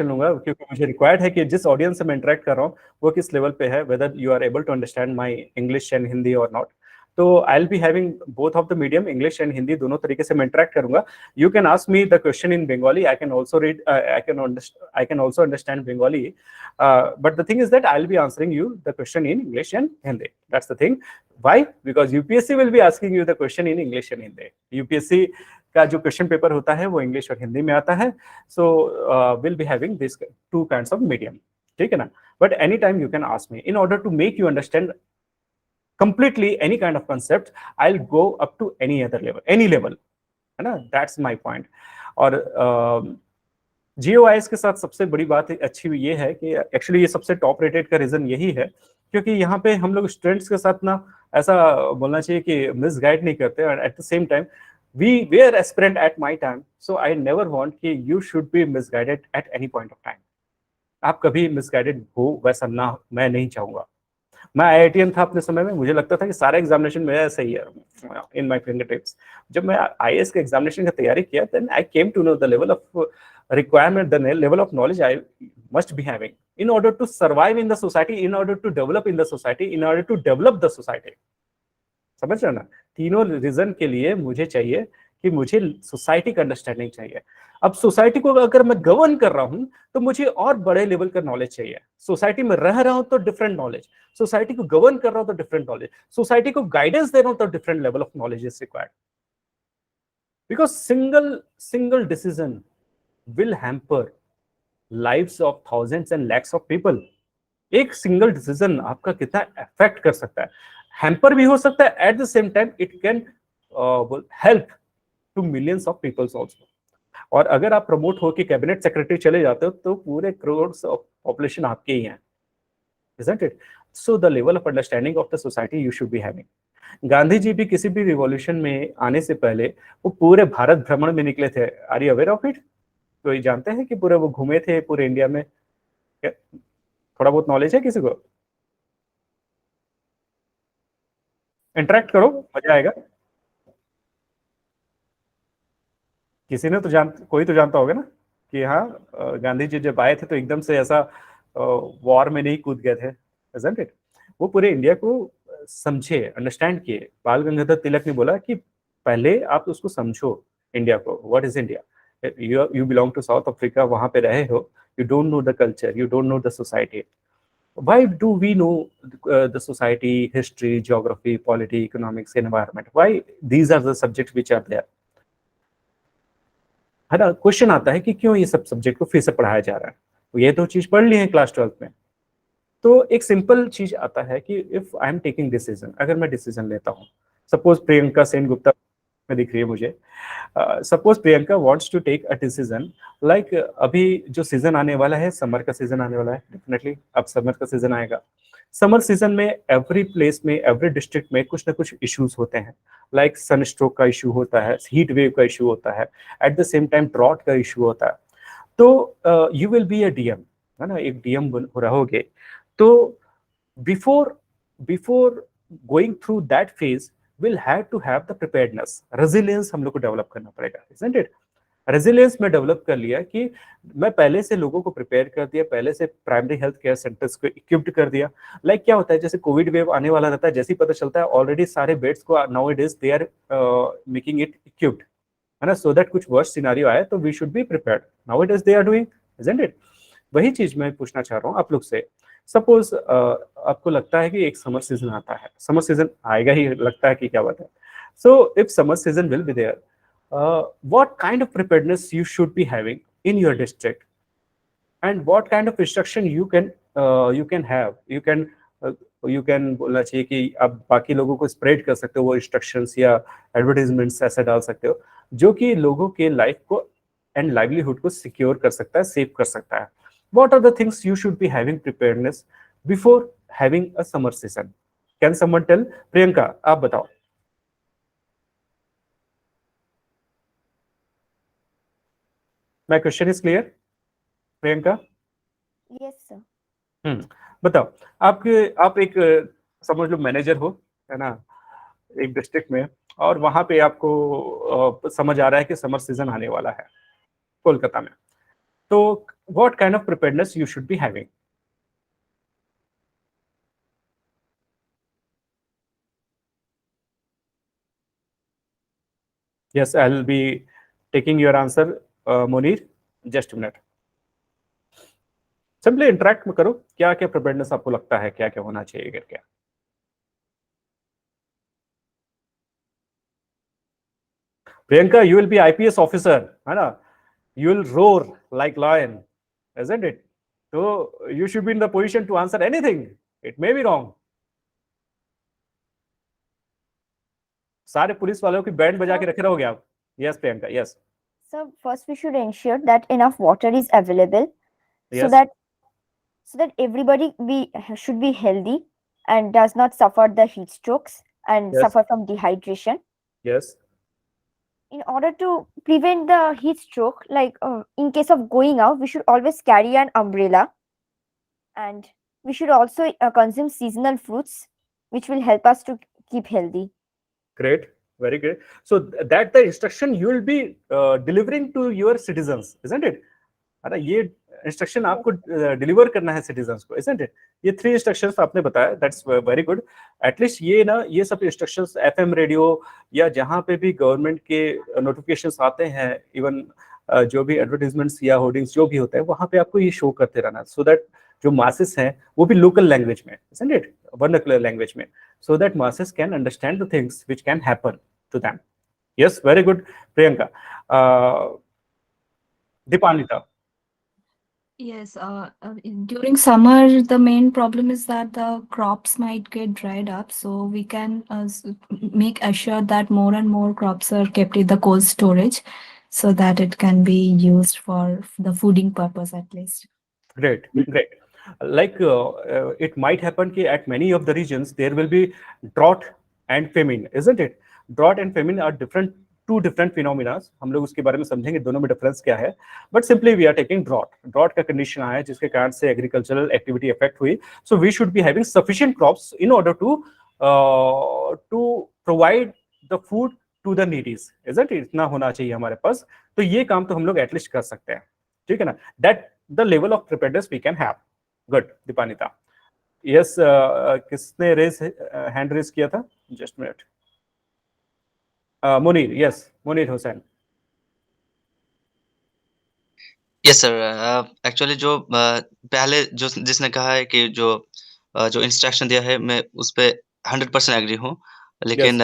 Question लूंगा, क्योंकि मुझे रिक्वायर्ड है कि जिस ऑडियंस से मैं इंटरेक्ट कर रहा हूँ वो किस लेवल पे है, whether you are able to understand my English and Hindi और नॉट। तो I will be having both of the medium, English and Hindi, दोनों तरीके से मैं इंटरेक्ट करूंगा। You can ask me the question in Bengali, I can also read, I can also understand Bengali, but the thing is that I'll be answering you the question in English and Hindi. That's the thing. Why? Because UPSC will be asking you the question in English and Hindi. UPSC का जो question paper होता है वो English और हिंदी में आता है। So will be having this two kinds of medium, ठीक है ना। But any time you can ask me in order to make you understand completely any kind of concept, I'll go up to any other level, any level, है ना। That's my point. और GOIS के साथ सबसे बड़ी बात अच्छी ये है कि एक्चुअली ये सबसे टॉप रेटेड का रीजन यही है, क्योंकि यहाँ पे हम लोग स्टूडेंट्स के साथ ना ऐसा बोलना चाहिए कि मिसगाइड नहीं करते, और eight the same time we were aspirant at my time, so I never want कि you should be misguided at any point of time. आप कभी मिसगाइडेड हो वैसा ना, मैं नहीं चाहूंगा। मैं IITian था अपने समय में, मुझे लगता था कि सारा एग्जामिनेशन मेरा सही है इन माय फिंगर टिप्स। जब मैं IAS के एग्जामिनेशन की तैयारी किया, then I came to know the level of requirement, the level of knowledge I must be having in order to survive in the society, in order to develop in the society, in order to develop the society. समझ रहे ना, तीनों reason के लिए मुझे चाहिए कि मुझे सोसाइटी का अंडरस्टैंडिंग चाहिए। अब सोसाइटी को अगर मैं गवर्न कर रहा हूं तो मुझे और बड़े लेवल का नॉलेज चाहिए। सोसाइटी में रह रहा हूं तो डिफरेंट नॉलेज, सोसाइटी को गवर्न कर रहा हूं तो डिफरेंट नॉलेज, सोसाइटी को गाइडेंस दे रहा हूं तो different level of knowledge is required. Because single decision will hamper lives of thousands and lakhs of people. एक सिंगल डिसीजन आपका कितना अफेक्ट कर सकता है, हैम्पर भी हो सकता है, at the same time it can help to millions of peoples also. और अगर आप प्रमोट हो कि कैबिनेट सेक्रेटरी चले जाते हो तो पूरे करोड़ ऑफ पॉपुलेशन आपके ही हैं, isn't it? So the level of understanding of the society you should be having. Gandhi ji भी किसी भी रिवॉल्यूशन में आने से पहले वो पूरे भारत भ्रमण में निकले थे। Are you aware of it? कोई जानते हैं कि पूरे वो घूमे थे पूरे इंडिया में? थोड़ा बहुत नॉलेज है किसी को? इंटरेक्ट करो, मजा आएगा। किसी ने तो कोई तो जानता होगा ना कि हाँ गांधी जी जब आए थे तो एकदम से ऐसा वॉर में नहीं कूद गए थे, isn't it? वो पूरे इंडिया को समझे, अंडरस्टैंड किए। बाल गंगाधर तिलक ने बोला कि पहले आप उसको समझो, इंडिया को, what is India. you belong to South Africa, वहां पे रहे हो, you don't know the culture, you don't know the society. Why do we know the society, history, geography, polity, economics, environment? Why these are the subjects which are there? है ना, question आता है कि क्यों ये सब सब्जेक्ट को फिर से पढ़ाया जा रहा है। ये तो चीज पढ़ ली है क्लास 12 में। तो एक सिंपल चीज आता है कि if I am taking decision, अगर मैं डिसीजन लेता हूँ, सपोज प्रियंका सेन गुप्ता में दिख रही है मुझे, suppose Priyanka wants to take a decision, like अभी जो सीजन आने वाला है, समर का सीजन आने वाला है, डेफिनेटली अब समर का सीजन आएगा। समर सीजन में एवरी प्लेस में, एवरी डिस्ट्रिक्ट में कुछ ना कुछ इश्यूज होते हैं, लाइक सन स्ट्रोक का इशू होता है, हीट वेव का इशू होता है, at the same time drought का इशू होता है। तो you will be a DM, है ना, एक डीएम रहोगे, तो before going through that phase will have to have the preparedness, resilience हम लोग को डेवलप करना पड़ेगा, isn't it? रेजिलियंस में डेवलप कर लिया कि मैं पहले से लोगों को प्रिपेयर कर दिया, पहले से प्राइमरी हेल्थ केयर सेंटर्स को इक्विप्ड कर दिया। लाइक क्या होता है, जैसे कोविड वेव आने वाला रहता है, जैसे ही पता चलता है ऑलरेडी सारे बेड्स को now it is they are making it equipped, है ना, सो दैट कुछ वर्स्ट सिनेरियो आए तो we should be prepared. Now it is they are doing, isn't it? वही चीज मैं पूछना चाह रहा हूँ आप लोग से। सपोज आपको लगता है कि एक समर सीजन आता है, समर सीजन आएगा ही लगता है कि क्या बात है। So if summer season will be there, what kind of preparedness you should be having in your district, and what kind of instruction you can have, you can बोलना चाहिए कि आप बाकी लोगों को स्प्रेड कर सकते हो वो इंस्ट्रक्शंस या एडवर्टाइजमेंट्स ऐसा डाल सकते हो जो कि लोगों के लाइफ को एंड लाइवलीहुड को सिक्योर कर सकता है, सेव कर सकता है। What are the things you should be having preparedness before having a summer season? Can someone tell? Priyanka आप बताओ। My question is clear, Priyanka? Yes, sir. बताओ। आप एक समझ लो मैनेजर हो, है ना, एक डिस्ट्रिक्ट में, और वहां पे आपको समझ आ रहा है कि समर सीजन आने वाला है कोलकाता में। तो what kind of preparedness you should be having. Yes, I'll be taking your answer, Munir. Just a minute. Simply interact में करो, क्या क्या प्रिपेयर्डनेस आपको लगता है, क्या क्या होना चाहिए करके. Priyanka, you will be IPS officer, है ना? You will roar like lion, isn't it? So you should be in the position to answer anything. It may be wrong. सारे पुलिस वालों की बैंड बजा के रखे रहोगे आप. Yes, Priyanka. Yes. So first we should ensure that enough water is available, so Yes. that everybody should be healthy and does not suffer the heat strokes and Yes. suffer from dehydration. Yes. In order to prevent the heat stroke, like in case of going out, we should always carry an umbrella, and we should also consume seasonal fruits, which will help us to keep healthy. Great. Very great. So that the instruction you will be delivering to your citizens, isn't it? है ना, ये instruction आपको deliver करना है citizens को, isn't it? ये 3 instructions आपने बताया, दैट्स वेरी गुड. एटलीस्ट ये ना, ये सब इंस्ट्रक्शंस एफएम रेडियो या जहाँ पे भी गवर्नमेंट के नोटिफिकेशंस आते हैं, इवन जो भी एडवर्टाइजमेंट्स या होर्डिंग्स जो भी होते हैं, वहाँ पे आपको ये शो करते रहना, सो दैट जो मासेस हैं वो भी लोकल लैंग्वेज में, isn't it? वर्नाक्युलर लैंग्वेज में, so that masses can understand the things which can happen to them. Yes, very good, Priyanka. Dipanita. Yes, during summer, the main problem is that the crops might get dried up. So we can make assured that more and more crops are kept in the cold storage so that it can be used for the fooding purpose at least. Great, great. Like it might happen कि at many of the regions there will be drought and famine, isn't it? Drought and famine are two different phenomena. हम लोग उसके बारे में समझेंगे दोनों में difference क्या है. But simply we are taking drought का कंडीशन आया जिसके कारण से एग्रीकल्चरल एक्टिविटी अफेक्ट हुई. So we should be having sufficient crops in order to provide the food to the needies, isn't it? इतना होना चाहिए हमारे पास. तो ये काम तो हम लोग एटलीस्ट कर सकते हैं, ठीक है ना? That the level of preparedness we can have. Good, Dipanita. Yes, किसने hand raise किया था? Just a minute. Munir, yes, Munir Hussain. Yes sir. Actually जो पहले जो जिसने कहा है कि जो इंस्ट्रक्शन दिया है मैं उस पे 100% एग्री हूँ, लेकिन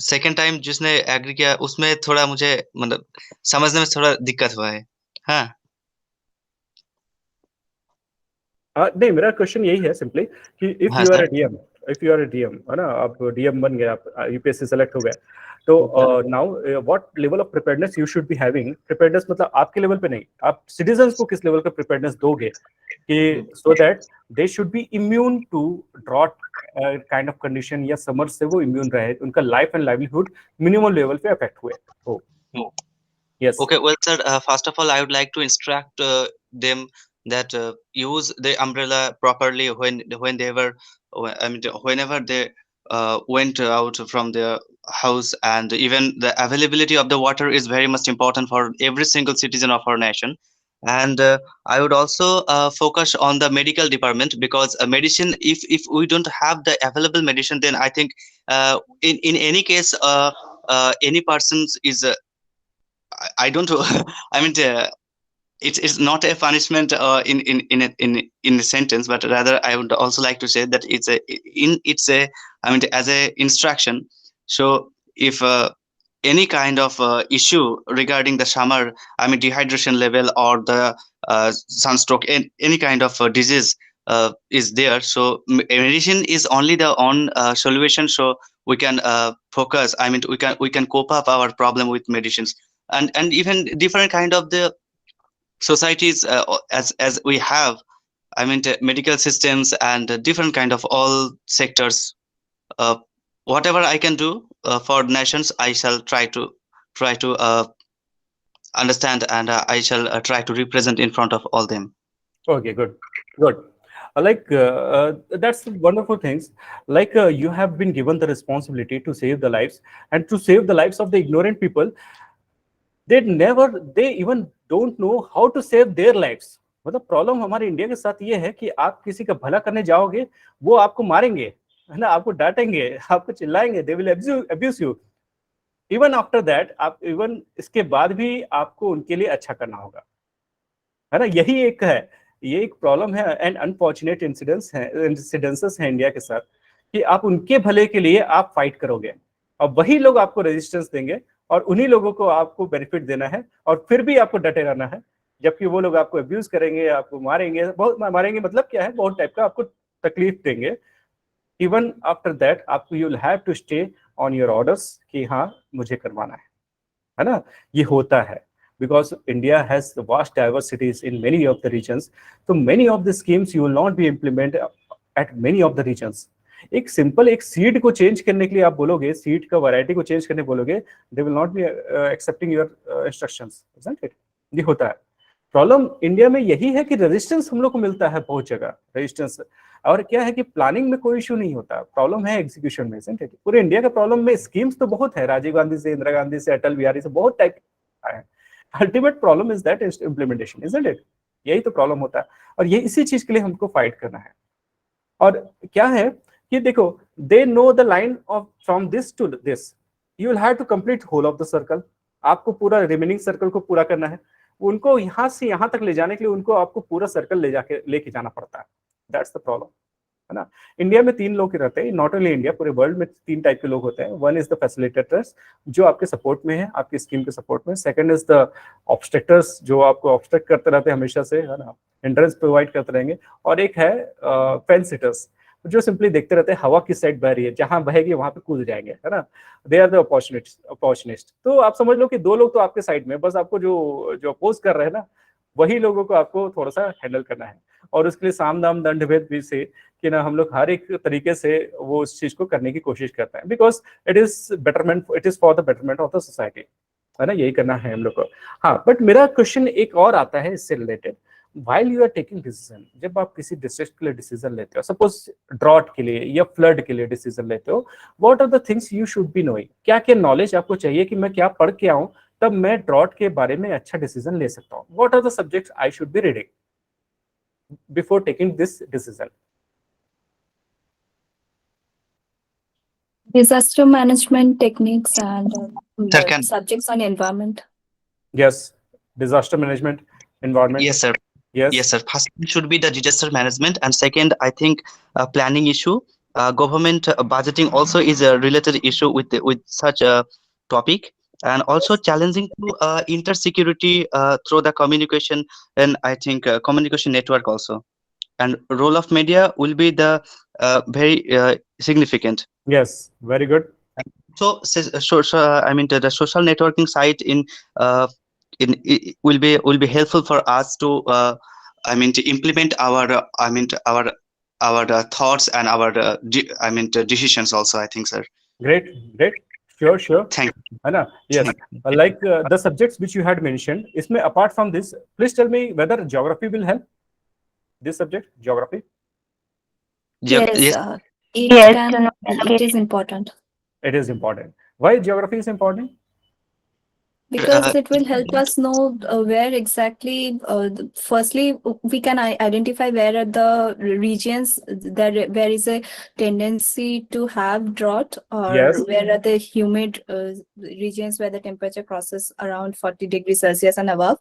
सेकंड टाइम जिसने एग्री किया उसमें थोड़ा मुझे मतलब समझने में थोड़ा दिक्कत हुआ है. हाँ, नहीं, मेरा क्वेश्चन यही है सिंपली कि इफ हाँ you are sir. A DM, है ना, आप डीएम बन गए, आप यूपीएससी सेलेक्ट हो गए, तो now what level of preparedness you should be having. Preparedness मतलब आपके लेवल पे नहीं, आप सिटीजन्स को किस लेवल का प्रिपेयर्डनेस दोगे कि so that they should be immune to drought kind of condition, या समर से वो इम्यून रहे, उनका life and livelihood minimum level पे अफेक्ट हुए हो. Yes. Okay, well, sir, first of all, I would like to instruct them that use the umbrella properly when they were, I mean, whenever they went out from their house, and even the availability of the water is very much important for every single citizen of our nation. And I would also focus on the medical department, because medicine, if we don't have the available medicine, then I think in any case any person's is I don't know. I mean, it's not a punishment in a sentence, but rather I would also like to say that it's a I mean, as a instruction. So if any kind of issue regarding the summer, I mean, dehydration level or the sunstroke, any kind of disease is there, so medicine is only the solution. So we can focus, I mean, we can cope up our problem with medicines. And even different kind of the societies as we have, I mean, medical systems and different kind of all sectors. Whatever I can do for nations, I shall try to understand, and I shall try to represent in front of all them. Okay, good. Like that's wonderful things. Like you have been given the responsibility to save the lives, and to save the lives of the ignorant people. They even don't know how to save their lives. मतलब problem हमारे India के साथ ये है कि आप किसी का भला करने जाओगे, वो आपको मारेंगे, है ना, आपको डांटेंगे, आपको चिल्लाएंगे, they will abuse you. Even after that, आप इवन इसके बाद भी आपको उनके लिए अच्छा करना होगा, है ना। यही एक है, ये एक प्रॉब्लम है एंड अनफॉर्चुनेट इंसिडेंसेस हैं इंडिया के साथ, कि आप उनके भले के लिए आप फाइट करोगे और वही लोग आपको रेजिस्टेंस देंगे और उन्हीं लोगों को आपको बेनिफिट देना है और फिर भी आपको डटे रहना है, जबकि वो लोग आपको अब्यूज करेंगे, आपको मारेंगे, बहुत मारेंगे मतलब क्या है, बहुत टाइप का आपको तकलीफ देंगे। इवन आफ्टर दैट आपको you will have to stay on your orders कि हाँ मुझे करवाना है ना। ये होता है because India has the vast diversities in many of the regions, so many of the schemes you will not be implemented at many of the regions. एक सिंपल एक सीड को चेंज करने के लिए आप बोलोगे, सीड का वैरायटी को चेंज करने बोलोगे, they will not B accepting your instructions, isn't it? ये होता है। प्रॉब्लम इंडिया में यही है कि रेजिस्टेंस हम लोग को मिलता है बहुत जगह, रेजिस्टेंस। और क्या है कि प्लानिंग में कोई इशू नहीं होता, प्रॉब्लम है एग्जीक्यूशन में, isn't it? पूरे इंडिया का प्रॉब्लम में स्कीम्स तो बहुत है, राजीव गांधी से, इंदिरा गांधी से, अटल बिहारी से, बहुत टाइप है। Ultimate problem is that implementation, isn't it? यही तो प्रॉब्लम होता है और ये इसी चीज के लिए हमको फाइट करना है। और क्या है कि देखो, they know the line of from this to this, you will have to complete whole of the circle, आपको पूरा रिमेनिंग सर्कल को पूरा करना है। उनको यहाँ से यहाँ तक ले जाने के लिए उनको आपको पूरा सर्कल लेके जाना पड़ता है, दैट्स द प्रॉब्लम, है ना। इंडिया में 3 लोग रहते हैं, नॉट ओनली इंडिया, पूरे वर्ल्ड में 3 टाइप के लोग होते हैं। वन इज द फैसिलिटेटर्स, जो आपके सपोर्ट में है, आपकी स्कीम के सपोर्ट में। सेकंड इज द ऑब्स्ट्रक्टर्स, जो आपको ऑब्स्ट्रक्ट करते रहते हैं हमेशा से, है ना, एंट्रेंस प्रोवाइड करते रहेंगे। और एक है फेंस सिटर्स, जो सिंपली देखते रहते हैं हवा किस साइड बह रही है, जहां बहेगी वहां पे कूद जाएंगे, है ना। They are the opportunist. तो आप समझ लो कि 2 लोग तो आपके साइड में, बस आपको जो अपोज कर रहे हैं ना, वही लोगों को आपको थोड़ा सा हैंडल करना है। और उसके लिए साम दाम दंड भेद भी से कि ना, हम लोग हर एक तरीके से वो उस चीज को करने की कोशिश करते हैं, because it is for the betterment of the society, है ना, यही करना है हम लोग को। हाँ, बट मेरा क्वेश्चन एक और आता है इससे related, while you are taking decision, जब आप किसी डिस्ट्रिक्ट के लिए डिसीजन लेते हो, सपोज ड्रॉट के लिए या फ्लड के लिए डिसीजन लेते हो, what are the things you should be knowing, क्या क्या नॉलेज आपको चाहिए कि मैं क्या पढ़ के आऊं तब मैं ड्रॉट के बारे में अच्छा डिसीजन ले सकता हूं। What are the subjects I should be reading before taking this decision? Disaster management techniques and Sir, the subjects on environment. Yes, disaster management, environment. yes, sir. Yes. Yes, sir. First should be the disaster management, and second, I think planning issue. Government budgeting also is a related issue with such a topic, and also challenging to intersecurity through the communication, and I think communication network also. And role of media will be the very significant. Yes, very good. So I mean the social networking site will be helpful for us to I mean to implement our our thoughts and our decisions also, I think, sir. Great. Sure. Thank you. है ना? Yes. Like the subjects which you had mentioned, इसमें apart from this, please tell me whether geography will help. This subject, geography. Yes, Yes. it is important. It is important. Why geography is important? Because it will help us know where exactly, firstly, we can identify where are the regions that where is a tendency to have drought, or Yes. where are the humid regions where the temperature crosses around 40 degrees Celsius and above.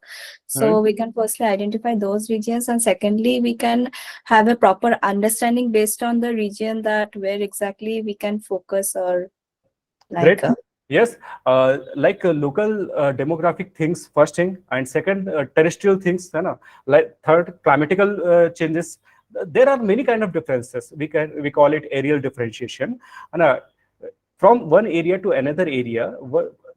So we can firstly identify those regions, and secondly, we can have a proper understanding based on the region that where exactly we can focus, or like. Great. Yes, like local demographic things, first thing, and second terrestrial things, है ना, like third climatical changes. There are many kind of differences. We call it areal differentiation, and from one area to another area.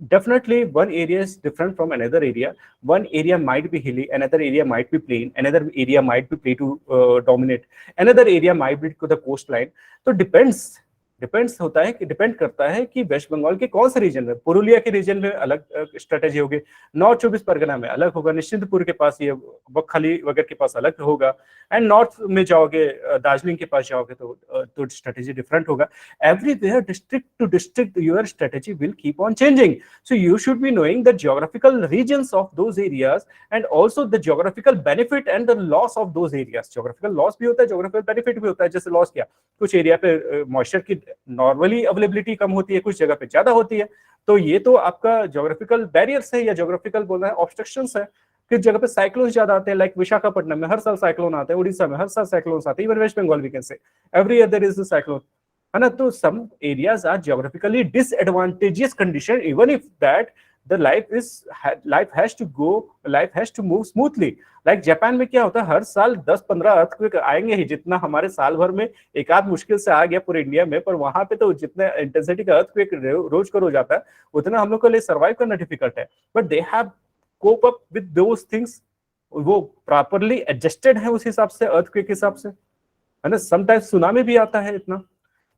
Definitely, one area is different from another area. One area might be hilly, another area might be plain, another area might be plateau dominant, another area might be to the coastline. So depends. Depends होता है कि depend करता है कि waste Bengal के कौन से reason में, पुरुलिया के रीजन में अलग स्ट्रेटेजी होगी, नॉर्थ 24 परगना में अलग होगा, निश्चिंतपुर के पास ये बकखाली वगैरह के पास अलग होगा, एंड नॉर्थ में जाओगे दार्जिलिंग के पास जाओगे तो स्ट्रेटेजी डिफरेंट होगा. Everywhere district to district your strategy will keep on changing. So you should be knowing the geographical regions of those areas and also the geographical benefit and the loss of those areas. Geographical loss भी होता है, geographical benefit भी होता है. जैसे loss क्या, कुछ area पे मॉइस्चर की नॉर्मली अवेलेबिलिटी कम होती है, कुछ जगह पे ज्यादा होती है, तो ये तो आपका ज्योग्राफिकल बैरियर्स है या ज्योग्राफिकल बोलना है ऑब्स्ट्रक्शंस है. किस जगह पे साइक्लोन ज्यादा आते हैं, लाइक विशाखापट्टनम में हर साल साइक्लोन आते हैं, उड़ीसा में हर साल साइक्लोन आते हैं, even West Bengal we can say every year there is a cyclone, है ना. तो some areas are geographically disadvantageous condition, even if that the life has to move smoothly. Like Japan में क्या होता है, हर साल 10-15 अर्थक्वेक आएंगे ही, जितना हमारे साल भर में एक आध मुश्किल से आ गया पूरे इंडिया में, पर वहां पे तो जितने इंटेंसिटी का अर्थक्वेक रोज का रोज आता है उतना हम लोग के लिए सर्वाइव करना डिफिकल्ट है. But they have cope up with those things, वो प्रॉपरली एडजस्टेड है उस हिसाब से, अर्थक्वेक के हिसाब से, है ना. समटाइम्स सुनामी भी आता है इतना.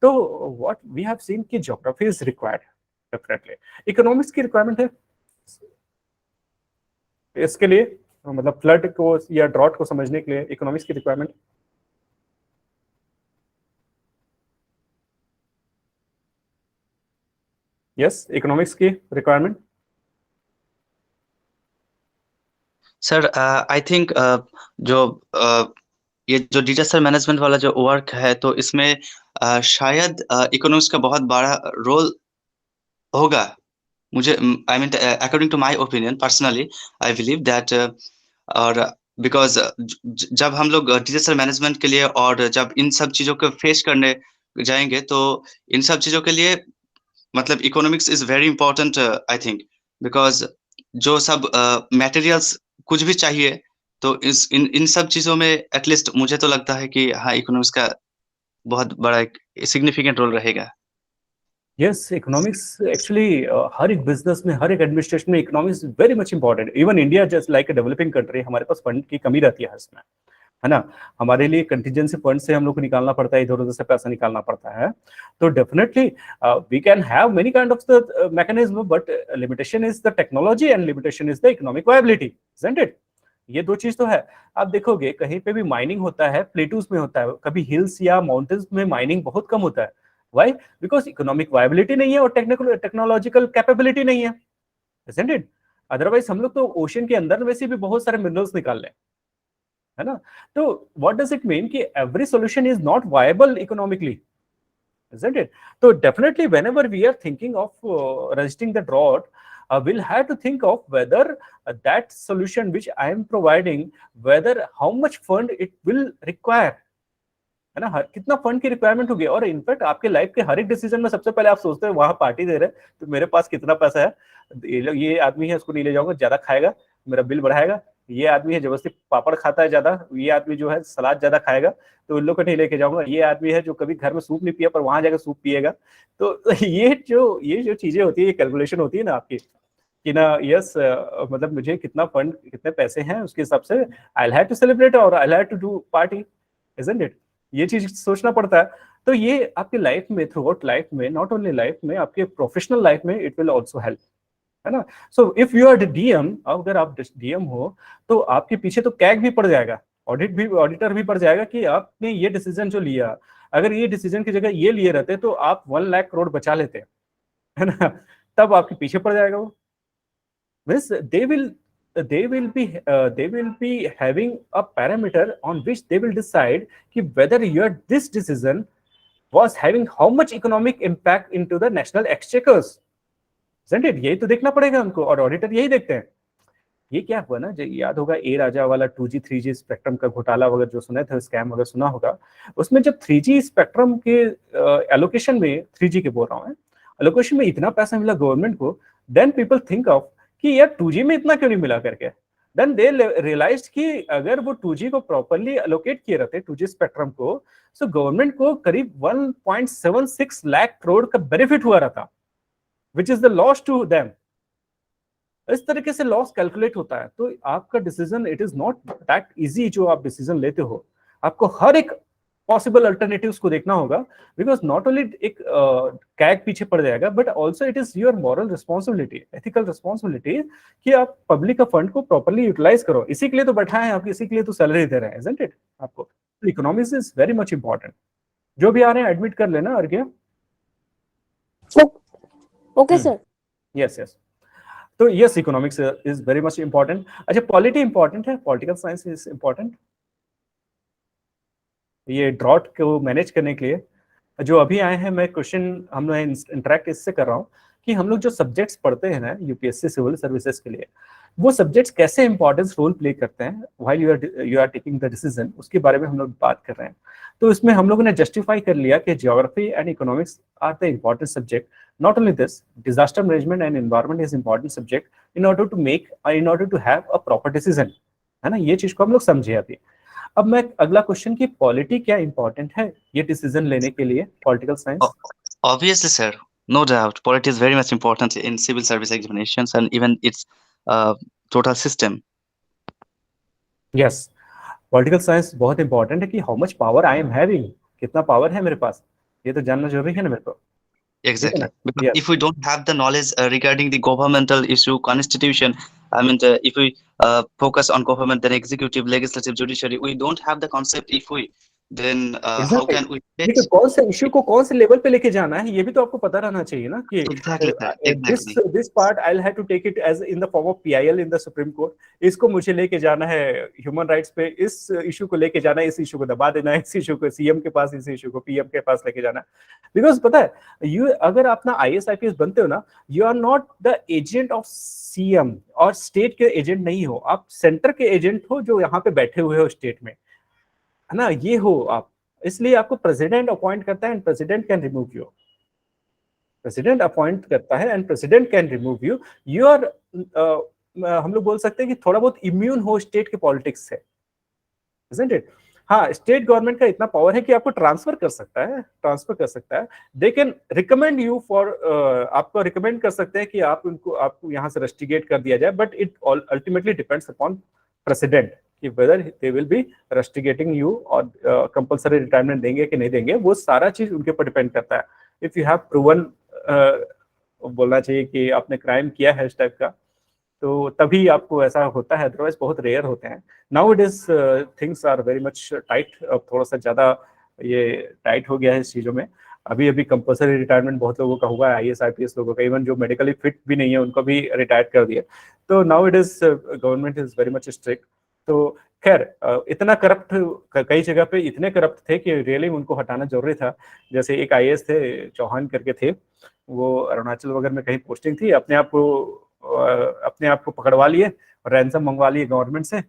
तो व्हाट वी हैव सीन कि geography is required definitely. Economics की रिक्वायरमेंट है इसके लिए, मतलब फ्लड को या ड्रॉट को समझने के लिए इकोनॉमिक्स की रिक्वायरमेंट. यस, इकोनॉमिक्स की रिक्वायरमेंट. सर आई थिंक ये जो डिजास्टर मैनेजमेंट वाला जो वर्क है, तो इसमें शायद इकोनॉमिक्स का बहुत बड़ा रोल होगा. मुझे I mean according to my opinion personally I believe that, और बिकॉज जब हम लोग डिजास्टर मैनेजमेंट के लिए और जब इन सब चीजों को फेस करने जाएंगे, तो इन सब चीजों के लिए मतलब economics is very important I think, because जो सब मटेरियल्स कुछ भी चाहिए, तो इन सब चीजों में एटलीस्ट मुझे तो लगता है कि हाँ, इकोनॉमिक्स का बहुत बड़ा एक सिग्निफिकेंट रोल रहेगा. यस, इकोनॉमिक्स एक्चुअली हर एक बिजनेस में, हर एक एडमिनिस्ट्रेशन में economics very much important. Even India just like a developing country, हमारे पास फंड की कमी रहती है हर समय, है ना. हमारे लिए कंटीजेंसी फंड से हम लोग को निकालना पड़ता है, इधर उधर से पैसा निकालना पड़ता है. तो definitely we can have many kind of the mechanism, but limitation is the technology and limitation is the economic viability, isn't it. ये दो चीज तो है. आप देखोगे कहीं पे भी माइनिंग होता है, प्लेटूज में होता है, कभी हिल्स या माउंटेन्स में माइनिंग बहुत कम होता है. Why? Because economic viability नहीं है और टेक्नोलॉजिकल कैपेबिलिटी नहीं है, isn't it? अदरवाइज हम लोग तो ओशन के अंदर वैसे भी बहुत सारे मिनरल्स निकाल लें, है ना. तो व्हाट डज इट मीन कि every solution is not viable economically, isn't it? So definitely whenever we are thinking of resisting the drought, we'll have to think of whether that solution which I am providing, whether how much fund it will require, है ना. कितना fund की requirement होगी. और in fact आपके life के हर एक decision में सबसे पहले आप सोचते हैं वहां पार्टी दे रहे हैं तो मेरे पास कितना पैसा है, ये आदमी है उसको नहीं ले जाऊंगा, ज्यादा खाएगा मेरा बिल बढ़ाएगा, ये आदमी है जबरदस्ती पापड़ खाता है ज्यादा, ये आदमी जो है सलाद ज्यादा खाएगा तो उन लोग को नहीं लेके जाऊंगा, ये आदमी है जो कभी घर में सूप नहीं पिया पर वहां जाकर सूप पिएगा. तो ये जो चीजें होती है, ये कैलकुलेशन होती है ना आपकी कि ना. यस, मतलब मुझे कितना फंड, कितने पैसे हैं, उसके हिसाब से I will have to celebrate और I will have to do party, isn't it. ये चीज सोचना पड़ता है. तो ये आपकी लाइफ में, थ्रू आउट लाइफ में, नॉट ओनली लाइफ में, आपके प्रोफेशनल लाइफ में इट विल आल्सो हेल्प, है ना. So if you are DM, अगर आप डीएम हो तो आपके पीछे तो कैग भी पड़ जाएगा, ऑडिटर भी पड़ जाएगा कि आपने ये डिसीजन जो लिया, अगर ये डिसीजन की जगह ये लिए रहते तो आप 1 लाख करोड़ बचा लेते, है ना. तब आपके पीछे पड़ जाएगा वो. Means they will be having a parameter on which they will decide कि whether this decision was having how much economic impact into the national exchequers, isn't it? यही तो देखना पड़ेगा उनको, और ऑडिटर यही देखते हैं. ये क्या हुआ ना, जो याद होगा ए राजा वाला 2G 3G स्पेक्ट्रम का घोटाला वगैरह जो सुने थे, स्कैम वगैरह सुना होगा. उसमें जब 3G स्पेक्ट्रम के एलोकेशन में, 3G के बोल रहा हूँ, एलोकेशन में इतना पैसा मिला गवर्नमेंट को, देन पीपल थिंक ऑफ कि यार 2G में इतना क्यों नहीं मिला करके. देन दे रियलाइज्ड कि अगर वो 2G को प्रॉपर्ली एलोकेट किए रहते, 2G स्पेक्ट्रम को, सो गवर्नमेंट को करीब 1.76 लाख करोड़ का बेनिफिट हुआ रहता, which is the loss to them. इस तरीके से लॉस कैलकुलेट होता है. तो आपका decision, it is not that easy जो आप डिसीजन लेते हो. आपको हर एक पॉसिबल अल्टरनेटिव्स को देखना होगा, बिकॉज नॉट ओनली एक कैग पीछे पड़ जाएगा, but also it is your moral responsibility, ethical responsibility कि आप पब्लिक का फंड को प्रॉपर्ली यूटिलाइज करो। इसी के लिए तो बैठा है आप, इसी के लिए तो सैलरी दे रहे हैं, इजंट इट? आपको economics is very much important. जो भी आ रहे हैं एडमिट कर लेना। और क्या? Okay sir. Yes yes. तो yes, economics is very much important. अच्छा, पॉलिटी इंपॉर्टेंट है, पॉलिटिकल साइंस इज इंपॉर्टेंट ये ड्रॉट को मैनेज करने के लिए। जो अभी आए हैं, मैं क्वेश्चन हम लोग इंटरेक्ट इससे कर रहा हूँ कि हम लोग जो सब्जेक्ट्स पढ़ते हैं ना यूपीएससी सिविल सर्विसेज के लिए, वो सब्जेक्ट्स कैसे इंपॉर्टेंस रोल प्ले करते हैं while you are taking the decision, उसके बारे में हम लोग बात कर रहे हैं। तो इसमें हम लोगों ने जस्टिफाई कर लिया कि geography and economics are the important subject. Not only this, disaster management and environment is important subject in order to have a proper decision, है ना? ये चीज को हम लोग समझे अभी। अब मैं अगला क्वेश्चन की पॉलिटी क्या इंपॉर्टेंट है ये डिसीजन लेने के लिए, political science? Obviously, sir, no doubt. Polity is very much important in civil service examinations and even its total system. Yes, political science बहुत इंपॉर्टेंट है कि how much power I am having, कितना power है मेरे पास, ये तो जानना जरूरी है ना मेरे को। Exactly. Because Yes. if we don't have the knowledge regarding the governmental issue, constitution, I mean, if we focus on government, then executive, legislative, judiciary, we don't have the concept. If we, then how Exactly. can we देखिए, get? कौन से issue को कौन से level पे लेके जाना है ये भी तो आपको पता रहना चाहिए ना कि Exactly, sir. Exactly. This part I will have to take it as in the form of PIL in the Supreme Court, इसको मुझे लेके जाना है ह्यूमन राइट्स पे, इस इशू को लेके जाना है, इस इशू को दबा देना है, इस इशू को सीएम के पास, इस इशू को पीएम के पास लेके जाना है। बिकॉज पता है, यू अगर आप ना आईएएस आईपीएस बनते हो ना, you are not the agent of CM और स्टेट के एजेंट नहीं हो, आप सेंटर के एजेंट हो जो यहाँ पे बैठे हुए हो स्टेट में, है ना? ये हो आप। इसलिए आपको प्रेसिडेंट अपॉइंट करता है and president can remove you, president appoint करता है and president can remove you. You are हम लोग बोल सकते हैं कि थोड़ा बहुत इम्यून हो स्टेट के पॉलिटिक्स से, isn't it? हाँ, स्टेट गवर्नमेंट का इतना पावर है कि आपको ट्रांसफर कर सकता है, they can recommend you for, आपको रिकमेंड कर सकते हैं कि आपको यहाँ से रस्टिगेट कर दिया जाए, but it ultimately depends upon president कि whether they will be rusticating you और कंपल्सरी रिटायरमेंट देंगे कि नहीं देंगे, वो सारा चीज उनके ऊपर डिपेंड करता है। इफ यू हैव प्रूवन, बोलना चाहिए कि आपने क्राइम किया है इस टाइप का, तो तभी आपको ऐसा होता है, अदरवाइज बहुत रेयर होते हैं। Now it is things are very much tight, अब थोड़ा सा ज्यादा ये टाइट हो गया है इस चीजों में। अभी कंपल्सरी रिटायरमेंट बहुत लोगों का हुआ है, आईएएस आईपीएस लोगों का, इवन जो मेडिकली फिट भी नहीं है उनको भी रिटायर कर दिया। तो now it is government is very much strict. तो खैर, इतना करप्ट कई जगह पे इतने करप्ट थे कि रियली उनको हटाना जरूरी था। जैसे एक आईएएस थे, चौहान करके थे, वो अरुणाचल वगैरह में कहीं पोस्टिंग थी, अपने आप को पकड़वा लिए और रैंसम मंगवा लिए गवर्नमेंट से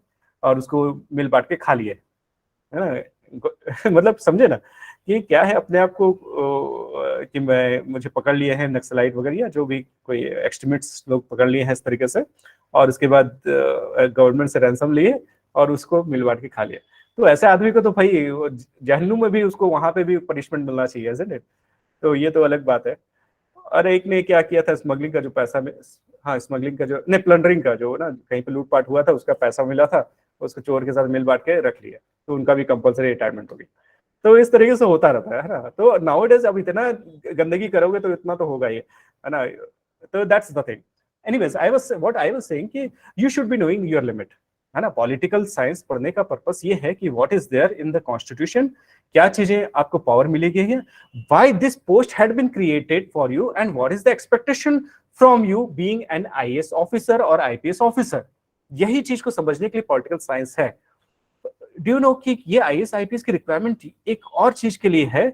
और उसको मिल बांट के खा लिए, है ना? मतलब समझे ना कि क्या है, अपने आप को कि मुझे पकड़ लिए हैं नक्सलाइट वगैरह या जो भी कोई एक्सट्रीमिस्ट लोग पकड़ लिए हैं इस तरीके से, और उसके बाद गवर्नमेंट से रैंसम लिए और उसको मिल बांट के खा लिया। तो ऐसे आदमी को तो भाई जहन्नुम में भी उसको वहां पे भी पनिशमेंट मिलना चाहिए, isn't it? तो ये तो अलग बात है। और एक ने क्या किया था, स्मगलिंग का जो पैसा में, हाँ स्मगलिंग का जो नहीं, प्लंडरिंग का जो ना कहीं पे लूटपाट हुआ था, उसका पैसा मिला था, उसको चोर के साथ मिल बांट के रख लिया, तो उनका भी कंपल्सरी रिटायरमेंट होगी। तो इस तरीके से होता रहता है ना? तो नाउअडेज अब इतना गंदगी करोगे तो इतना तो होगा ही, है ना? तो that's the thing. Anyways, I was saying कि you should be knowing your limit, है ना? पॉलिटिकल साइंस पढ़ने का पर्पस ये है कि what is there in the constitution, क्या चीजें आपको पावर मिली गई है, why this post had been created for you and what is the expectation from you being an IAS officer और आईपीएस ऑफिसर। यही चीज को समझने के लिए पॉलिटिकल साइंस है। डू यू नो कि ये आईएएस आईपीएस की रिक्वायरमेंट एक और चीज के लिए है,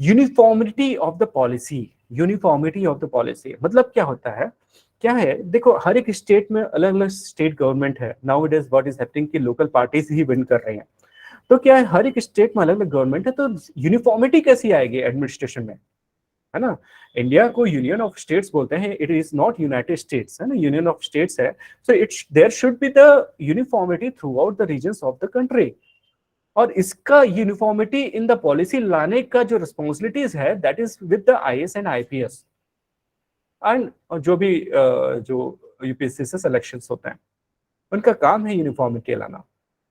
uniformity of the policy. Uniformity of the policy मतलब क्या होता है, क्या है? देखो, हर एक स्टेट में अलग अलग स्टेट गवर्नमेंट है। Now it is what is happening कि लोकल पार्टीज ही विन कर रही हैं। तो क्या है, हर एक स्टेट में अलग अलग गवर्नमेंट है, तो यूनिफॉर्मिटी कैसी आएगी एडमिनिस्ट्रेशन में, है ना? इंडिया को यूनियन ऑफ स्टेट्स बोलते हैं, it is not United States, है ना? यूनियन ऑफ स्टेट्स है। So there should be the uniformity throughout the regions of the country, और इसका यूनिफॉर्मिटी इन द पॉलिसी लाने का जो रिस्पॉन्सिबिलिटीज है, that is with the IAS and IPS and जो भी जो यूपीएससी से सिलेक्शंस होते हैं, उनका काम है यूनिफॉर्मिटी लाना।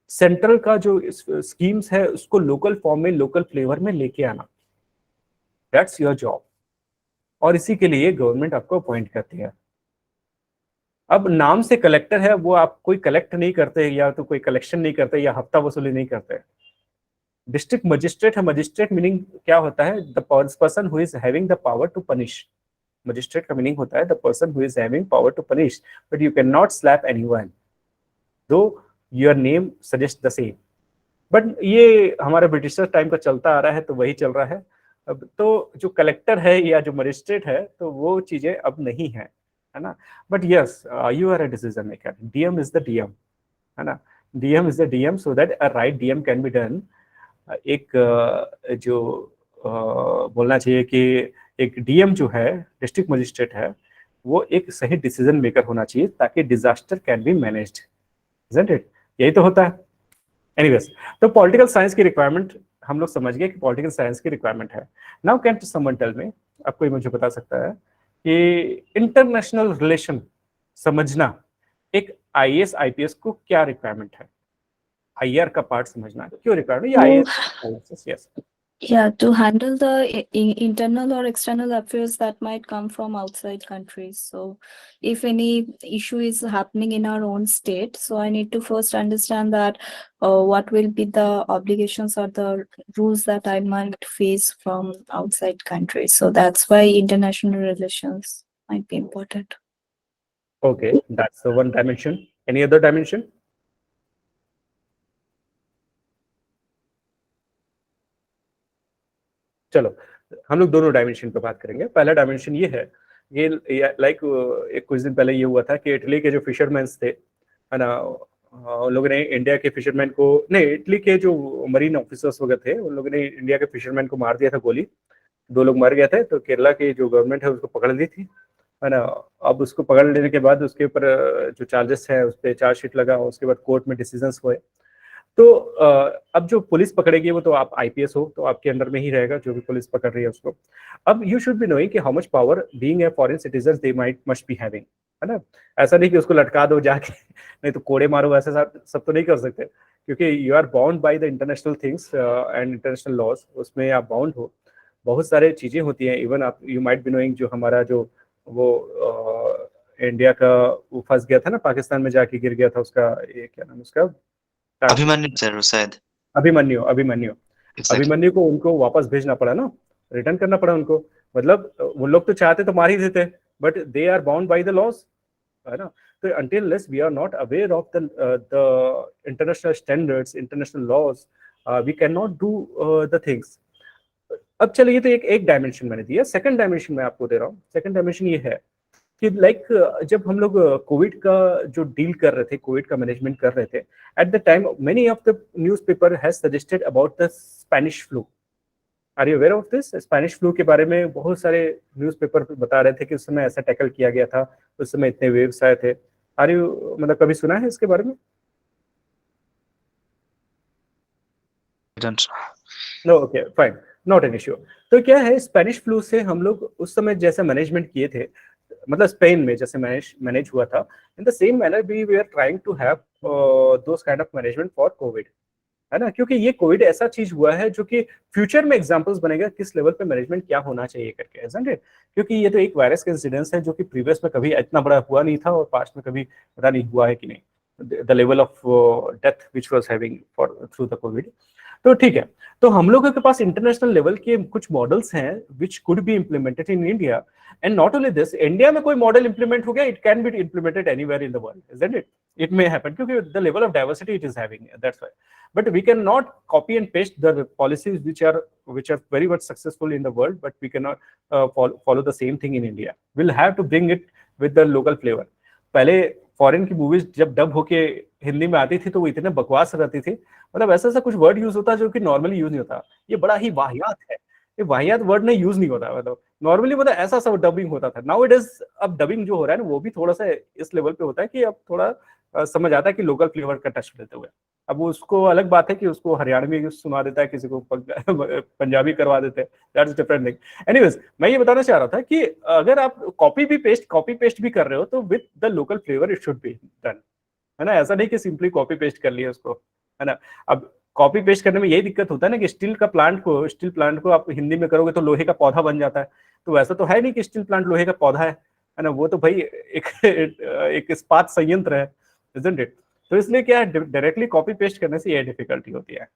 सेंट्रल का जो स्कीम्स है उसको लोकल फॉर्म में, लोकल फ्लेवर में लेके आना, दैट्स योर जॉब। और इसी के लिए गवर्नमेंट आपको अपॉइंट करती है। अब नाम से कलेक्टर है, वो आप कोई कलेक्ट नहीं करते, या तो कोई कलेक्शन नहीं करते, या हफ्ता वसूली नहीं करते। डिस्ट्रिक्ट मजिस्ट्रेट है। मजिस्ट्रेट मीनिंग क्या होता है? The person who is having the power to punish. Magistrate का मीनिंग होता है the person who is having power to punish, but you can not slap anyone though your name suggest the same. But ये हमारे britisher time का चलता आ रहा है, तो वही चल रहा है। अब तो जो कलेक्टर है या जो मजिस्ट्रेट है, तो वो चीजें अब नहीं है ना। But yes, you are a decision maker, DM is the DM, है ना। DM is the DM, so that a right DM can be done. एक जो बोलना चाहिए कि एक डीएम जो है, डिस्ट्रिक्ट मजिस्ट्रेट है, वो एक सही डिसीजन मेकर होना चाहिए, ताकि disaster can be managed, isn't it? यही तो होता है। एनीवेज, तो पॉलिटिकल साइंस की रिक्वायरमेंट हम लोग समझ गए कि पॉलिटिकल साइंस की रिक्वायरमेंट है। Now can someone tell me, अब कोई मुझे बता सकता है कि इंटरनेशनल रिलेशन समझना एक आईएएस आईपीएस को क्या रिक्वायरमेंट है? आईआर का पार्ट समझना क्यों रिक्वायरमेंट? ये IAS, yes. Yeah, to handle the internal or external affairs that might come from outside countries. So if any issue is happening in our own state, so I need to first understand that what will be the obligations or the rules that I might face from outside countries. So that's why international relations might be important. Okay, that's the one dimension. Any other dimension? चलो, हम लोग दोनों dimension पे बात करेंगे। पहला dimension ये है, ये लाइक एक कुछ दिन पहले ये हुआ था कि इटली के जो फिशरमैन थे, है ना, उन लोगों ने इंडिया के फिशरमैन को, नहीं, इटली के जो मरीन ऑफिसर्स वगैरह थे, उन लोगों ने इंडिया के फिशरमैन को मार दिया था गोली। 2 लोग मर गए थे। तो केरला की जो गवर्नमेंट है उसको पकड़ ली थी, है ना। अब उसको पकड़ लेने के बाद उसके ऊपर जो चार्जेस है उस पर चार्जशीट लगा, उसके बाद कोर्ट में डिसीजंस हुए। तो अब जो पुलिस पकड़ेगी वो तो आप आईपीएस हो, तो आपके अंडर में ही रहेगा जो भी पुलिस पकड़ रही है उसको। अब यू शुड बी नोइंग कि how much power being a foreign citizen they might must be having, है ना। ऐसा नहीं कि उसको लटका दो जाके नहीं तो कोड़े मारो, ऐसे सब तो नहीं कर सकते, क्योंकि you are bound by the international things and international laws, उसमें आप बाउंड हो। बहुत सारे चीजें होती हैं। इवन आप यू माइट बी नोइंग, जो हमारा जो वो इंडिया का वो फंस गया था ना, पाकिस्तान में जाके गिर गया था, उसका ये क्या नाम उसका, अभिमन्यु सर शायद। अभिमन्यु Exactly. अभिमन्यु को उनको वापस भेजना पड़ा ना, रिटर्न करना पड़ा उनको। मतलब वो लोग तो चाहते तो मार ही देते, but they are bound by the laws, है ना। तो until unless we are not aware of the international standards, international laws, we cannot do the things. अब चलिए, तो एक डायमेंशन मैंने दिया। सेकंड डायमेंशन मैं आपको दे रहा हूँ। सेकंड डायमेंशन ये है कि लाइक जब हम लोग कोविड का जो डील कर रहे थे, कोविड का मैनेजमेंट कर रहे थे, at the time many of the newspaper has suggested about the Spanish flu. Are you aware of this? Spanish flu के बारे में बहुत सारे न्यूज़पेपर बता रहे थे कि उस समय ऐसा टैकल किया गया था, उस समय इतने वेव्स आए थे। आर यू, मतलब कभी सुना है इसके बारे में? No, okay fine, not an issue. तो क्या है, स्पेनिश फ्लू से हम लोग उस समय जैसे मैनेजमेंट किए थे, मतलब स्पेन में जैसे मैनेज हुआ था, in the same manner we are trying to have those kind of management for Covid, है ना। क्योंकि ये कोविड ऐसा चीज हुआ है जो कि फ्यूचर में एग्जांपल्स बनेगा किस लेवल पे मैनेजमेंट क्या होना चाहिए करके, इजंट इट? क्योंकि ये तो एक वायरस का इंसिडेंस है जो कि प्रीवियस में कभी इतना बड़ा हुआ नहीं था, और पास्ट में कभी पता नहीं हुआ है कि नहीं, the level of death which was having for through the Covid. तो ठीक है, तो हम लोगों के पास इंटरनेशनल लेवल के कुछ मॉडल्स हैं which could be implemented in India. And not only this, India में कोई मॉडल इंप्लीमेंट हो गया, it can be implemented anywhere in the world, isn't it? It may happen, क्योंकि the level of diversity it is having, that's why. But we cannot copy and paste the policies which are very much successful in the world, but we cannot follow the same thing in India. We'll have to bring it with the local flavor. पहले foreign की movies जब dub होके हिंदी में आती थी तो वो इतने बकवास रहती थी, मतलब ऐसा ऐसा कुछ वर्ड यूज होता जो कि नॉर्मली यूज नहीं होता। ये बड़ा ही वाहियात है, ये वाहियात वर्ड नहीं यूज नहीं होता, मतलब नॉर्मली मतलब ऐसा सा डबिंग होता था। नाउ इट इज, अब डबिंग जो हो रहा है ना वो भी थोड़ा सा इस लेवल पे होता है कि अब थोड़ा समझ आता है कि लोकल फ्लेवर का टच देते हुए। अब उसको अलग बात है कि उसको हरियाणवी सुना देता है, किसी को पंजाबी करवा देते हैं, दैट्स डिफरेंट थिंग। एनीवेज, मैं ये बताना चाह रहा था कि अगर आप कॉपी पेस्ट भी कर रहे हो तो with the local flavour it should be done, है ना। ऐसा नहीं कि सिंपली कॉपी पेस्ट कर लिया उसको, है ना। अब कॉपी पेस्ट करने में यही दिक्कत होता है ना कि स्टील प्लांट को आप हिंदी में करोगे तो लोहे का पौधा बन जाता है। तो वैसा तो है नहीं कि स्टील प्लांट लोहे का पौधा है ना, वो तो भाई एक इस्पात संयंत्र है, isn't it? तो इसलिए क्या है, डायरेक्टली कॉपी पेस्ट करने से ये डिफिकल्टी होती है,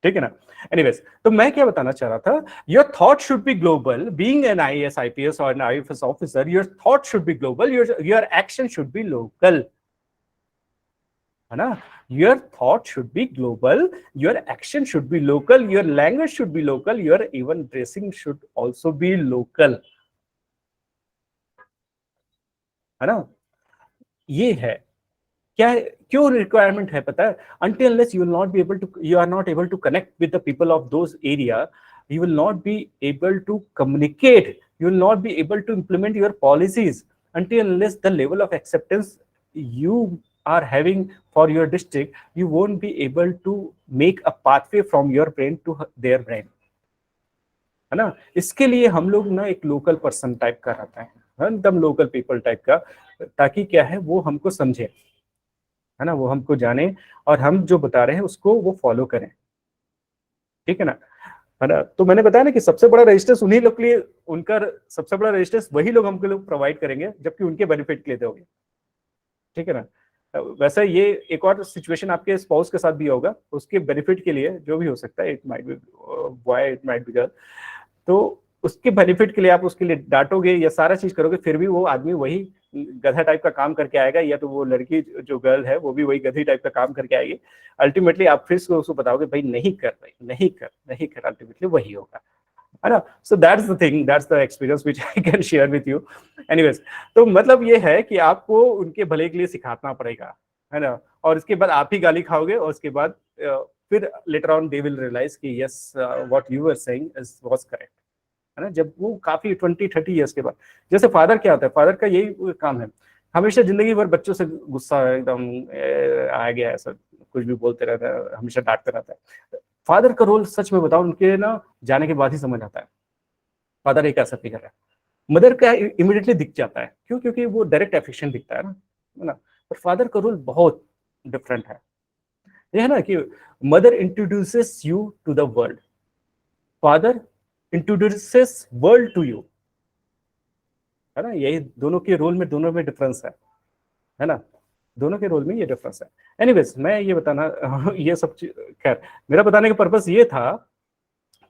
ठीक है ना। एनीवेज, तो मैं क्या बताना चाह रहा था, your thought should be global, being an IAS IPS और an IFS officer, your thought should be global, your action should be local, है ना। Your thought should be global, your action should be local, your language should be local, your even dressing should also be local, है ना। ये है क्या, क्यों requirement है पता है, until unless you are not able to connect with the people of those area, you will not be able to communicate, you will not be able to implement your policies until unless the level of acceptance you are having for your district, you won't be able to make a pathway from your brain to their brain, है ना। इसके लिए हम लोग ना एक local person type का रहता है, एकदम लोकल पीपल टाइप का, ताकि क्या है वो हमको समझे, है ना, वो हमको जाने और हम जो बता रहे हैं उसको वो फॉलो करें, ठीक है ना, है ना। तो मैंने बताया ना कि सबसे बड़ा रजिस्टर्स उन्हीं लोग के लिए, उनका सबसे बड़ा रजिस्टर्स वही लोग हमको लोग प्रोवाइड करेंगे जबकि उनके बेनिफिट के लिए दोगे, ठीक है ना। वैसा ये एक और सिचुएशन आपके स्पाउस के साथ भी होगा, उसके बेनिफिट के लिए जो भी हो सकता है, it might be boy, it might be girl, तो उसके बेनिफिट के लिए आप उसके लिए डांटोगे या सारा चीज करोगे, फिर भी वो आदमी वही गधा टाइप का काम करके आएगा, या तो वो लड़की जो गर्ल है वो भी वही गधी टाइप का काम करके आएगी। अल्टीमेटली आप फिर से उसको बताओगे भाई नहीं कर, अल्टीमेटली वही होगा, है ना। So that's the thing, that's the experience which I can share with you. Anyways, तो मतलब ये है कि आपको उनके भले के लिए सिखाना पड़ेगा, है ना, और इसके बाद आप ही गाली खाओगे, और उसके बाद फिर later on they will realise कि yes what you were saying was correct, है ना। जब वो काफी 20-30 ईयर्स के बाद, जैसे फादर क्या होता है, फादर का यही काम है, हमेशा जिंदगी भर बच्चों से गुस्सा एकदम आ गया, ऐसा कुछ भी बोलते रहता है, हमेशा डांटते रहता है। फादर का रोल सच में बताऊं, उनके ना जाने के बाद ही समझ आता है फादर एक ऐसा फिगर है। मदर का इमीडिएटली दिख जाता है, क्यों, क्योंकि वो डायरेक्ट एफेक्शन दिखता है ना। पर फादर का रोल बहुत डिफरेंट है, ये है ना कि mother introduces you to the world, father introduces world to you, है ना। यही दोनों के रोल में, दोनों में डिफरेंस है ना, दोनों के रोल में ये डिफरेंस है। एनीवेज, मैं ये बताना ये सब खैर मेरा बताने का पर्पस ये था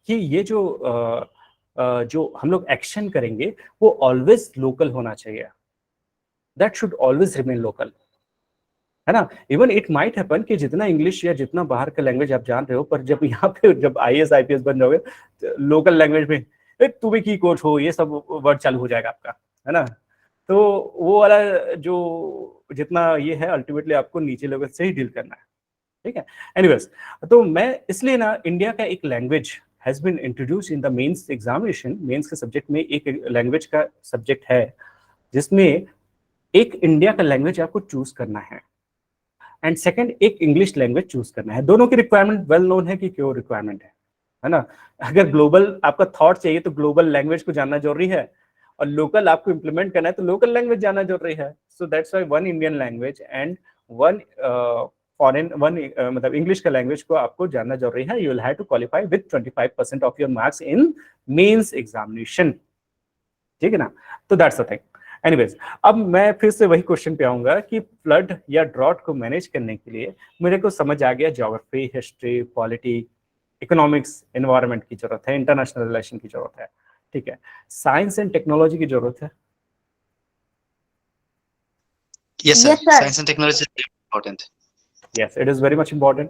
कि ये जो हम लोग एक्शन करेंगे वो ऑलवेज लोकल होना चाहिए, that should always remain local, है ना। इवन इट माइट हैपन कि जितना इंग्लिश या जितना बाहर का लैंग्वेज आप जान रहे हो, पर जब यहाँ पे जब आईएएस आईपीएस बन जाओगे लोकल लैंग्वेज में तुम भी की कोच हो, ये सब वर्ड चालू हो जाएगा आपका, है ना। तो वो वाला जो जितना ये है अल्टीमेटली आपको नीचे लेवल से ही डील करना है, ठीक है। एनीवेज, तो मैं इसलिए ना इंडिया का एक language has been introduce in the mains examination, mains के सब्जेक्ट में एक लैंग्वेज का सब्जेक्ट है जिसमें एक इंडिया का लैंग्वेज आपको चूज करना है एंड सेकंड एक इंग्लिश लैंग्वेज चूज करना है। दोनों की रिक्वायरमेंट वेल नोन है कि क्यों रिक्वायरमेंट है ना। अगर ग्लोबल आपका थॉट चाहिए तो ग्लोबल लैंग्वेज को जानना जरूरी है, और लोकल आपको इंप्लीमेंट करना है तो लोकल लैंग्वेज जानना जरूरी है। So that's why one Indian language and one foreign मतलब इंग्लिश का लैंग्वेज को आपको जानना जरूरी है। You will have to qualify with 25% of your marks in mains examination, ठीक है ना। तो दैट्स द थिंग। एनीवेज, अब मैं फिर से वही क्वेश्चन पे आऊंगा कि फ्लड या ड्रॉट को मैनेज करने के लिए मेरे को समझ आ गया geography, history, polity, economics, environment की जरूरत है, इंटरनेशनल रिलेशन की जरूरत है, ठीक है। साइंस एंड टेक्नोलॉजी की जरूरत है। Yes, sir. Yes, sir. Science and technology is very important. Yes, it is very much important,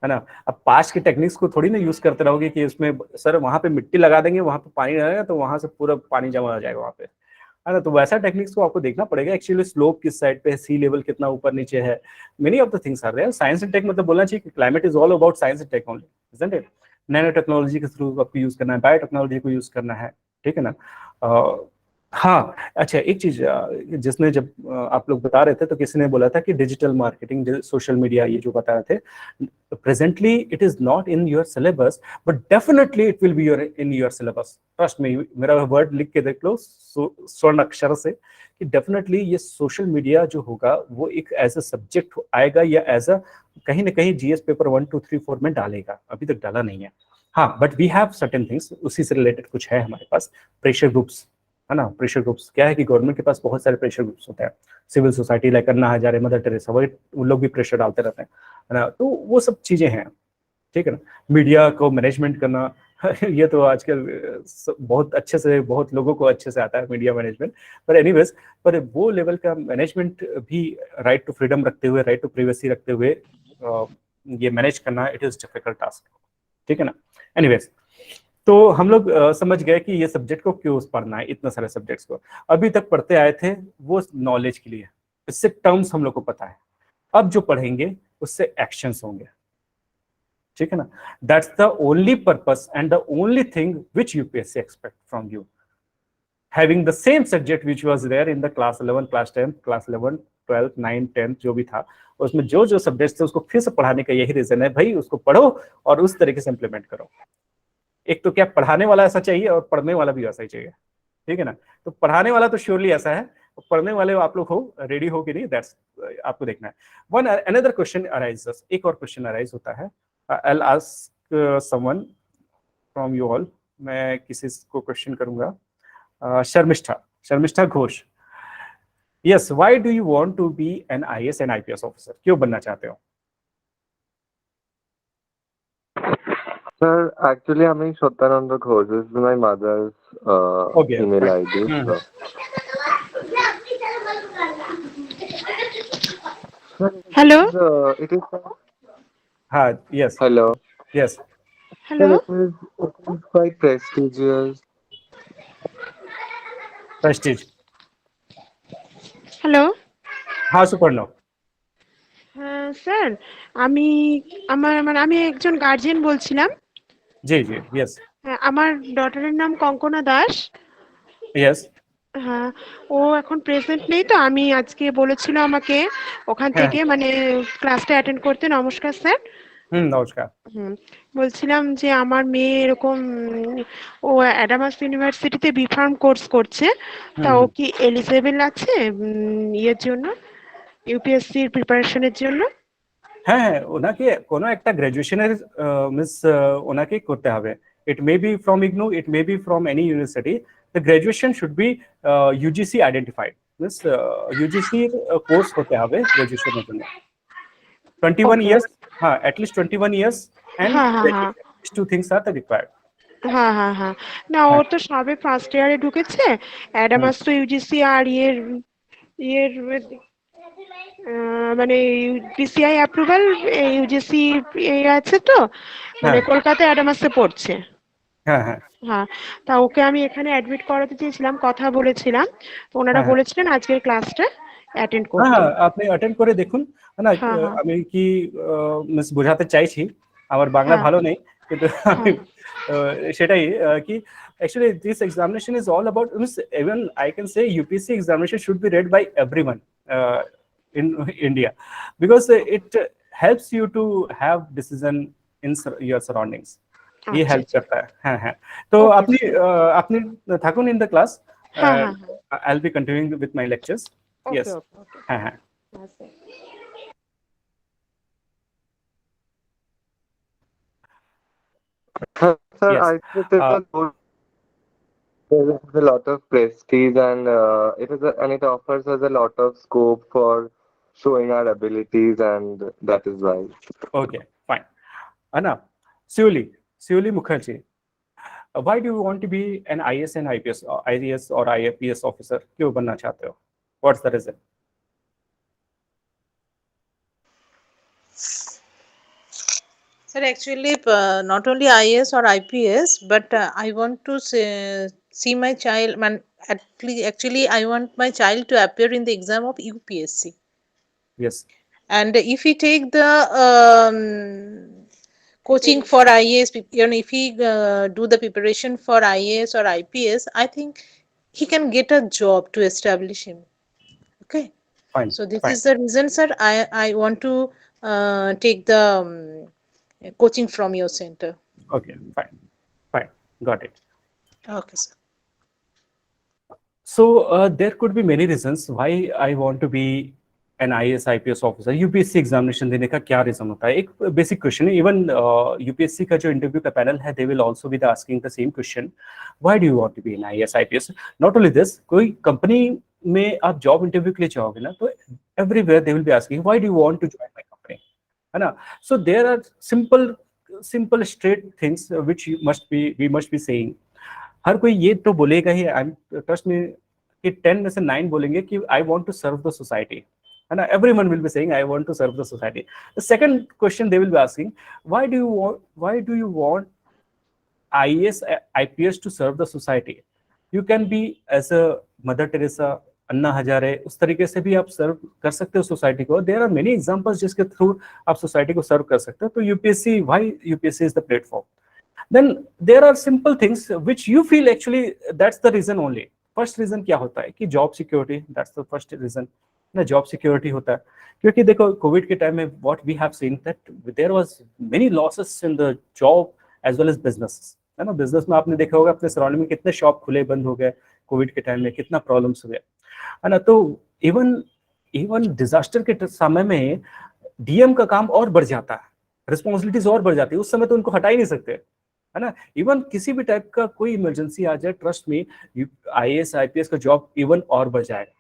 है ना। अब पास्ट के टेक्निक्स को थोड़ी ना यूज करते रहोगे कि उसमें सर वहां पे मिट्टी लगा देंगे, वहां पे पानी रहेगा तो वहां से पूरा पानी जमा हो जाएगा वहां पे, है ना। तो वैसा टेक्निक्स को आपको देखना पड़ेगा, एक्चुअली स्लोप किस साइड पे है, सी लेवल कितना ऊपर नीचे है, many of the things are there. Science and tech मतलब बोलना चाहिए कि climate is all about science and technology, isn't it. Nano technology के थ्रू आपको यूज करना है, बायो टेक्नोलॉजी को यूज करना है, ठीक है ना। हाँ, अच्छा एक चीज जिसने जब आप लोग बता रहे थे तो किसी ने बोला था कि डिजिटल मार्केटिंग, सोशल मीडिया, ये जो बता रहे थे, presently it is not in your syllabus but definitely it will be in your syllabus. Trust me, मेरा वर्ड लिख के देख लो स्वर्ण अक्षर से कि डेफिनेटली ये सोशल मीडिया जो होगा वो एक एज अ सब्जेक्ट आएगा या एज अ कहीं ना कहीं जीएस पेपर 1 2 3 4 में डालेगा, अभी तक डाला नहीं है। हाँ, but we have certain things, उसी से रिलेटेड कुछ है हमारे पास। प्रेशर ग्रुप्स है ना, प्रेशर ग्रुप्स क्या है कि गवर्नमेंट के पास बहुत सारे प्रेशर ग्रुप्स होते हैं, civil society like Anna Hazare, mother Teresa, वो उन लोग भी प्रेशर डालते रहते हैं, है ना। तो वो सब चीजें हैं, ठीक है ना। मीडिया को मैनेजमेंट करना ये तो आजकल बहुत अच्छे से, बहुत लोगों को अच्छे से आता है मीडिया मैनेजमेंट, पर एनीवेज, पर वो लेवल का मैनेजमेंट भी राइट टू फ्रीडम रखते हुए, राइट टू प्राइवेसी रखते हुए ये मैनेज करना, इट इज डिफिकल्ट टास्क, ठीक है ना। एनीवेज, तो हम लोग समझ गए कि ये सब्जेक्ट को क्यों पढ़ना है, इतना सारे सब्जेक्ट्स को अभी तक पढ़ते आए थे वो नॉलेज के लिए, इससे टर्म्स हम लोग को पता है। अब जो पढ़ेंगे उससे एक्शंस होंगे, ठीक है ना। That's the only purpose and the only thing which UPSC expect from you, having the same subject which was there in the class 11 class 10 class 11 12 9 10 जो भी था, उसमें जो जो सब्जेक्ट्स थे उसको फिर से पढ़ाने का यही रीजन है, भाई उसको पढ़ो और उस तरीके से इंप्लीमेंट करो। एक तो क्या पढ़ाने वाला ऐसा चाहिए और पढ़ने वाला भी ऐसा ही चाहिए, ठीक है ना। तो पढ़ाने वाला तो श्योरली ऐसा है, पढ़ने वाले आप लोग हो, रेडी हो कि नहीं, दैट्स आपको देखना है। वन अनदर क्वेश्चन अराइजेस, एक और क्वेश्चन अराइज होता है। I will ask someone from you all, मैं किसी को क्वेश्चन करूंगा। Sharmishtha Ghosh, yes, why do you want to be an IAS and IPS officer, क्यों बनना चाहते हो? Sir, actually, I'm Shottananda Ghosh. This is my mother's Okay, email fine. ID. So. Hello? It is. Yes. Hello. Yes. Hello? Sir, it is quite prestigious. Prestige. Hello हाँ, सुपर्णव। হ্যাঁ sir, আমি আমি একজন guardian বলছিলাম। जी जी, यस হ্যাঁ, আমার ডটারের নাম Konkona Das. Yes. হ্যাঁ, ও এখন প্রেজেন্ট নেই, তো আমি আজকে বলেছিল আমাকে ওখান হ্যাঁ। থেকে মানে ক্লাসটা অ্যাটেন্ড করতে। নমস্কার স্যার। নমস্কার। বলছিলাম যে আমার মেয়ে এরকম ও অ্যাডামাস ইউনিভার্সিটিতে বিফার্ম কোর্স করছে, তা ও কি এলিজেবল আছে ইয়ের জন্য, ইউপিএসসির প্রিপারেশনের জন্য? হ্যাঁ, ওনাকে কোনো একটা গ্র্যাজুয়েশনের মিস ওনাকে করতে হবে। It may be from IGNOU, it may be from any university. The graduation should be UGC identified, মিস ইউজিসির কোর্স হতে হবে গ্র্যাজুয়েশনের জন্য। 21 years, হ্যাঁ, at least 21 years and these two things are the required. হ্যাঁ হ্যাঁ হ্যাঁ, না ও তো সবে ফার্স্ট ইয়ারে ঢুকেছে। অ্যাডামাস তো ইউজিসি আর ইয়ের ইয়ের মানে বিসিআই অ্যাপ্রুভাল, ইউজিসি আছে তো, মানে কলকাতা অ্যাডামাসে পড়ছে। হ্যাঁ হ্যাঁ হ্যাঁ, তা ওকে আমি এখানে অ্যাডমিট করাতে চেয়েছিলাম, কথা বলেছিলাম, তো ওনারা বলেছিলেন আজকের ক্লাসটা অ্যাটেন্ড করতে। হ্যাঁ, আপনি অ্যাটেন্ড করে দেখুন, না আমি কি মিস বোঝাতে চাইছি, আমার বাংলা ভালো নেই, কিন্তু সেটাই কি actually this examination is all about, even I can say UPSC examination should be read by everyone in India, because it helps you to have decision in your surroundings. ये हेल्प करता है। हाँ हाँ, तो अपनी থাকুন in the class. I'll be continuing with my lectures. Yes. हाँ हाँ। Sir, Yes. I think there is a lot of prestige, and it offers us a lot of scope for showing our abilities, and that is why. Okay, fine. Anna, Siuli Mukherjee, why do you want to be an IAS and IAS or IPS officer? क्यों बनना चाहते हो? What's the reason? Sir, actually, not only IAS or IPS, but I want to see my child. Actually, I want my child to appear in the exam of UPSC. Yes. And if he take the coaching for IAS, if he do the preparation for IAS or IPS, I think he can get a job to establish him. Okay. Fine. So this is the reason, sir. I want to take the coaching from your center. Okay, fine, got it. Okay, sir. So there could be many reasons why I want to be an IAS IPS officer UPSC examination देने का क्या reason होता है? एक basic question है, even UPSC का जो interview का पैनल है they will also be asking the same question, why do you want to be an IAS IPS? Not only this, कोई कंपनी में आप जॉब इंटरव्यू के लिए जाओगे ना तो everywhere they will be asking why do you want to join my company, है ना? So there are simple straight things which we must be saying. हर कोई ये तो बोलेगा ही, आई ट्रस्ट मी कि 10 में से 9 बोलेंगे कि I want to serve the society, है ना? Everyone will be saying I want to serve the society. The second question they will be asking why do you want IAS IPS to serve the society? You can be as a Mother Teresa, Anna Hazare, उस तरीके से भी आप सर्व कर सकते हो society को। There are many examples जिसके थ्रू आप सोसाइटी को सर्व कर सकते हो। तो UPSC, why UPSC is the platform? Then there are simple things which you feel actually that's the reason only. First reason क्या होता है कि job security, that's the first reason ना, जॉब सिक्योरिटी होता है। क्योंकि देखो कोविड के टाइम में what we have seen that there was many losses in the job as well as business, है ना? बिजनेस में आपने देखा होगा अपने सराउंडिंग में कितने शॉप खुले बंद हो गए कोविड के टाइम में, कितना प्रॉब्लम्स हुए, है ना? तो इवन डिजास्टर के समय में डीएम का काम और बढ़ जाता है, रिस्पॉन्सिबिलिटीज और बढ़ जाती है। उस समय तो उनको हटा ही नहीं सकते, है ना? इवन किसी भी टाइप का कोई इमरजेंसी आ जाए, ट्रस्ट में IAS IPS का जॉब इवन और बढ़ जाएगा।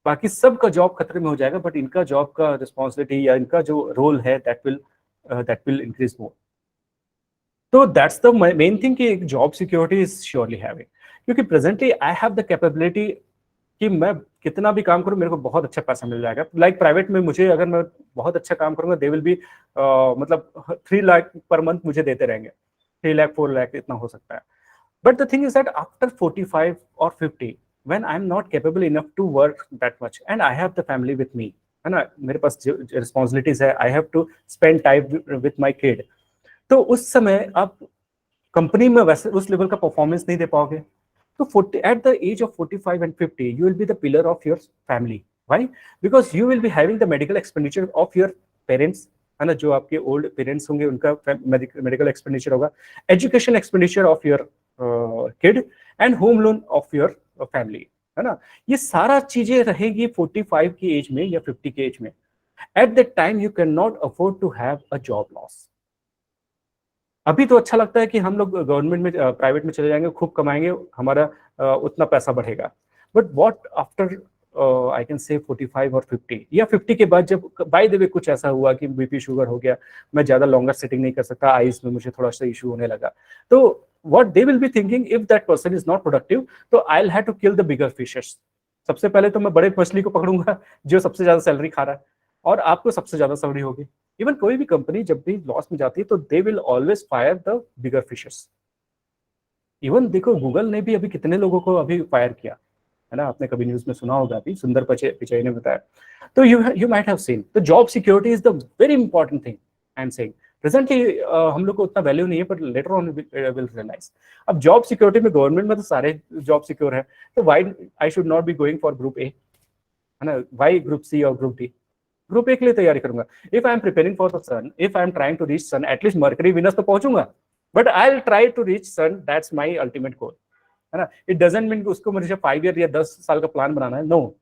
बाकी सबका जॉब खतरे में हो जाएगा, बट इनका जॉब का रिस्पॉन्सिबिलिटी या इनका जो रोल है दैट विल इंक्रीज मोर। तो दैट्स द मेन थिंग कि job security is surely having. क्योंकि presently I have the capability कि मैं कितना भी काम करूं मेरे को बहुत अच्छा पैसा मिल जाएगा। लाइक प्राइवेट में मुझे अगर मैं बहुत अच्छा काम करूंगा दे विल बी मतलब 3 लाख पर मंथ मुझे देते रहेंगे, 3 लाख 4 लाख इतना हो सकता है। But the thing is that after 45 और 50 when I am not capable enough to work that much and I have the family with me, है ना? मेरे पास रिस्पॉन्सिबिलिटीज है, I have to spend time with my kid. तो उस समय आप कंपनी में वैसे उस लेवल का परफॉर्मेंस नहीं दे पाओगे। तो at the age of 45 and 50 you will be the pillar of your family. Why? Because you will be having the medical expenditure of your parents, है ना? जो आपके ओल्ड पेरेंट्स होंगे उनका मेडिकल एक्सपेंडिचर होगा, education expenditure of your kid and home loan of your family, है ना? ये सारा चीजें रहेगी 45 की एज में या 50 की एज में। At that time you can not afford to have a job loss. अभी तो अच्छा लगता है कि हम लोग गवर्नमेंट में प्राइवेट में चले जाएंगे, खूब कमाएंगे, हमारा उतना पैसा बढ़ेगा। But what after I can say 45 और 50 या 50 के बाद जब बाय द वे कुछ ऐसा हुआ कि बीपी शुगर हो गया, मैं ज्यादा लॉन्गर सिटिंग नहीं कर सकता, आईज में मुझे थोड़ा सा इशू होने लगा, तो what they will be thinking if that person is not productive, तो I will have to kill the bigger fishes. सबसे पहले तो मैं बड़े मछली को पकड़ूंगा जो सबसे ज्यादा सैलरी खा रहा है, और आपको सबसे ज्यादा सैलरी होगी। इवन कोई भी कंपनी जब भी लॉस में जाती है तो they will always fire the bigger fishers. Even देखो गूगल ने भी अभी कितने लोगों को अभी फायर किया, है ना? आपने कभी न्यूज में सुना होगा, अभी सुंदर पिचाई ने बताया। तो you might have seen the job security is the very important thing I am saying. Presently हम लोग को उतना वैल्यू नहीं है, पर लेटर ऑन विल रियलाइज। अब जॉब सिक्योरिटी में गवर्नमेंट में तो सारे जॉब सिक्योर है, तो why I should not be going for group A, है ना? व्हाई ग्रुप सी और ग्रुप डी? ग्रुप ए के लिए तैयारी करूंगा। If I am preparing for the sun, if I am trying to reach sun, at least Mercury Venus तो पहुंचूंगा, but I will try to reach sun, that's my ultimate goal, है ना? It doesn't mean कि उसको मुझे 5 year या 10 साल का प्लान बनाना है, no.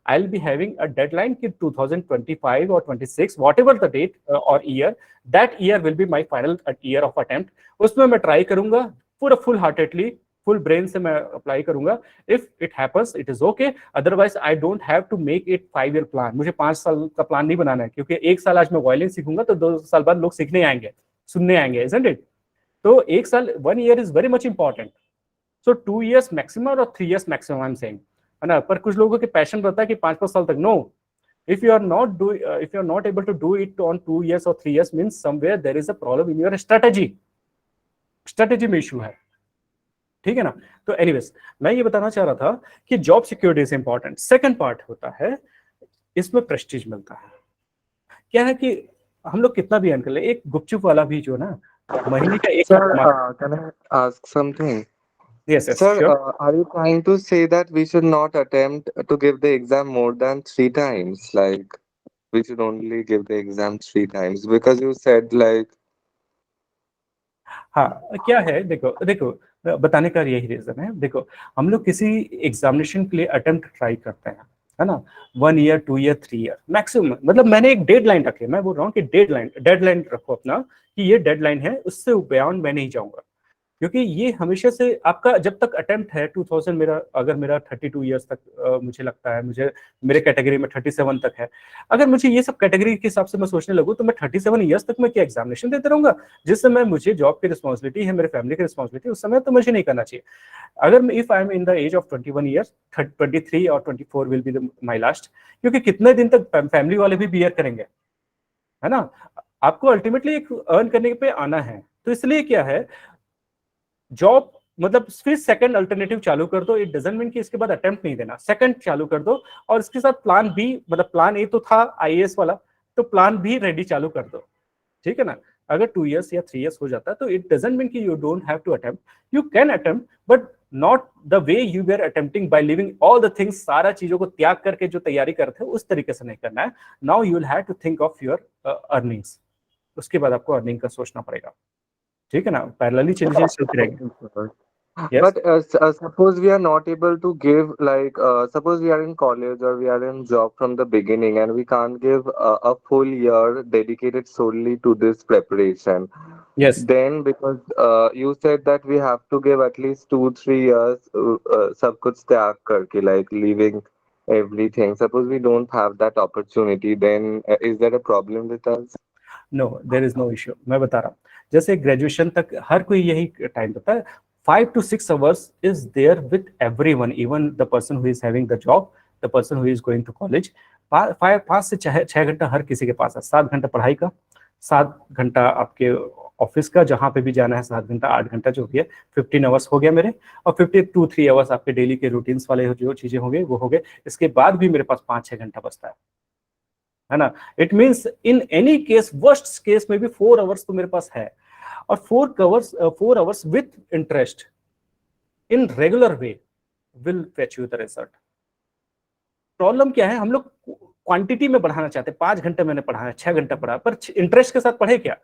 I will be having a deadline कि 2025 और 26 व्हाटएवर द डेट और year, that year will be my final year of attempt. उसमें मैं ट्राई करूंगा पूरा फुल हार्टेडली, फुल ब्रेन से मैं अप्लाई करूंगा। If it happens it is okay, otherwise I don't have to make it 5 year plan. मुझे 5 साल का प्लान नहीं बनाना है, क्योंकि 1 साल आज मैं वायलिन सीखूंगा तो 2 साल बाद लोग सीखने आएंगे, सुनने आएंगे, इजंट इट? तो 1 साल, 1 year is very much important. So 2 years maximum और 3 years maximum I am saying, है ना? पर कुछ लोगों के पैशन रहता है कि 5-5 साल तक। No, if you are not able to do it on 2 years or 3 years, means somewhere there is a problem in your strategy में इशू है, ठीक है ना? तो एनीवेज मैं ये बताना चाह रहा था कि job security is important. Second part होता है, इसमें प्रेस्टीज मिलता है। क्या है कि हम लोग कितना भी अर्न कर ले, एक गुपचुप वाला भी जो ना महीने का 1 lakh. Can I ask something? Yes, Sir, sure. are you trying to say that we should not attempt to give the exam more than 3 times? Like, we should only give the exam 3 times? Because you said like, हाँ, क्या है, देखो बताने का यही reason है। देखो हम लोग किसी एग्जामिनेशन के लिए अटेम्प्ट ट्राई करते हैं, है ना, 1 ईयर 2 ईयर 3 ईयर मैक्सिमम, मतलब मैंने एक डेडलाइन रखी है, मैं बोल रहा हूँ कि डेडलाइन रखो अपना कि ये डेडलाइन है, उससे बियॉन्ड मैं नहीं जाऊंगा, क्योंकि ये हमेशा से आपका जब तक अटेम्प्ट है 2000, मेरा अगर मेरा 32 इयर्स तक मुझे लगता है, मुझे मेरे कैटेगरी में 37 तक है, अगर मुझे ये सब कैटेगरी के हिसाब से मैं सोचने लगूँ तो मैं 37 इयर्स तक मैं क्या एग्जामिनेशन देते रहूंगा, जिस समय मुझे जॉब की रिस्पॉन्सिबिलिटी है, मेरे फैमिली की रिस्पॉन्सिबिलिटी, उस समय तो मुझे नहीं करना चाहिए। अगर if I am in the age of 21 years, 23 और 24 विल बी माई लास्ट, क्योंकि कितने दिन तक फैमिली वाले भी बियर करेंगे, है ना, आपको अल्टीमेटली एक अर्न करने पे आना है, तो इसलिए क्या है, जॉब मतलब फिर सेकंड अल्टरनेटिव चालू कर दो, इट डजंट मीन कि इसके बाद अटेम्प्ट नहीं देना, सेकंड चालू कर दो, और इसके साथ प्लान बी, मतलब प्लान ए तो था आईएएस वाला, तो प्लान बी रेडी चालू कर दो, ठीक है ना। अगर 2 इयर्स या 3 इयर्स हो जाता है तो इट डजंट मीन कि you don't have to attempt, you can attempt, but not the way you were attempting by living all the things, सारा चीजों को त्याग करके जो तैयारी करते हो उस तरीके से नहीं करना है। Now you will have to think of your earnings, उसके बाद आपको अर्निंग का सोचना पड़ेगा, ठीक है ना, पैरेलली चीजें चलती रहेंगी। Yes. But suppose we are not able to give, like, suppose we are in college or we are in job from the beginning and we can't give a full year dedicated solely to this preparation. Yes. Then, because you said that we have to give at least 2-3 years, sab kuch tyag karke, like leaving everything. Suppose we don't have that opportunity, then is there a problem with us? No, there is no issue, मैं बता रहा हूँ, जैसे graduation तक हर कोई यही time देता है, 5 to 6 hours is there with everyone, even the person who is having the job, the person who is going to college, 5 से 6 घंटा हर किसी के पास है, 7 घंटा पढ़ाई का, 7 घंटा आपके ऑफिस का, जहां पे भी जाना है 7 घंटा 8 घंटा जो भी है, 15 आवर्स हो गया मेरे, और 52-3 आवर्स आपके डेली के रूटीन्स वाले जो चीजें होंगे वो हो गए, इसके बाद भी मेरे पास 5-6 घंटा बचता है ना। It means in any case, worst case में भी 4 आवर्स तो मेरे पास है, और 4 hours with interest in regular way will fetch you the result. Problem क्या है, हम लोग क्वांटिटी में बढ़ाना चाहते हैं, 5 घंटे मैंने पढ़ा है, 6 घंटा पढ़ा, पर इंटरेस्ट के साथ पढ़े क्या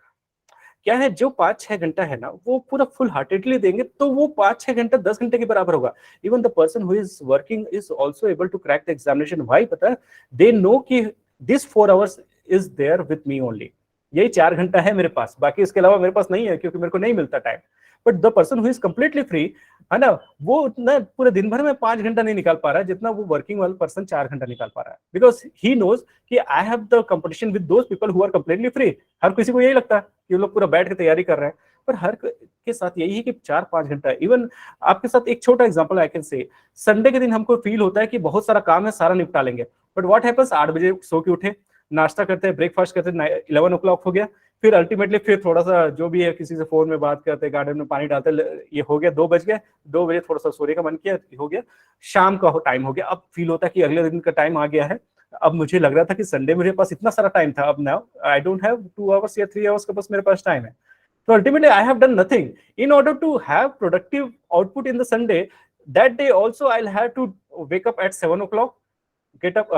है, जो 5-6 घंटा है ना वो पूरा फुल हार्टेडली देंगे तो वो 5-6 घंटा 10 घंटे के बराबर होगा। Even the person who is working is also able to crack the examination. Why पता है, दे नो कि this 4 hours is there with me only, यही 4 घंटा है मेरे पास, बाकी इसके अलावा मेरे पास नहीं है, क्योंकि मेरे को नहीं मिलता time. But the person who is completely free, है ना, वो उतना पूरे दिन भर में 5 घंटा नहीं निकाल पा रहा है जितना वो वर्किंग वाला पर्सन 4 घंटा निकाल पा रहा है, बिकॉज ही नोज कि I have the competition with those people who are completely free. हर किसी को यही लगता है कि वो लोग पूरा बैठ के तैयारी कर रहे हैं, पर हर के साथ यही है कि 4-5 घंटा। इवन आपके साथ एक छोटा example I can say, Sunday के दिन हमको फील होता है कि बहुत सारा काम है, सारा निपटा लेंगे, बट व्हाट हैपेंस, 8 बजे सो के उठे, नाश्ता करते हैं, ब्रेकफास्ट करते हैं, 11 o'clock हो गया, फिर अल्टीमेटली फिर थोड़ा सा जो भी है किसी से फोन में बात करते, गार्डन में पानी डालते, ये हो गया 2 बज गए, 2 बजे थोड़ा सा सोने का मन किया, हो गया शाम का टाइम हो गया। अब फील होता है कि अगले दिन का टाइम आ गया है। अब मुझे लग रहा था कि संडे मेरे पास इतना सारा टाइम था, अब now I don't have 2 hours या 3 आवर्स का बस मेरे पास टाइम है। तो ultimately I have done nothing in order to have productive output in the Sunday. That day also I will have to wake up at 7 o'clock, get up,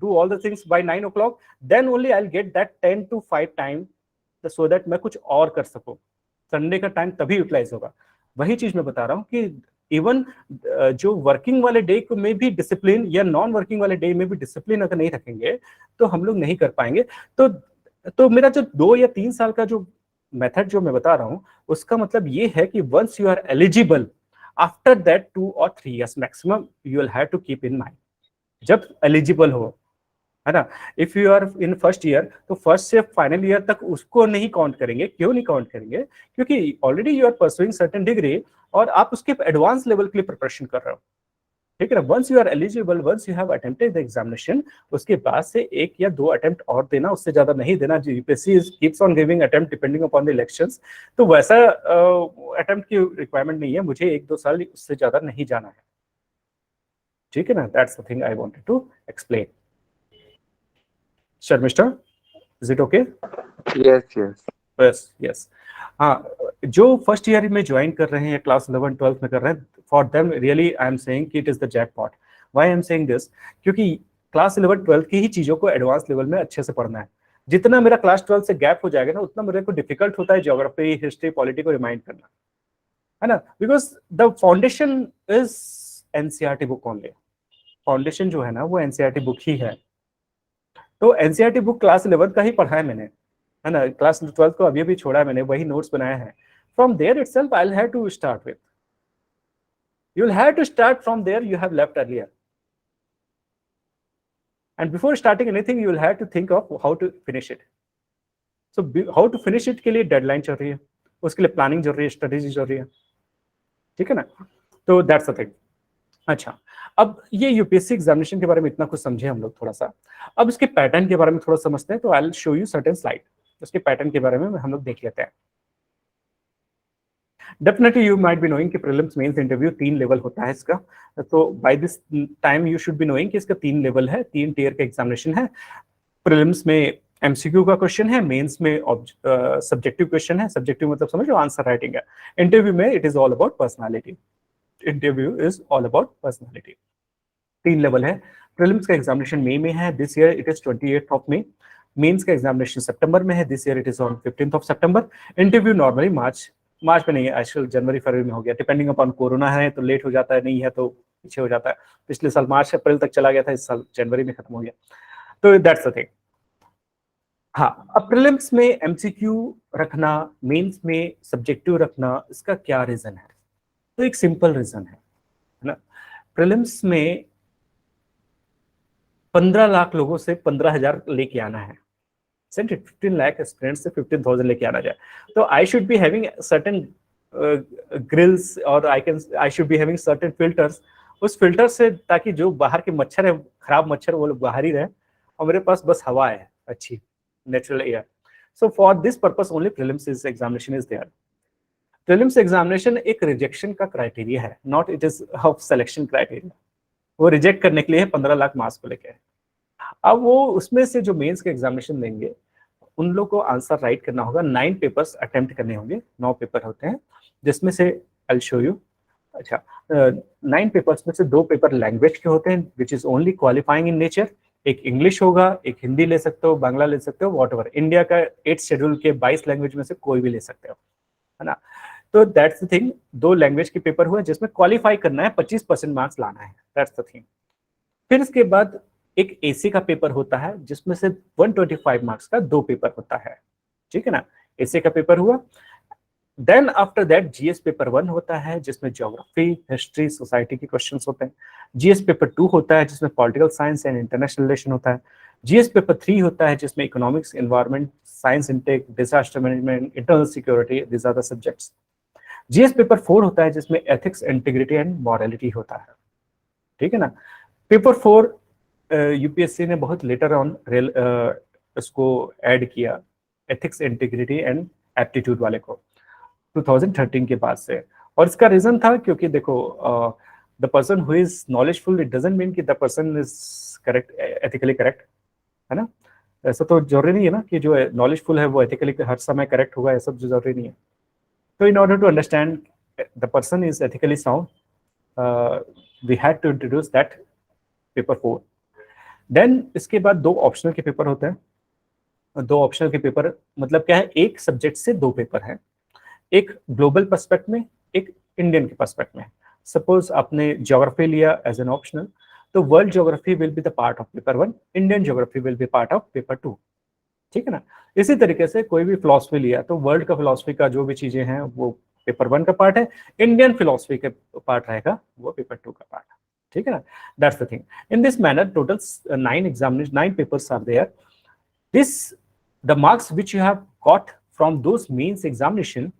do all the things by 9 o'clock, then only I'll get that 10 to 5 time, so that मैं कुछ और कर सकूं। Sunday का time तभी utilise होगा। वही चीज मैं बता रहा हूँ कि इवन जो वर्किंग वाले डे को में भी डिसिप्लिन, या नॉन वर्किंग वाले डे में भी डिसिप्लिन अगर नहीं रखेंगे तो हम लोग नहीं कर पाएंगे। तो मेरा जो 2 या 3 साल का जो मेथड जो मैं बता रहा हूँ, उसका मतलब ये है कि once you are eligible, after that 2 or 3 years maximum you will have to keep in mind, जब एलिजिबल हो, है ना। If you are in first year, तो फर्स्ट से फाइनल ईयर तक उसको नहीं काउंट करेंगे। क्यों नहीं काउंट करेंगे? क्योंकि already you are pursuing certain degree और आप उसके एडवांस लेवल के लिए प्रिपरेशन कर रहे हो, ठीक है ना। Once you are eligible, once you have attempted the examination, उसके बाद से 1 या 2 अटेम्प्ट और देना, उससे ज्यादा नहीं देना। UPSC keeps on giving attempt depending upon the elections, तो वैसा अटेम्प्ट की रिक्वायरमेंट नहीं है, मुझे 1-2 साल उससे ज्यादा नहीं जाना है, ठीक है ना। That's the thing I wanted to explain. Sharmishtha, is it okay? Yes. हाँ, जो फर्स्ट ईयर में ज्वाइन कर रहे हैं, क्लास 11 12 में कर रहे हैं, for them really I am saying कि it is the jackpot. Why I am saying this? क्योंकि क्लास 11 12 की ही चीजों को एडवांस लेवल में अच्छे से पढ़ना है। जितना मेरा क्लास 12 से गैप हो जाएगा ना, उतना मेरे को डिफिकल्ट होता है ज्योग्राफी, हिस्ट्री, पॉलिटी को रिमाइंड करना, है ना, because the foundation is NCERT book only. Foundation जो है ना वो एनसीईआरटी बुक ही है। तो एनसीईआरटी बुक क्लास 11 का ही पढ़ा है मैंने, है ना, क्लास 12 को अभी छोड़ा है मैंने, वही नोट्स बनाया है। From there itself I will have to start with, you will have to start from there you have left earlier, and before starting anything you will have to think of how to finish it. So how to finish it के लिए deadline चल रही है, उसके लिए planning चल रही है, स्ट्रेटेजी चल रही है, ठीक है ना। तो दैट्स द थिंग। अच्छा, अब ये यूपीएससी एग्जामिनेशन के बारे में इतना कुछ समझे हम लोग थोड़ा सा, अब इसके पैटर्न के बारे में थोड़ा समझते हैं। तो I will show you certain slide, उसके पैटर्न के बारे में हम लोग देख लेते हैं। Definitely you might be knowing कि प्रीलिम्स मेंस इंटरव्यू 3 लेवल होता है इसका। तो by this time you should be knowing कि इसका 3 लेवल है, 3 टियर का एग्जामिनेशन है। प्रीलिम्स में एमसीक्यू का क्वेश्चन है, मेंस में सब्जेक्टिव क्वेश्चन है, सब्जेक्टिव मतलब समझ लो आंसर राइटिंग है। इंटरव्यू में it is all about personality, interview is all about personality. 3 level है। प्रीलिम्स का एग्जामिनेशन मई में है, this year it is 28th of मई। मेंस का एग्जामिनेशन सितंबर में है, this year it is on 15th of सितंबर। इंटरव्यू नॉर्मली मार्च में नहीं है, आजकल जनवरी फरवरी में हो गया, डिपेंडिंग अपॉन कोरोना है तो लेट हो जाता है, नहीं है तो पीछे हो जाता है। पिछले साल मार्च अप्रैल तक चला गया था, इस साल जनवरी में खत्म हो गया। तो दैट्स द थिंग। हाँ, अब प्रीलिम्स में एमसीक्यू रखना, मेंस में सब्जेक्टिव रखना, इसका क्या रीजन है? तो एक सिंपल रीजन है ना। प्रीलिम्स में 15 लाख लोगों से 15,000 लेके आना है, 15 लाख एस्पिरेंट्स से 15,000 लेके आना जाए। तो I should be having certain grills और I should be having certain filters, उस फिल्टर से ताकि जो बाहर के मच्छर है, खराब मच्छर, वो लोग बाहर ही रहे और मेरे पास बस हवा है अच्छी, natural air. So for this purpose only prelims examination is there. Prelims examination एक रिजेक्शन का क्राइटेरिया है, not it is of selection criteria. वो रिजेक्ट करने के लिए 15 लाख मार्क्स को लेके। अब वो उसमें से जो मेंस के एग्जामिनेशन देंगे उन लोग को आंसर राइट करना होगा, 9 पेपर्स अटेम्प्ट करने होंगे, 9 पेपर होते हैं जिसमें से आई शो यू। अच्छा, 9 पेपर्स में से 2 पेपर लैंग्वेज के होते हैं which is only qualifying in nature. एक इंग्लिश होगा, एक हिंदी ले सकते हो, बांग्ला ले सकते हो, वॉटएवर। इंडिया का 8 शेड्यूल के 22 लैंग्वेज में से कोई भी ले सकते हो, है ना। तो दैट्स द थिंग। 2 लैंग्वेज के पेपर हुए जिसमें क्वालिफाई करना है, 25% मार्क्स लाना है, दैट्स द थिंग। फिर इसके बाद एक एसी का पेपर होता है जिसमें से 125 मार्क्स का 2 पेपर होता है, ठीक है ना। एसी का पेपर हुआ। Then after that GS paper 1 होता है जिसमें ज्योग्राफी, हिस्ट्री, सोसाइटी के क्वेश्चंस होते हैं। जीएस पेपर 2 होता है जिसमें political science and international relation होता है। जीएस पेपर 3 होता है जिसमें economics, environment, science and tech, disaster management, internal security, this are the subjects. GS paper 4 होता है जिसमें एथिक्स, इंटीग्रिटी एंड मॉरलिटी होता है, ठीक है ना। पेपर 4 यूपीएससी ने बहुत लेटर ऑन इसको ऐड किया, एथिक्स, इंटीग्रिटी एंड एप्टीट्यूड वाले को 2013 के बाद से। और इसका रीजन था क्योंकि देखो the person who is knowledgeful, it doesn't mean कि the person is correct, ethically correct, है ना। ऐसा तो जरूरी नहीं है ना कि जो नॉलेजफुल है वो एथिकली हर समय करेक्ट होगा, ऐसा तो जरूरी नहीं है। तो in order to understand the person is ethically sound, we had to introduce that paper 4। Then इसके बाद 2 ऑप्शनल के पेपर होते हैं। 2 ऑप्शनल के पेपर मतलब क्या है, एक सब्जेक्ट से 2 पेपर है, एक ग्लोबल पर्सपेक्ट में, एक इंडियन के पर्सपेक्ट में। सपोज आपने ज्योग्राफी लिया एज एन ऑप्शनल, तो world geography will be the part of paper 1, Indian geography will be part of paper 2, ठीक है ना। इसी तरीके से कोई भी फिलॉसफी लिया तो वर्ल्ड का फिलॉसफी का जो भी चीजें हैं वो पेपर 1 का पार्ट है, इंडियन फिलॉसफी का पार्ट रहेगा वो पेपर 2 का पार्ट है, ठीक है ना। That's the thing. In this manner total 9 papers are there. This, the marks which you have got from those means examination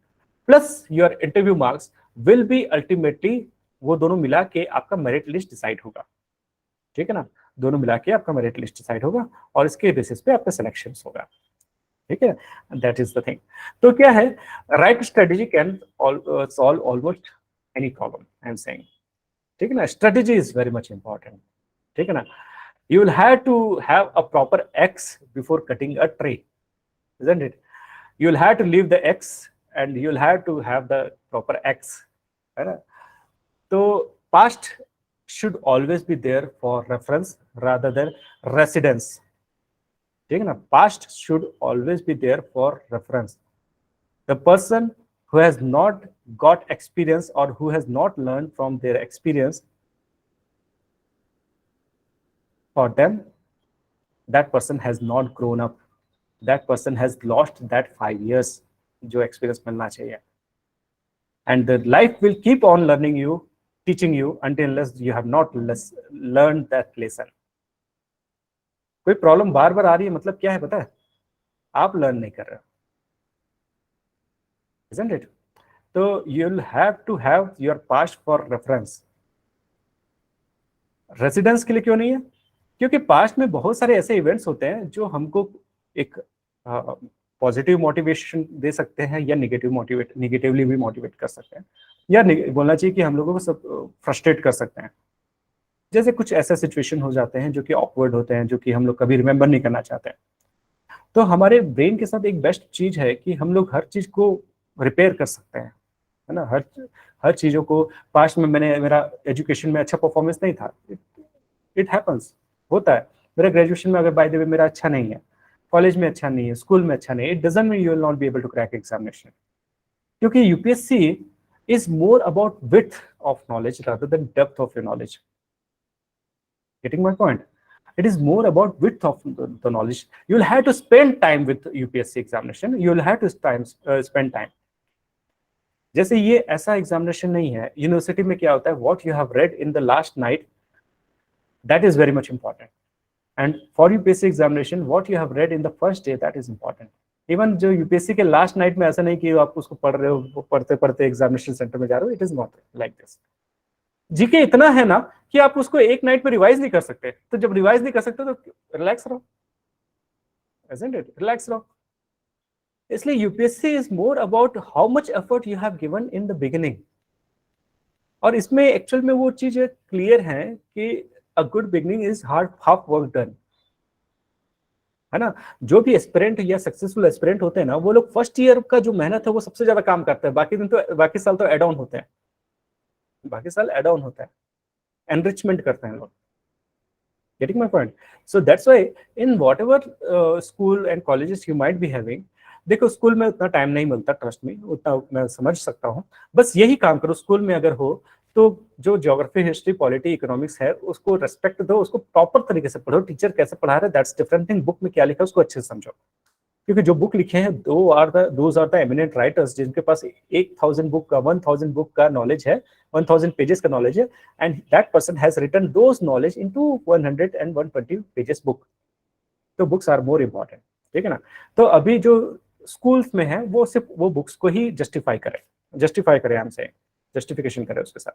plus your interview marks will be ultimately, वो दोनों मिला के आपका मेरिट लिस्ट डिसाइड होगा, ठीक है ना। दोनों मिला के आपका मेरिट लिस्ट डिसाइड होगा और इसके बेसिस पे आपका सिलेक्शन होगा, ठीक है। That is the thing. तो क्या है, right strategy can solve almost any problem, I am saying, ठीक है ना। Strategy is very much important, ठीक है ना। You will have to have a proper X before cutting a tree, isn't it? You will have to leave the X and you will have to have the proper X, है ना। तो past should always be there for reference rather than residence, ठीक है ना। Past should always be there for reference. The person who has not got experience or who has not learned from their experience, for them, that person has not grown up, that person has lost that 5 years जो experience मिलना चाहिए. And the life will keep on learning you, teaching you until unless you have not learned that lesson. कोई problem बार बार आ रही है मतलब क्या है पता है, आप लर्न नहीं कर रहे हो, isn't it? तो you'll have to have your past for reference. Residence के लिए क्यों नहीं है? क्योंकि पास्ट में बहुत सारे ऐसे इवेंट्स होते हैं जो हमको एक पॉजिटिव मोटिवेशन दे सकते हैं या निगेटिवली भी मोटिवेट कर सकते हैं, या बोलना चाहिए कि हम लोगों को सब फ्रस्ट्रेट कर सकते हैं. जैसे कुछ ऐसे सिचुएशन हो जाते हैं जो कि ऑकवर्ड होते हैं, जो कि हम लोग कभी रिमेंबर नहीं करना चाहते हैं. तो हमारे ब्रेन के साथ एक बेस्ट चीज है कि हम लोग हर चीज को रिपेयर कर सकते हैं, है ना. हर चीजों को, पास्ट में मेरा एजुकेशन में अच्छा परफॉर्मेंस नहीं था, इट हैपन्स, होता है. मेरा ग्रेजुएशन में अगर बाय द वे मेरा अच्छा नहीं है, कॉलेज में अच्छा नहीं है, स्कूल में अच्छा नहीं है, it doesn't mean you will not be able to crack examination. क्योंकि UPSC is more about width of knowledge rather than depth of your knowledge. Getting my point? It is more about width of the knowledge. You will have to spend time with UPSC examination. You will have to spend time. जैसे ये ऐसा examination नहीं है. University में क्या होता है, what you have read in the last night, that is very much important. And for UPSC examination, what you have read in the first day, that is important. Even जो UPSC के last night में ऐसा नहीं कि आप उसको पढ़ रहे हो, पढ़ते पढ़ते एग्जामिनेशन सेंटर में जा रहे हो. It is not like this. GK इतना है ना कि आप उसको एक नाइट में रिवाइज नहीं कर सकते. तो जब रिवाइज नहीं कर सकते तो रिलैक्स रहो, isn't it? रिलैक्स रहो. इसलिए UPSC is more about how much effort you have given in the beginning. और इसमें एक्चुअल में वो चीज क्लियर है कि a good beginning is half work done, है ना. जो भी एस्पिरेंट या सक्सेसफुल एस्पिरेंट होते हैं ना, वो लोग फर्स्ट ईयर का जो मेहनत है वो सबसे ज्यादा काम करते हैं. बाकी साल तो एड ऑन होते हैं, बाकी साल एड ऑन होता है, एनरिचमेंट करते हैं लोग. Getting my point? So that's why in whatever school and colleges you might be having, देखो स्कूल में उतना टाइम नहीं मिलता, ट्रस्ट मी, उतना मैं समझ सकता हूँ. बस यही काम करो स्कूल में अगर हो तो जो ज्योग्राफी, हिस्ट्री, पॉलिटी, इकोनॉमिक्स है उसको रेस्पेक्ट दो, उसको प्रॉपर तरीके से पढ़ो. टीचर कैसे पढ़ा रहा है दैट्स डिफरेंट थिंग. बुक में क्या लिखा है उसको अच्छे से समझो. क्योंकि जो बुक लिखे हैं those are the eminent writers जिनके पास 1000 बुक का 1000 बुक का नॉलेज है, 1000 पेजेस का नॉलेज है, and that person has written those knowledge into 100 and 120 pages book. तो बुक्स आर मोर इम्पोर्टेंट, ठीक है ना. तो अभी जो स्कूल्स में है वो सिर्फ वो बुक्स को ही जस्टिफाई करे हम से, जस्टिफिकेशन करे उसके साथ.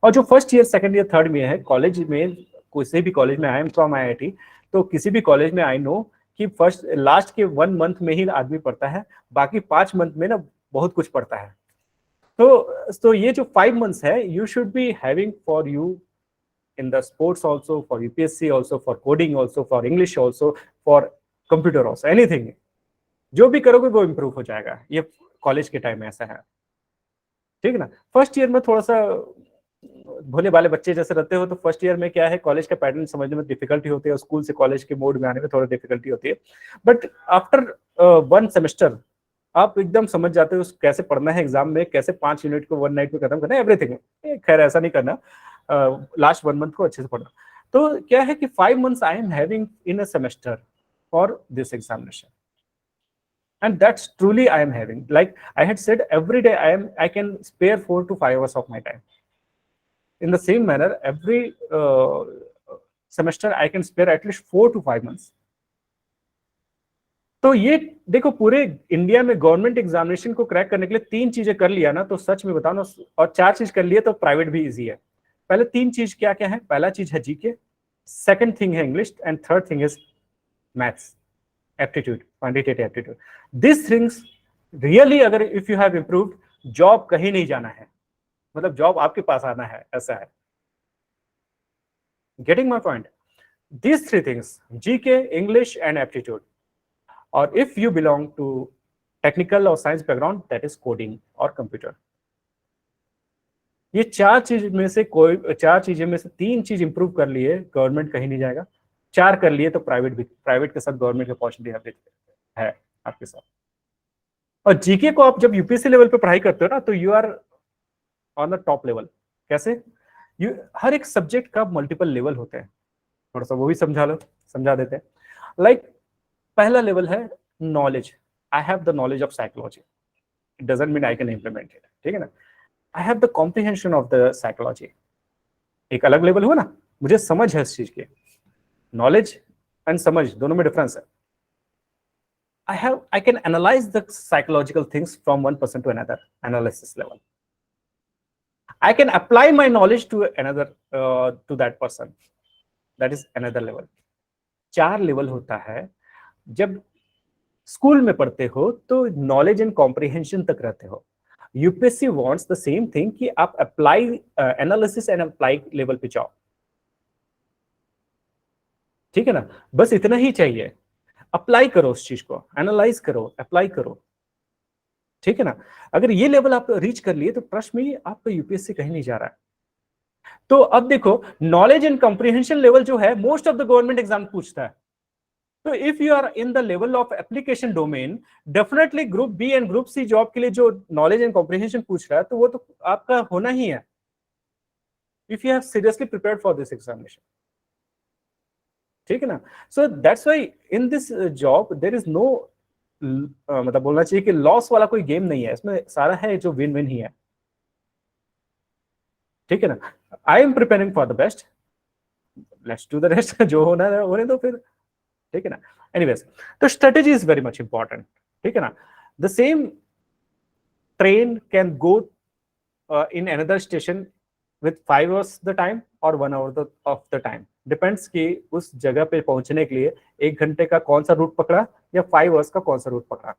और जो first year, second year, third में है कॉलेज में, किसी भी कॉलेज में, आई एम फ्रॉम IIT, तो किसी भी कॉलेज में आई नो कि लास्ट के 1 मंथ में ही आदमी पढ़ता है, बाकी 5 मंथ में ना बहुत कुछ पढ़ता है. तो ये जो 5 months है, you should be having for you in the sports also, for UPSC also, for coding also, for English also, for computer also, anything. जो भी करोगे वो इम्प्रूव हो जाएगा. ये कॉलेज के टाइम में ऐसा है, ठीक है ना. फर्स्ट ईयर में थोड़ा सा भोले भाले बच्चे जैसे रहते हो, तो फर्स्ट ईयर में क्या है, कॉलेज का पैटर्न समझने में डिफिकल्टी होती है, स्कूल से कॉलेज के मोड में आने में थोड़ा डिफिकल्टी होती है. बट आफ्टर 1 सेमेस्टर आप एकदम समझ जाते हो कैसे पढ़ना है एग्जाम में, कैसे 5 यूनिट को 1 नाइट में खत्म करना है, एवरीथिंग. खैर ऐसा नहीं करना, लास्ट 1 मंथ को अच्छे से पढ़ना. तो क्या है कि 5 months I am having in a semester for this examination, and that's truly I am having. Like I had said, every day I can spare 4 to 5 hours of my time. In the same manner, every semester I can spare at least 4 to 5 months. तो ये देखो, पूरे India में government examination को crack करने के लिए 3 चीजें कर लिया ना, तो सच में बताओ ना, और 4 चीज कर लिए तो प्राइवेट भी इजी है. पहले 3 चीज क्या क्या है? पहला चीज है जीके, सेकंड थिंग है English, and third thing is maths, aptitude, quantitative aptitude. This things really, अगर if you have improved, job कहीं नहीं जाना है, मतलब जॉब आपके पास आना है, ऐसा है. Getting my point? These 3 things, GK, English and aptitude. Or if you belong to technical or science background, that is coding or computer. ये 4 चीज में से 3 चीज इंप्रूव कर लिए, गवर्नमेंट कहीं नहीं जाएगा. 4 कर लिए तो प्राइवेट के साथ गवर्नमेंट की अपॉर्चुनिटी है आपके साथ. और जीके को आप जब यूपीएससी लेवल पे पढ़ाई करते हो ना, तो you are on the top level. कैसे? हर एक सब्जेक्ट का मल्टीपल लेवल होते हैं. थोड़ा सा वो भी समझा देते हैं। लाइक पहला लेवल है knowledge, I have the knowledge of psychology, it doesn't mean I can implement it, ठीक है ना। आई have the comprehension of the psychology, एक अलग लेवल हुआ ना, मुझे समझ है इस चीज की। नॉलेज एंड समझ दोनों में डिफरेंस है। I can analyze the psychological things from one person to another, analysis level. I can apply my knowledge to another to that person, that is another level. 4 level होता है। जब school में पढ़ते हो तो नॉलेज एंड कॉम्प्रिहेंशन तक रहते हो। UPSC wants the same thing कि आप apply analysis and apply level पे जाओ, ठीक है ना। बस इतना ही चाहिए, अप्लाई करो उस चीज को, एनालाइज करो, अप्लाई करो, ठीक है ना। अगर ये लेवल आप रीच कर लिए तो ट्रस्ट में आपका यूपीएससी कहीं नहीं जा रहा है। तो अब देखो नॉलेज एंड कॉम्प्रिहेंशन लेवल जो है most of the government exam पूछता है। तो if you are in the level of application domain, definitely group B and group C job के लिए जो नॉलेज एंड कॉम्प्रिहेंशन पूछ रहा है तो वो तो आपका होना ही है, if you have seriously prepared for this examination, ठीक है ना। So that's why in this job there is no, मतलब बोलना चाहिए कि लॉस वाला कोई गेम नहीं है, इसमें सारा है जो विन विन ही है, ठीक है ना। आई am preparing for the best, let's do the rest, जो होना है होने दो फिर, ठीक है ना। एनीवेज, तो strategy is very much important, ठीक है ना। The same train can go in another station with 5 hours the time और 1 hour of the time, depends कि उस जगह पे पहुंचने के लिए 1 घंटे का कौन सा रूट पकड़ा या 5 hours का कौन सा रूट पकड़ा,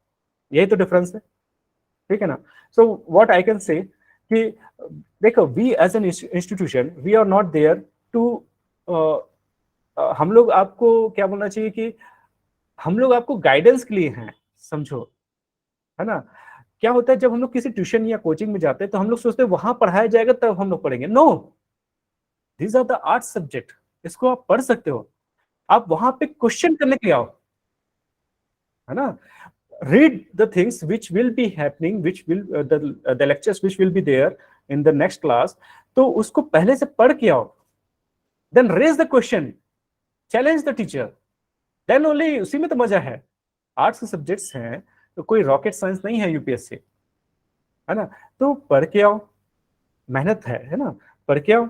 यही तो डिफरेंस है, ठीक है ना। So what I can say कि देखो we as an institution we are not there to, हम लोग आपको क्या बोलना चाहिए कि हम लोग आपको गाइडेंस के लिए हैं, समझो, है ना। क्या होता है जब हम लोग किसी ट्यूशन या कोचिंग में जाते हैं तो हम लोग सोचते हैं वहां पढ़ाया जाएगा तब हम लोग पढ़ेंगे। No, these are the art subject, इसको आप पढ़ सकते हो, आप वहां पे क्वेश्चन करने के लिए आओ, है ना। Read the things which will be happening, which will the lectures which will be there in the next class, तो उसको पहले से पढ़ के आओ, then raise the question, challenge the teacher, then only, उसी में तो मजा है। आर्ट्स के सब्जेक्ट्स हैं तो कोई रॉकेट साइंस नहीं है यूपीएससी, है ना। तो पढ़ के आओ, मेहनत है ना, पढ़ के आओ,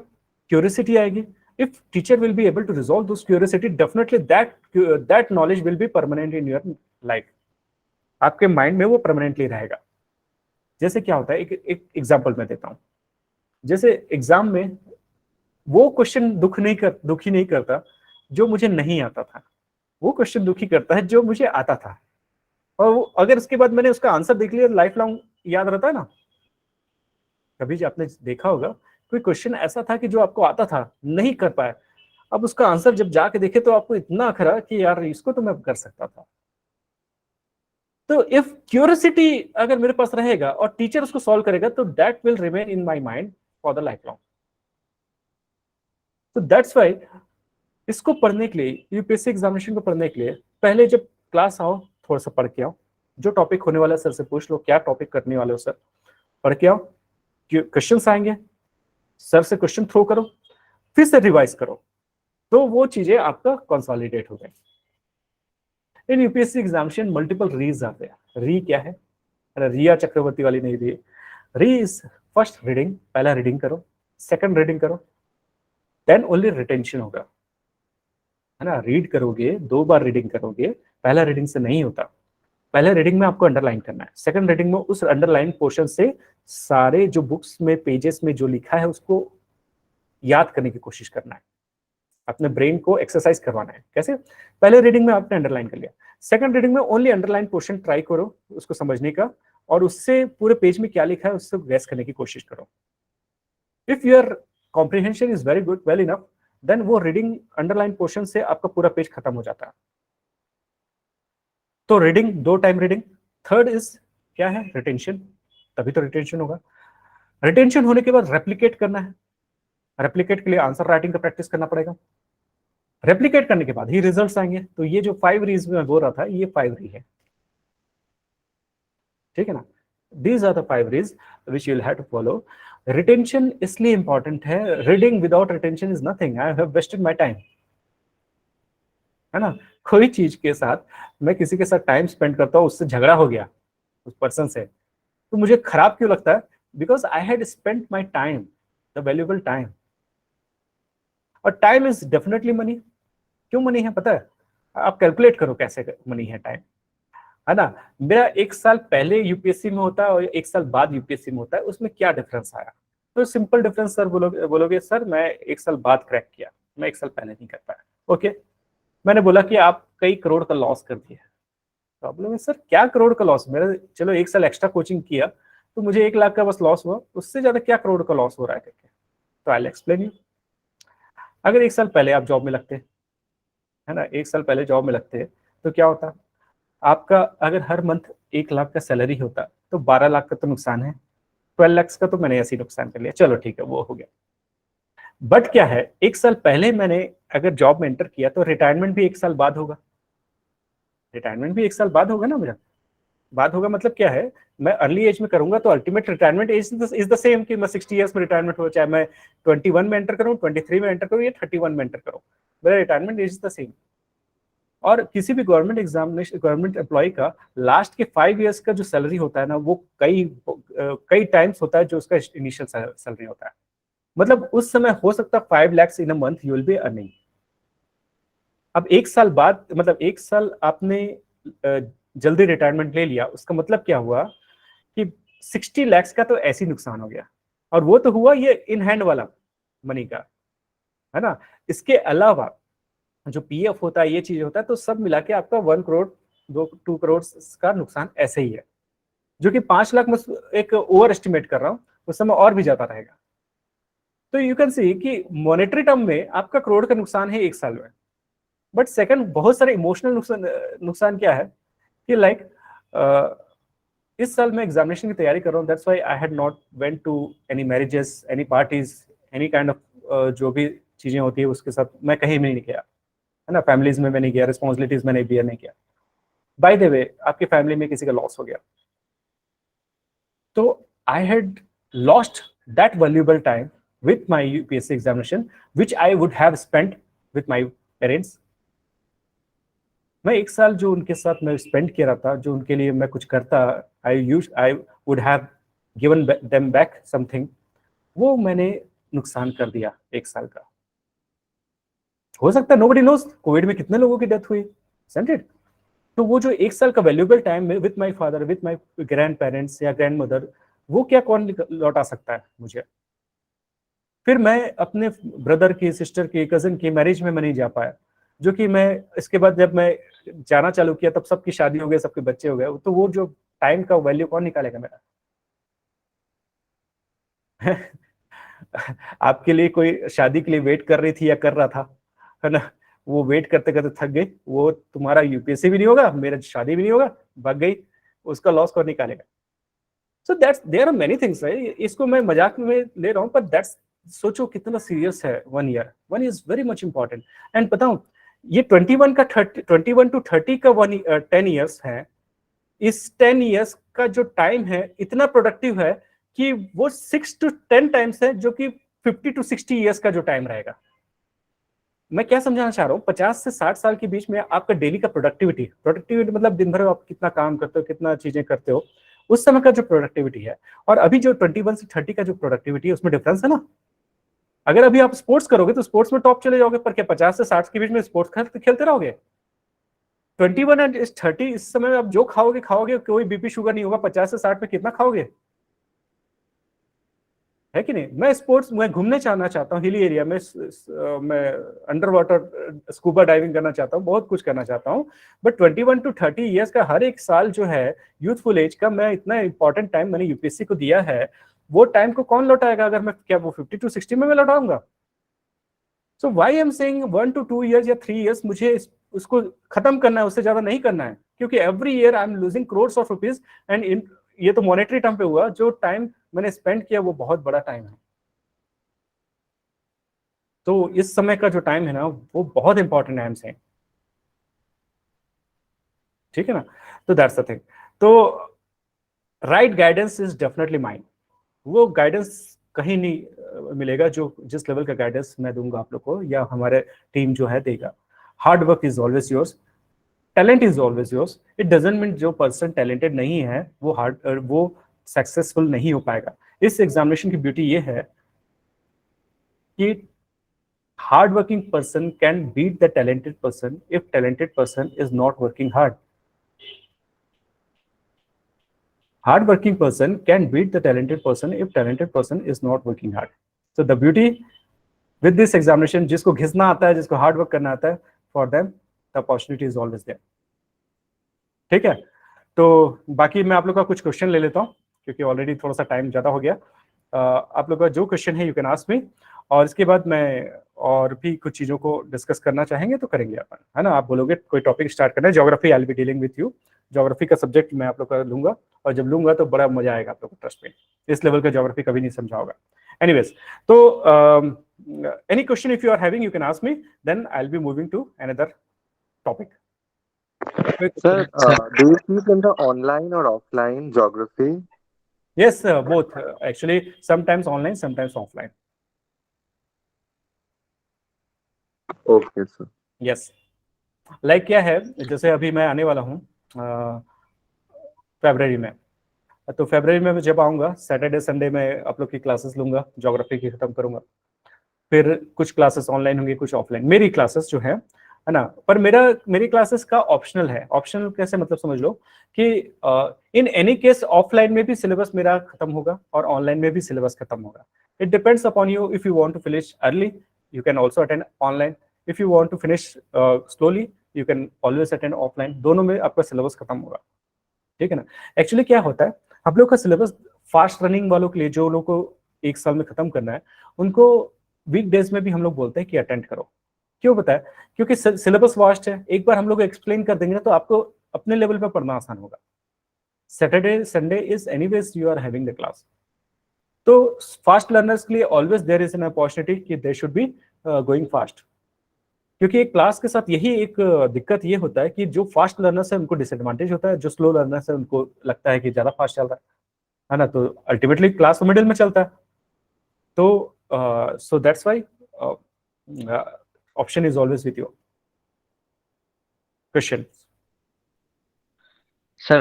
क्यूरियोसिटी आएगी। If teacher will be able to resolve this curiosity, definitely that knowledge will be permanent in your life, आपके माइंड में वो परमानेंटली रहेगा। जैसे क्या होता है, एक एग्जांपल मैं देता हूँ। जैसे एग्जाम में वो क्वेश्चन दुखी नहीं करता जो मुझे नहीं आता था, वो क्वेश्चन दुखी करता है जो मुझे आता था, और अगर उसके बाद मैंने उसका आंसर देख लिया लाइफ लॉन्ग याद रहता है ना। कभी आपने देखा होगा कोई क्वेश्चन ऐसा था कि जो आपको आता था, नहीं कर पाए, अब उसका आंसर जब जाके देखे तो आपको इतना खरा कि यार इसको तो मैं कर सकता था। तो इफ क्यूरियोसिटी अगर मेरे पास रहेगा और टीचर उसको सॉल्व करेगा तो that will remain in my mind for the life long. तो दैट्स व्हाई इसको पढ़ने के लिए, यूपीएससी एग्जामिनेशन को पढ़ने के लिए, पहले जब क्लास आओ थोड़ा सा पढ़ के आओ, जो टॉपिक होने वाला है सर से पूछ लो क्या टॉपिक करने वाले हो सर, पढ़ के आओ, क्वेश्चंस आएंगे, सर से क्वेश्चन थ्रो करो, फिर से रिवाइज करो, तो वो चीजें आपका कंसोलिडेट हो गए। इन यूपीएससी एग्जामिनेशन मल्टीपल रीज आते हैं। री क्या है, रिया चक्रवर्ती वाली नहीं री, री इज फर्स्ट रीडिंग, पहला रीडिंग करो, सेकंड रीडिंग करो, देन ओनली रिटेंशन होगा, है ना। रीड करोगे, 2 बार रीडिंग करोगे, पहला रीडिंग से नहीं होता। पहले रीडिंग में आपको अंडरलाइन करना है, सेकंड रीडिंग में उस अंडरलाइन पोर्शन से सारे जो बुक्स में पेजेस में जो लिखा है उसको याद करने की कोशिश करना है, अपने ब्रेन को एक्सरसाइज करवाना है। कैसे? पहले रीडिंग में आपने अंडरलाइन कर लिया, सेकंड रीडिंग में ओनली अंडरलाइन पोर्शन ट्राई करो उसको समझने का, और उससे पूरे पेज में क्या लिखा है उससे गैस करने की कोशिश करो। If your comprehension is very good, well enough, then वो रीडिंग अंडरलाइन पोर्शन से आपका पूरा पेज खत्म हो जाता है। तो reading, 2 time reading. Third is क्या है, रिटेंशन, तभी तो रिटेंशन होगा। रिटेंशन होने के बाद रेप्लिकेट करना है, रेप्लिकेट के लिए आंसर राइटिंग का प्रैक्टिस करना पड़ेगा। रेप्लिकेट करने के बाद ही रिजल्ट्स आएंगे। तो ये जो 5 रीज में बोल रहा था, ये 5 री है, ठीक है ना। These are the 5 R's which you will have to follow. Retention इसलिए इंपॉर्टेंट है, reading without retention is nothing, I have wasted my time. है ना। कोई चीज के साथ मैं किसी के साथ टाइम स्पेंड करता हूँ, उससे झगड़ा हो गया उस पर्सन से, तो मुझे खराब क्यों लगता है? Because I had spent my time, the valuable time. और टाइम इज डेफिनेटली मनी। क्यों मनी है पता है? आप कैलकुलेट करो कैसे मनी है टाइम, है ना। मेरा 1 साल पहले यूपीएससी में होता है और 1 साल बाद यूपीएससी में होता है, उसमें क्या डिफरेंस आया? तो सिंपल डिफरेंस सर बोलोगे सर मैं 1 साल बाद क्रैक किया, मैं 1 साल पहले नहीं कर पाया। ओके, मैंने बोला कि आप कई करोड़ का लॉस कर दिए। प्रॉब्लम है सर क्या करोड़ का लॉस? मेरा चलो 1 साल एक्स्ट्रा कोचिंग किया तो मुझे 1 लाख का बस लॉस हुआ, उससे ज्यादा क्या करोड़ का लॉस हो रहा है करके। तो आई विल एक्सप्लेन यू। अगर 1 साल पहले आप जॉब में लगते, है ना, 1 साल पहले जॉब में लगते तो क्या होता? आपका अगर हर मंथ 1 लाख का सैलरी होता तो 12 लाख का तो नुकसान है, 12 लाख का तो मैंने ऐसे ही नुकसान कर लिया, चलो ठीक है वो हो गया। बट क्या है, 1 साल पहले मैंने अगर जॉब में एंटर किया तो रिटायरमेंट भी 1 साल बाद होगा। रिटायरमेंट भी 1 साल बाद होगा ना मेरा। बाद होगा मतलब क्या है, मैं अर्ली एज में करूंगा तो ultimate retirement age is the same कि मैं 60 ईयर्स में रिटायरमेंट हो, चाहे मैं 21 में एंटर करूं, 23 में एंटर करूं या 31 में एंटर करूं, मेरा retirement age is the same. और किसी भी गवर्नमेंट एग्जामिनेशन, गवर्नमेंट एम्प्लॉय का लास्ट के 5 इयर्स का जो सैलरी होता है ना, वो कई टाइम्स होता है जो उसका इनिशियल सैलरी होता है। मतलब उस समय हो सकता है 5 lakhs in a month you will be earning. अब 1 साल बाद, मतलब 1 साल आपने जल्दी रिटायरमेंट ले लिया, उसका मतलब क्या हुआ कि 60 lakhs का तो ऐसे ही नुकसान हो गया। और वो तो हुआ ये इन हैंड वाला मनी का, है ना। इसके अलावा जो पीएफ होता है, ये चीज होता है, तो सब मिला के आपका 1 करोड़ 2 करोड़ का नुकसान ऐसे ही है, जो कि 5 लाख में एक ओवर एस्टिमेट कर रहा हूँ, उस समय और भी ज्यादा रहेगा। तो यू कैन सी कि मॉनेटरी टर्म में आपका करोड़ का नुकसान है 1 साल में। बट सेकंड, बहुत सारे इमोशनल नुकसान क्या है कि लाइक इस साल मैं एग्जामिनेशन की तैयारी कर रहा हूँ, that's why I had not went to any marriages, any parties, any kind of जो भी चीजें होती है उसके साथ मैं कहीं भी नहीं गया, है ना। फैमिलीज में मैंने किया, रिस्पॉन्सिबिलिटीज मैंने बियर नहीं किया। बाय द वे, आपकी फैमिली में किसी का लॉस हो गया तो I had lost that valuable time with my UPSC examination which I would have spent with my parents. मैं 1 साल जो उनके साथ मैं स्पेंड किया रहा था, जो उनके लिए मैं कुछ करता, I would have given them back something, वो मैंने नुकसान कर दिया 1 साल का। हो सकता है नोबडी नोज कोविड में कितने लोगों की डेथ हुई, isn't it? तो वो जो 1 साल का वैल्यूएबल टाइम में with my father, with my grand parents या ग्रैंड मदर, वो क्या कौन लौटा सकता है मुझे? फिर मैं अपने ब्रदर की, सिस्टर की, कजन की मैरिज में मैं नहीं जा पाया, जो कि मैं इसके बाद जब मैं जाना चालू किया तब सबकी शादी हो गई, सबके बच्चे हो गए, तो वो जो टाइम का वैल्यू कौन निकालेगा मेरा? आपके लिए कोई शादी के लिए वेट कर रही थी या कर रहा था, है ना, वो वेट करते करते थक गई, वो तुम्हारा यूपीएससी भी नहीं होगा, मेरा शादी भी नहीं होगा, भाग गई, उसका लॉस कौन निकालेगा? So that's, there are many things है। इसको मैं मजाक में ले रहा हूँ, पर दैट्स, सोचो कितना सीरियस है 1 year. 1 is very much important. And बताऊं, ये 21 टू 30 का 10 ईयर्स है। इस 10 ईयर्स का जो टाइम है इतना प्रोडक्टिव है कि वो 6 to 10 टाइम्स है जो कि 50 to 60 ईयर्स का जो टाइम रहेगा। मैं क्या समझाना चाह रहा हूँ, 50 से 60 साल के बीच में आपका डेली का प्रोडक्टिविटी मतलब दिन भर आप कितना काम करते हो, कितना चीजें करते हो, उस समय का जो प्रोडक्टिविटी है, और अभी जो 21 से 30 का जो प्रोडक्टिविटी है, उसमें डिफरेंस है ना। अगर अभी आप स्पोर्ट्स करोगे तो स्पोर्ट्स में टॉप चले जाओगे, पर क्या 50 से 60 के बीच में स्पोर्ट्स खेलते रहोगे? 21 एंड 30 इस समय आप जो खाओगे, कोई बीपी शुगर नहीं होगा। 50 से 60 में कितना खाओगे, है कि नहीं? मैं स्पोर्ट्स में घूमने जाना चाहता हूँ, हिली एरिया में, मैं अंडर वाटर स्कूबा डाइविंग करना चाहता हूँ, बहुत कुछ करना चाहता हूँ। बट 21 to 30 ईयर्स का हर एक साल जो है यूथफुल एज का, मैं इतना इंपॉर्टेंट टाइम मैंने यूपीएससी को दिया है, वो टाइम को कौन लौटाएगा? अगर मैं क्या वो 50 to 60 में मैं लौटाऊंगा? So why I am saying 1 to 2 years या 3 ईयर्स मुझे उसको खत्म करना है, उससे ज्यादा नहीं करना है, क्योंकि every year I am losing crores of rupees. And ये तो मॉनेटरी टर्म पे हुआ, जो टाइम मैंने स्पेंड किया वो बहुत बड़ा टाइम है। तो इस समय का जो टाइम है ना, वो बहुत इंपॉर्टेंट है हमसे, ठीक है ना। तो दैट्स द थिंग। तो right guidance is definitely mine. वो गाइडेंस कहीं नहीं मिलेगा जो जिस लेवल का गाइडेंस मैं दूंगा आप लोग को, या हमारे टीम जो है देगा। Hard work is always yours, talent is always yours. It doesn't mean जो पर्सन टैलेंटेड नहीं है वो सक्सेसफुल नहीं हो पाएगा। इस एग्जामिनेशन की ब्यूटी ये है कि hard working person can beat the talented person if talented person is not working hard. Hard working person can beat the talented person if talented person is not working hard. So the beauty with this examination, जिसको घिसना आता है, जिसको hard work करना आता है, for them the opportunity is always there. ठीक है, तो बाकी मैं आप लोग का कुछ क्वेश्चन ले लेता हूँ क्योंकि ऑलरेडी थोड़ा सा टाइम ज़्यादा हो गया। आप लोग का जो क्वेश्चन है यू कैन आस्क मी, और इसके बाद मैं और भी कुछ चीज़ों को डिस्कस करना चाहेंगे तो करेंगे अपन, है ना। आप बोलोगे कोई टॉपिक स्टार्ट करना है, geography I will be dealing with you. Geography का सब्जेक्ट मैं आप लोग का लूंगा, और जब लूंगा तो बड़ा मजा आएगा आप लोग को, ट्रस्ट में। इस लेवल का ज्योग्राफी कभी नहीं समझा होगा। एनीवेज, तो any question if you are having you can ask me, then I will be moving to another topic. Sir, do you teach in the online or offline geography? Yes, both. Actually, sometimes online, sometimes offline. Okay, sir. Yes. Like क्या है, जैसे अभी मैं आने वाला हूँ फरवरी में, तो फरवरी में मैं जब आऊँगा सैटरडे संडे में आप लोग की क्लासेस लूँगा, ज्योग्राफी की खत्म करूँगा। फिर कुछ क्लासेस ऑनलाइन होंगी, कुछ ऑफलाइन। मेरी क्लासेस जो है ना, पर मेरी क्लासेस का ऑप्शनल है। ऑप्शनल कैसे, मतलब समझ लो कि इन एनी केस ऑफलाइन में भी सिलेबस मेरा खत्म होगा और ऑनलाइन में भी सिलेबस खत्म होगा। It depends upon you. If you want to finish early you can also attend online, if you want to finish slowly you can always attend offline. दोनों में आपका सिलेबस खत्म होगा, ठीक है ना। एक्चुअली क्या होता है, हम लोग का सिलेबस फास्ट रनिंग वालों के लिए, जो लोगों को एक साल में खत्म करना है, उनको वीक डेज में भी हम लोग बोलते हैं कि अटेंड करो। क्यों पता है? क्योंकि सिलेबस वास्ट है। एक बार हम लोग एक्सप्लेन कर देंगे ना तो आपको अपने लेवल पे पढ़ना आसान होगा। Saturday Sunday is anyways you are having the class. तो फास्ट लर्नर्स के लिए always there is an opportunity कि they should be going fast, क्योंकि एक क्लास के साथ यही एक दिक्कत ये होता है कि जो फास्ट लर्नर्स है उनको डिसएडवांटेज होता है, जो स्लो लर्नर्स है उनको लगता है कि ज्यादा फास्ट चल रहा है ना। तो अल्टीमेटली क्लास तो मिडिल में चलता है। तो सो that's why option is always with you. Question. Sir,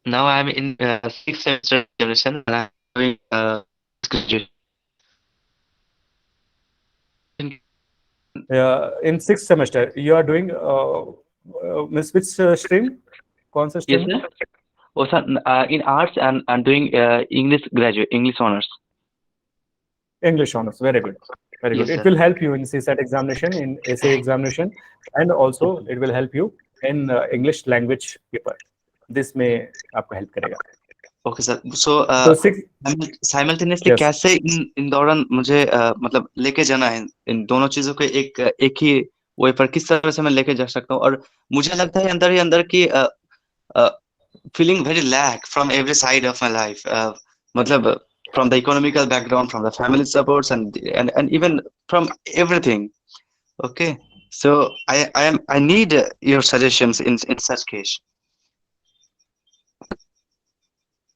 now I'm in 6th semester graduation and I'm doing graduation. In 6th semester, you are doing Miss which stream? कौन सा stream? Yes, sir. Oh, sir, in arts and I'm doing English graduate, English honors. English honors. Very good. Very good. Yes, It sir. will help you in CSAT examination, in essay examination, and also it will help you in English language paper. This में आपको help करेगा। Okay, sir. So, simultaneously Yes. कैसे इन दौरान मुझे मतलब लेके जाना है इन दोनों चीजों को एक ही वे पर किस तरह से मैं लेके जा सकता हूँ? और मुझे लगता है अंदर ही अंदर की feeling very lack from every side of my life. मतलब from the economical background, from the family supports, and even from everything. Okay, so I need your suggestions in such case.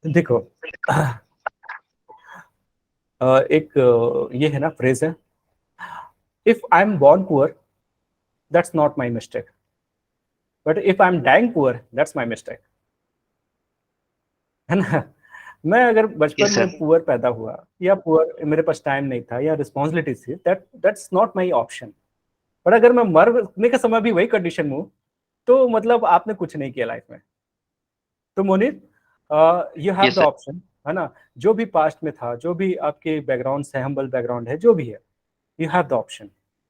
देखो, एक ये है ना फ्रेज है, if I'm born poor, that's not my mistake, but if I'm dying poor, that's my mistake. है ना। मैं अगर बचपन में पुअर पैदा हुआ या पुअर मेरे पास टाइम नहीं था या रिस्पॉन्सिबिलिटी थी, दैट्स नॉट माय ऑप्शन। पर अगर मैं मरने का समय भी वही कंडीशन में हूँ तो मतलब आपने कुछ नहीं किया लाइफ में। तो Monit, you have the option, है ना। जो भी पास्ट में था, जो भी आपके बैकग्राउंड है, हम्बल बैकग्राउंड है, जो भी है, यू हैव द ऑप्शन।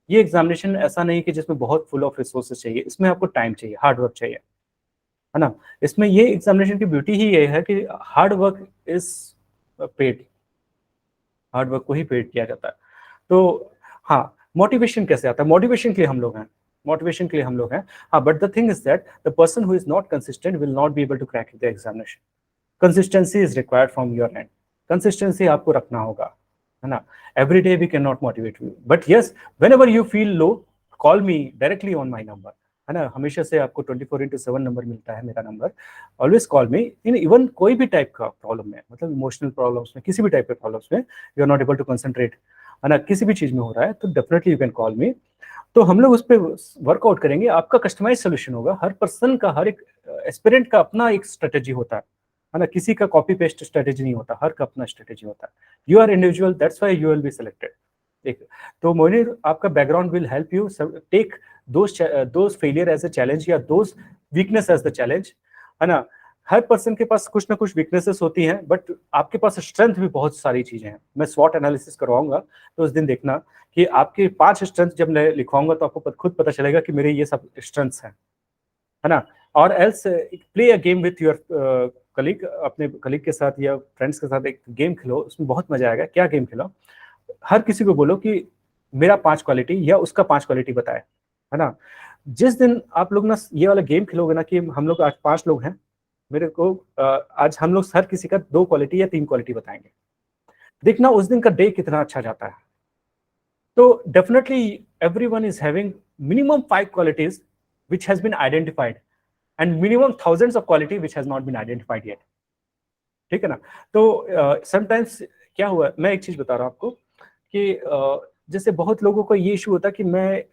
ये एग्जामिनेशन ऐसा नहीं कि जिसमें बहुत फुल ऑफ रिसोर्सेज चाहिए, इसमें आपको टाइम चाहिए, हार्ड वर्क चाहिए, है ना। इसमें ये एग्जामिनेशन की ब्यूटी ही ये है कि hard work is paid, hard work को ही पेड किया जाता है। तो हाँ, मोटिवेशन कैसे आता है? मोटिवेशन के लिए हम लोग हैं, मोटिवेशन के लिए हम लोग हैं। हाँ, but the thing is that the person who is not consistent will not be able to crack the examination. Consistency is required from your end. Consistency आपको रखना होगा, है ना। Every day we can not motivate you, but yes, whenever you feel low, call me directly on my number, है ना। हमेशा से आपको 24/7 नंबर मिलता है, मेरा number. Always call me in even कोई भी टाइप का प्रॉब्लम में, मतलब इमोशनल प्रॉब्लम्स में, किसी भी टाइप के प्रॉब्लम्स में, you are not able to concentrate, है ना, किसी भी चीज में हो रहा है, तो डेफिनेटली यू कैन कॉल मी। तो हम लोग उस पर वर्कआउट करेंगे। आपका कस्टमाइज सोल्यूशन होगा। हर पर्सन का, हर एक एस्पिरेंट का अपना एक स्ट्रेटेजी होता है ना, किसी का कॉपी पेस्ट स्ट्रेटेजी नहीं होता, हर का अपना स्ट्रेटेजी होता है। You are individual, that's why you will be selected. एक तो मोनिर, आपका background will help you take those failure as a challenge या those weakness as the challenge, है ना। हर पर्सन के पास कुछ ना कुछ वीकनेसेस होती हैं, बट आपके पास स्ट्रेंथ भी बहुत सारी चीजें हैं। मैं स्वॉट एनालिसिस करवाऊंगा, तो उस दिन देखना कि आपके 5 स्ट्रेंथ जब मैं लिखवाऊंगा तो आपको खुद पता चलेगा कि मेरे ये सब स्ट्रेंथ्स हैं, है ना। और else play a game with your colleague, अपने कलीग के साथ या फ्रेंड्स के साथ एक गेम खेलो, उसमें बहुत मजा आएगा। क्या गेम खेलो? हर किसी को बोलो कि मेरा 5 क्वालिटी या उसका 5 क्वालिटी बताए, है ना। जिस दिन आप लोग ना ये वाला गेम खेलोगे ना कि हम लोग आज 5 लोग हैं, मेरे को आज हम लोग हर किसी का 2 क्वालिटी या 3 क्वालिटी बताएंगे, देखना उस दिन का डे कितना अच्छा जाता है। तो definitely everyone is having minimum 5 qualities which has been identified and minimum thousands of quality which has not been identified yet, ठीक है ना। तो समटाइम्स क्या हुआ, मैं एक चीज बता रहा हूँ आपको कि जैसे बहुत लोगों को ये इशू होता है कि मैं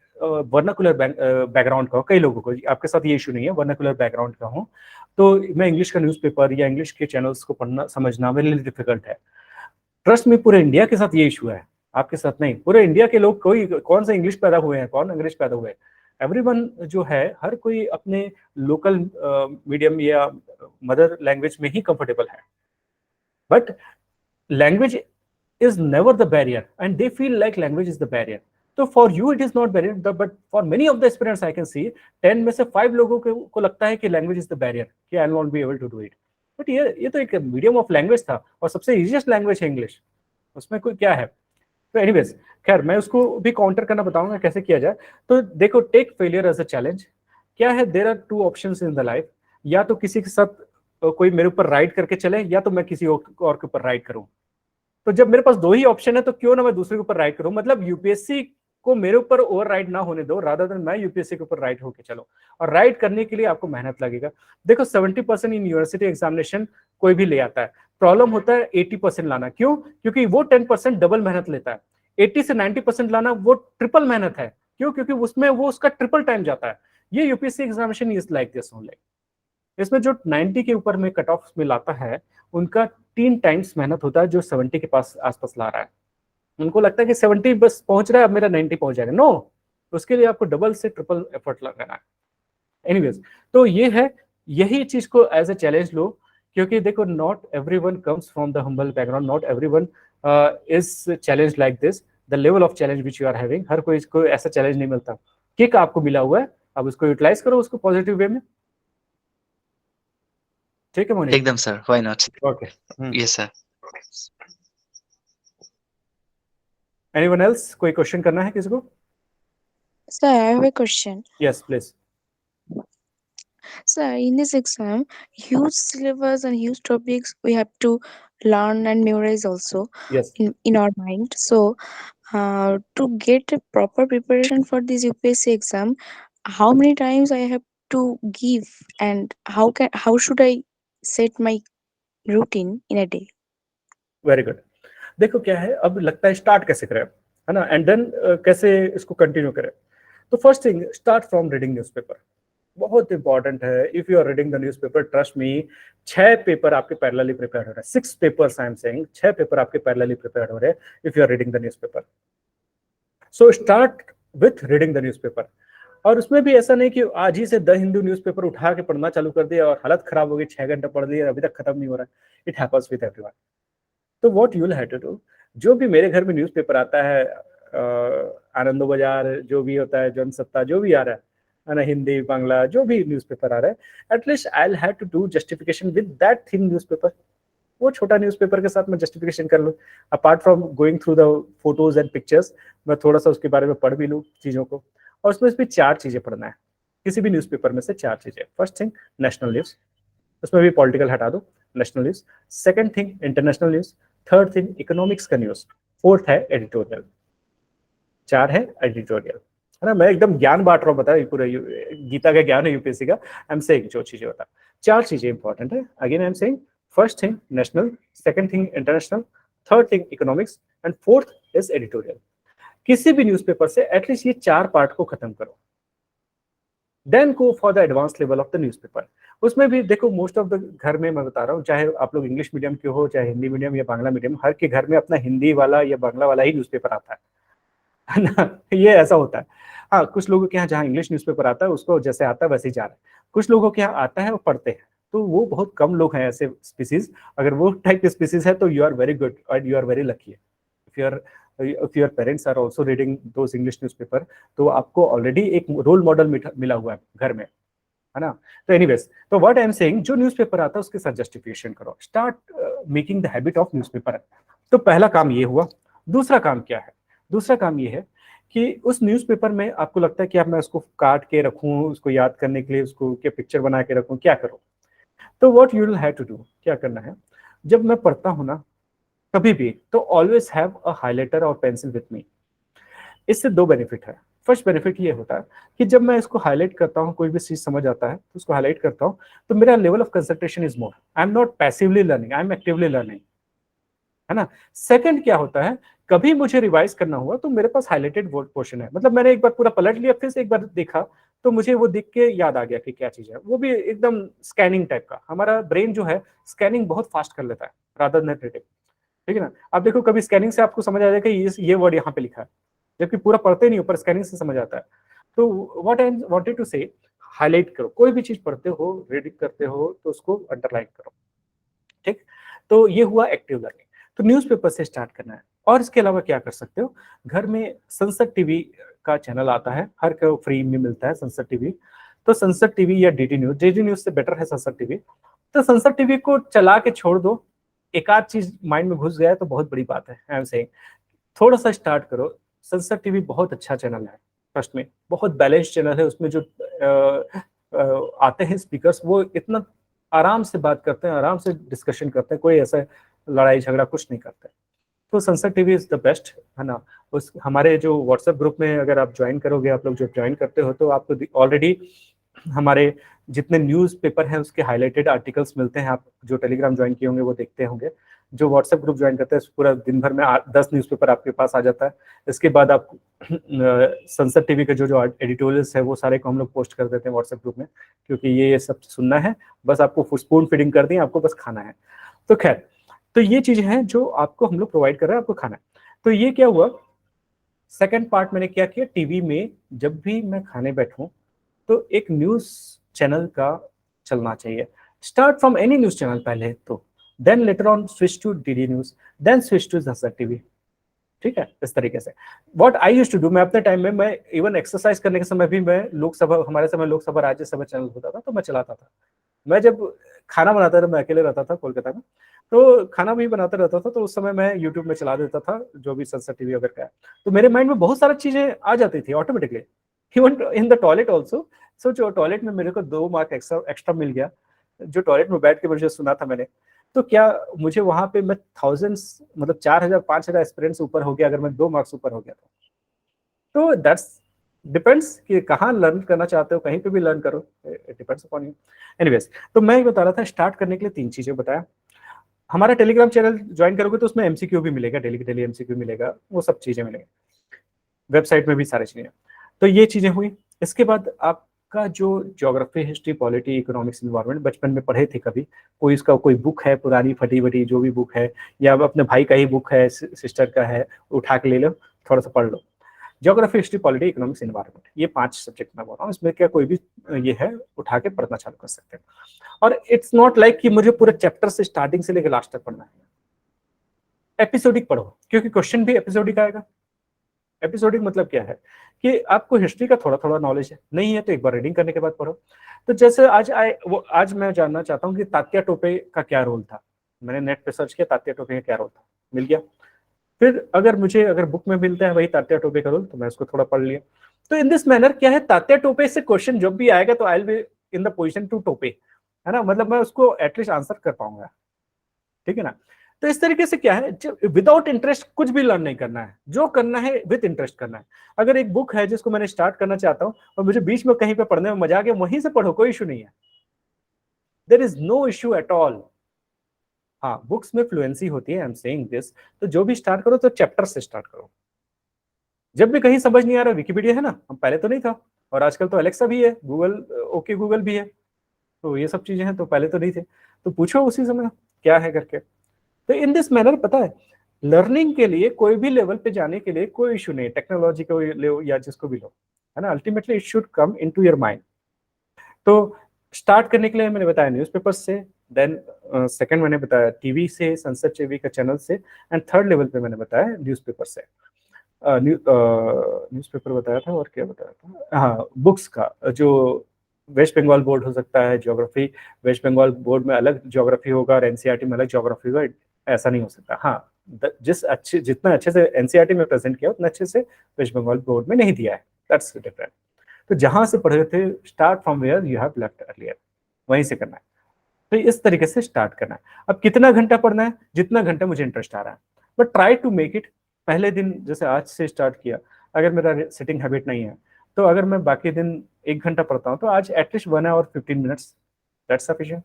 वर्नाकुलर बैकग्राउंड का हूँ। कई लोगों को, आपके साथ ये इशू नहीं है, वर्नाकुलर बैकग्राउंड का हूँ, तो मैं इंग्लिश का न्यूज़पेपर या इंग्लिश के चैनल्स को पढ़ना समझना मेरे लिए डिफिकल्ट है। ट्रस्ट में पूरे इंडिया के साथ ये इशू है, आपके साथ नहीं। पूरे इंडिया के लोग, कोई कौन सा इंग्लिश पैदा हुए हैं, कौन अंग्रेज पैदा हुए हैं, एवरीवन जो है, हर कोई अपने लोकल मीडियम या मदर लैंग्वेज में ही कंफर्टेबल है। But language is never the barrier and they feel like language is the barrier. So for you it is not barrier, but for many of the aspirants I can see 10 में से 5 लोगों को लगता है कि language is the barrier, कि I will not be able to do it. But ये तो एक मीडियम ऑफ लैंग्वेज था और सबसे इजीएस्ट लैंग्वेज है इंग्लिश, उसमें कोई क्या है। तो एनीवेज, खैर मैं उसको भी काउंटर करना बताऊंगा कैसे किया जाए। तो देखो, take failure as a challenge. क्या है, there are 2 options in the life, या तो किसी के साथ कोई मेरे ऊपर राइड करके चले, या तो मैं किसी और के ऊपर राइड करूं। तो जब मेरे पास 2 ही ऑप्शन है, तो क्यों ना मैं दूसरे के ऊपर राइड करूं। मतलब यूपीएससी को मेरे ऊपर ओवर राइड ना होने दो, रादर देन मैं यूपीएससी के ऊपर राइड होके चलो। और राइड करने के लिए आपको मेहनत लगेगा। देखो 70% इन यूनिवर्सिटी एग्जामिनेशन कोई भी ले आता है, प्रॉब्लम होता है 80% लाना। क्यों? क्योंकि वो 10% डबल मेहनत लेता है। 80 से 90% लाना वो ट्रिपल मेहनत है। क्यों? क्योंकि उसमें वो उसका ट्रिपल टाइम जाता है। ये UPSC examination is like this only. इसमें जो 90 के ऊपर में कट ऑफ में लाता है, उनका 3 टाइम्स मेहनत होता है जो 70 के पास आसपास ला रहा है। उनको लगता है कि 70 बस पहुंच रहा है, अब मेरा 90 पहुंच जाएगा। नो, उसके लिए आपको डबल से ट्रिपल एफर्ट लगाना है। एनीवेज, तो ये है, यही चीज को एज ए चैलेंज लो, क्योंकि देखो not everyone comes from the humble background, not everyone is challenge like this. The level of challenge which you are having, हर कोई ऐसा चैलेंज नहीं मिलता। किक आपको मिला हुआ है, अब उसको यूटिलाइज करो, उसको पॉजिटिव वे में। ठीक है मोनिक? एकदम sir, why not. Okay, yes sir. Anyone else? कोई क्वेश्चन करना है किसी को? Sir, I have a question. Yes please. Sir, in this exam, huge syllabus and huge topics we have to learn and memorize also yes, in our mind. So, to get a proper preparation for this UPSC exam, how many times I have to give, and how should I set my routine in a day? Very good. देखो क्या है, अब लगता है start कैसे करें, है ना, एंड देन कैसे इसको कंटिन्यू करें। तो first thing, start from reading newspaper. बहुत इंपॉर्टेंट है। If you are reading the newspaper, trust me, 6 paper आपके पैरेलली प्रिपेयर हो रहे हैं। 6 papers I am saying, 6 paper आपके पैरेलली प्रिपेयर हो रहे हैं if you are reading the newspaper. So start with reading the newspaper. और उसमें भी ऐसा नहीं कि आज ही से द हिंदू न्यूज़पेपर उठा के पढ़ना चालू कर दिया और हालत खराब हो गई, 6 घंटे पढ़ लिया, अभी तक खत्म नहीं हो रहा है। It happens with everyone. तो what you will have to do, जो भी मेरे घर में न्यूज़पेपर आता है, आनंदो बाजार जो भी होता है, जनसत्ता जो भी आ रहा है ना, हिंदी बांग्ला जो भी न्यूज़पेपर आ रहा है, at least I will have to do justification with that thin newspaper. वो छोटा न्यूज़पेपर के साथ मैं जस्टिफिकेशन कर लूँ, apart from going through the photos and pictures, मैं थोड़ा सा उसके बारे में पढ़ भी लूँ चीज़ों को। और उसमें भी 4 चीज़ें पढ़ना है, किसी भी न्यूज़पेपर में से 4 चीज़ें। फर्स्ट थिंग नेशनल न्यूज़, उसमें भी पॉलिटिकल हटा दो, national news. Second thing international news. Third thing economics का न्यूज़। फोर्थ है एडिटोरियल। 4 है एडिटोरियल, है ना। मैं एकदम ज्ञान बांट रहा हूँ, बता, पूरे गीता का ज्ञान है यूपीएससी का। आई एम सेइंग जो चीजें होता, 4 चीजें इंपॉर्टेंट है। Again I am saying, first thing national, second thing international, third thing economics, and fourth is editorial. किसी भी न्यूज़पेपर से एटलीस्ट ये 4 पार्ट को खत्म करो, then go for the advance level of the newspaper. उसमें भी देखो मोस्ट ऑफ द घर में मैं बता रहा हूँ, चाहे आप लोग इंग्लिश मीडियम के हो, चाहे हिंदी मीडियम या बांग्ला मीडियम, हर के घर में अपना हिंदी वाला या बांग्ला वाला ही न्यूज़पेपर आता है ना। ये ऐसा होता है। हाँ, कुछ लोगों के यहाँ जहाँ इंग्लिश न्यूज़पेपर आता है उसको जैसे आता है वैसे ही जा रहा है, कुछ लोगों के यहाँ आता है और पढ़ते हैं, तो वो बहुत कम लोग हैं ऐसे स्पीसीज। अगर वो टाइप के स्पीसीज है तो यू आर वेरी गुड और you are very lucky. If your parents are also reading those English newspaper, तो आपको ऑलरेडी एक रोल मॉडल मिला हुआ है घर में, है ना। तो एनीवेज, तो व्हाट आई एम सेइंग, जो न्यूज़पेपर आता है उसके साथ जस्टिफिकेशन करो, start making the habit of newspaper. तो पहला काम ये हुआ। दूसरा काम क्या है? दूसरा काम ये है कि उस न्यूज़पेपर में आपको लगता है कि अब मैं उसको काट के रखूं, उसको याद करने के लिए उसको क्या पिक्चर बना के रखूं, क्या करूं? तो what you will have to do, क्या करना है, जब मैं पढ़ता हूं ना कभी भी, तो ऑलवेज हैव अ हाइलाइटर और पेंसिल विथ मी। इससे 2 बेनिफिट है। फर्स्ट बेनिफिट ये होता है कि जब मैं इसको हाईलाइट करता हूँ, कोई भी चीज समझ आता है तो उसको हाईलाइट करता हूँ, तो मेरा level of concentration is more. I am not passively learning, I am actively learning, है ना। सेकंड क्या होता है, कभी मुझे रिवाइज करना हुआ तो मेरे पास हाईलाइटेड पोर्शन है, मतलब मैंने एक बार पूरा पलट लिया, फिर से एक बार देखा तो मुझे वो देख के याद आ गया कि क्या चीज है। वो भी एकदम स्कैनिंग टाइप का। हमारा ब्रेन जो है स्कैनिंग बहुत फास्ट कर लेता है रादर देन रीडिंग, ठीक है ना। आप देखो कभी स्कैनिंग से आपको समझ आ जाएगा ये वर्ड यहाँ पे लिखा है, जबकि पूरा पढ़ते नहीं, ऊपर स्कैनिंग से समझ आता है। तो व्हाट आई वांटेड टू से, हाईलाइट करो, कोई भी चीज पढ़ते हो, रीडिंग करते हो तो उसको अंडरलाइन करो, ठीक। तो ये हुआ एक्टिव लर्निंग। तो न्यूज़पेपर से स्टार्ट करना है। और इसके अलावा क्या कर सकते हो, घर में संसद टीवी का चैनल आता है, हर को फ्री में मिलता है संसद टीवी। तो संसद टीवी या डीडी न्यूज से बेटर है संसद टीवी। तो संसद टीवी को चला के छोड़ दो, एक आध चीज माइंड में घुस गया है तो बहुत बड़ी बात है। आई एम सेइंग थोड़ा सा स्टार्ट करो। संसद टीवी बहुत अच्छा चैनल है, फर्स्ट में बहुत बैलेंस चैनल है। उसमें जो आते हैं स्पीकर्स, वो इतना आराम से बात करते हैं, आराम से डिस्कशन करते हैं, कोई ऐसा लड़ाई झगड़ा कुछ नहीं करते। तो संसद टीवी इज द बेस्ट, है ना। उस हमारे जो व्हाट्सएप ग्रुप में अगर आप ज्वाइन करोगे, आप लोग जो ज्वाइन करते हो, तो आपको ऑलरेडी हमारे जितने न्यूज़पेपर हैं उसके हाईलाइटेड आर्टिकल्स मिलते हैं। आप जो टेलीग्राम ज्वाइन किए होंगे वो देखते होंगे। जो व्हाट्सएप ग्रुप ज्वाइन करते हैं पूरा दिन भर में 10 न्यूज़पेपर आपके पास आ जाता है। इसके बाद आप संसद टीवी के जो एडिटोरियल्स है वो सारे को हम लोग पोस्ट कर देते हैं व्हाट्सएप ग्रुप में, क्योंकि ये सब सुनना है, बस आपको स्पून फीडिंग कर दी, आपको बस खाना है। तो खैर, तो ये चीजें हैं जो आपको हम लोग प्रोवाइड कर रहे हैं, आपको खाना है। तो ये क्या हुआ, सेकंड पार्ट मैंने क्या किया, टीवी में जब भी मैं खाने बैठूं तो एक न्यूज चैनल का चलना चाहिए। Start from any news channel पहले, तो then later on switch to DD news, then switch to Sansad TV, ठीक है। इस तरीके से what I used to do, मैं अपने टाइम में, मैं इवन एक्सरसाइज करने के समय भी मैं लोकसभा, हमारे समय लोकसभा राज्यसभा चैनल होता था तो मैं चलाता था। मैं जब खाना बनाता था, मैं अकेले रहता था कोलकाता में, तो खाना भी बनाता रहता था, तो उस समय मैं यूट्यूब में चला देता था जो भी संसद टीवी अगर का है, तो मेरे माइंड में बहुत सारी चीजें आ जाती थी automatically, even in the toilet also. So जो टॉयलेट में मेरे को 2 मार्क एक्स्ट्रा मिल गया, जो टॉयलेट में बैठ के मुझे सुना था मैंने, तो क्या मुझे वहां पे मैं थाउजेंड्स, मतलब 4000 5000 एस्पिरेंट्स ऊपर हो गया अगर मैं 2 मार्क्स ऊपर हो गया तो दैट्स डिपेंड्स कि कहाँ लर्न करना चाहते हो, कहीं पे भी लर्न करो, it depends upon you. Anyways, तो मैं ये बता रहा था, स्टार्ट करने के लिए 3 चीजें बताया। हमारा टेलीग्राम चैनल ज्वाइन करोगे तो उसमें एमसीक्यू भी मिलेगा, डेली डेली एमसीक्यू मिलेगा, वो सब चीजें मिलेंगी, वेबसाइट में भी सारी चीजें। तो ये चीजें हुई। इसके बाद आपका जो geography, history, polity, economics, environment बचपन में पढ़े थे कभी, कोई इसका कोई बुक है पुरानी फटी वटी जो भी बुक है, या अपने भाई का ही बुक है, सिस्टर का है, उठा के ले लो, थोड़ा सा पढ़ लो। Geography, history, polity, economics, environment, ये 5 सब्जेक्ट मैं बोल रहा हूँ। इसमें क्या कोई भी ये है उठा के पढ़ना चालू कर सकते हैं। और इट्स नॉट लाइक कि मुझे पूरे चैप्टर से स्टार्टिंग से लेकर लास्ट तक पढ़ना है। एपिसोडिक पढ़ो, क्योंकि क्वेश्चन भी एपिसोडिक आएगा। एपिसोडिक मतलब क्या है कि आपको हिस्ट्री का थोड़ा थोड़ा नॉलेज है, नहीं है तो एक बार रीडिंग करने के बाद पढ़ो। तो जैसे आज मैं जानना चाहता हूँ कि तात्या टोपे का क्या रोल था, मैंने नेट पे सर्च किया तात्या टोपे का क्या रोल था, मिल गया। फिर अगर बुक में मिलता है वही तात्या टोपे का रोल, तो मैं उसको थोड़ा पढ़ लिया। तो इन दिस मैनर क्या है, तात्या टोपे से क्वेश्चन जब भी आएगा तो I will be in the position to top, है ना, मतलब मैं उसको एटलीस्ट आंसर कर पाऊंगा, ठीक है ना। तो इस तरीके से क्या है, विदाउट इंटरेस्ट कुछ भी लर्न नहीं करना है, जो करना है विद इंटरेस्ट करना है। अगर एक बुक है जिसको मैंने स्टार्ट करना चाहता हूँ और मुझे बीच में कहीं पे पढ़ने में मजा आ गया, वहीं से पढ़ो, कोई इशू नहीं है, there is no issue at all. हाँ, बुक्स में फ्लुएंसी होती है, आई एम सेइंग दिस। तो जो भी स्टार्ट करो तो चैप्टर से स्टार्ट करो। जब भी कहीं समझ नहीं आ रहा, विकिपीडिया है ना, हम पहले तो नहीं था, और आजकल तो अलेक्सा भी है, गूगल ओके गूगल भी है, तो ये सब चीजें हैं, तो पहले तो नहीं थे, तो पूछो उसी समय क्या है करके। तो इन दिस मैनर, पता है, लर्निंग के लिए कोई भी लेवल पे जाने के लिए कोई इशू नहीं, टेक्नोलॉजी को लो या जिसको भी लो, है ना, ultimately it should come into your mind. तो स्टार्ट करने के लिए मैंने बताया न्यूज़पेपर से, देन सेकंड मैंने बताया टीवी से, संसद टीवी का चैनल से, एंड थर्ड लेवल पे मैंने बताया न्यूज़पेपर से। न्यूज़पेपर बताया था, और क्या बताया था, हाँ, बुक्स का, जो वेस्ट बंगाल बोर्ड हो सकता है, ज्योग्राफी वेस्ट बंगाल बोर्ड में अलग ज्योग्राफी होगा और एनसीईआरटी में अलग ज्योग्राफी होगा, ऐसा नहीं हो सकता। हाँ, जितना अच्छे से एनसीईआरटी में प्रेजेंट किया उतना अच्छे से वेस्ट बंगाल बोर्ड में नहीं दिया है, दैट्स डिफरेंट। तो जहां से पढ़े थे, start from where you have left earlier, वहीं से करना है। तो इस तरीके से स्टार्ट करना है। अब कितना घंटा पढ़ना है, जितना घंटा मुझे इंटरेस्ट आ रहा है, but try to make it, पहले दिन जैसे आज से स्टार्ट किया, अगर मेरा सिटिंग हैबिट नहीं है, तो अगर मैं बाकी दिन 1 घंटा पढ़ता हूँ, तो आज at least 1 hour 15 minutes, that's sufficient.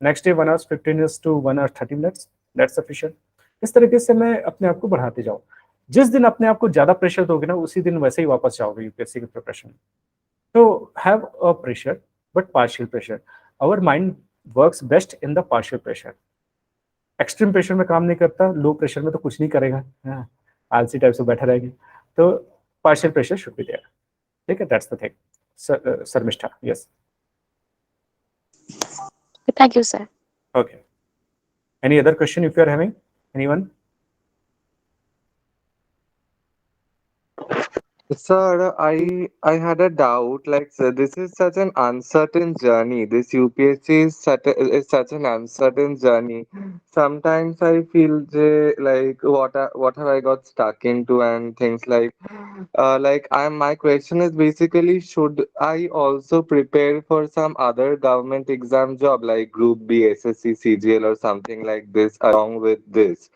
Next day 1 hour 15 minutes to 1 hour 30 minutes, that's sufficient. इस तरीके से मैं अपने आप को बढ़ाते जाऊँ। जिस दिन अपने आप को ज्यादा प्रेशर दोगे ना, उसी दिन वैसे ही वापस जाओगे यूपीएससी की प्रिपरेशन। तो have a pressure, but partial pressure. Our mind works best in the partial pressure. Extreme pressure में काम नहीं करता, लो प्रेशर में तो कुछ नहीं करेगा, हाँ, आलसी टाइप से बैठा रहेगा। तो partial pressure should be there, ठीक है, that's the thing. Sharmishtha, yes, Thank you, sir. Okay. Any other question if you are having, anyone? Sir, I had a doubt. Like, sir, this is such an uncertain journey. This UPSC is such an uncertain journey. Sometimes I feel like what have I got stuck into and things like my question is basically, should I also prepare for some other government exam job like Group B, SSC, CGL or something like this along with this?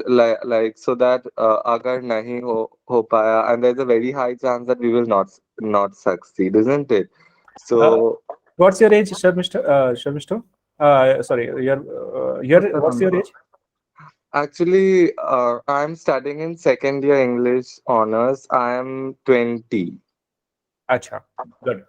Like so that agar nahi ho paya, and there's a very high chance that we will not succeed, isn't it? So What's your age, Shर्मिष्ठा? Shर्miष्ठा? Sorry, what's your age? actually, I'm studying in second year English honors. I am 20. अच्छा, good.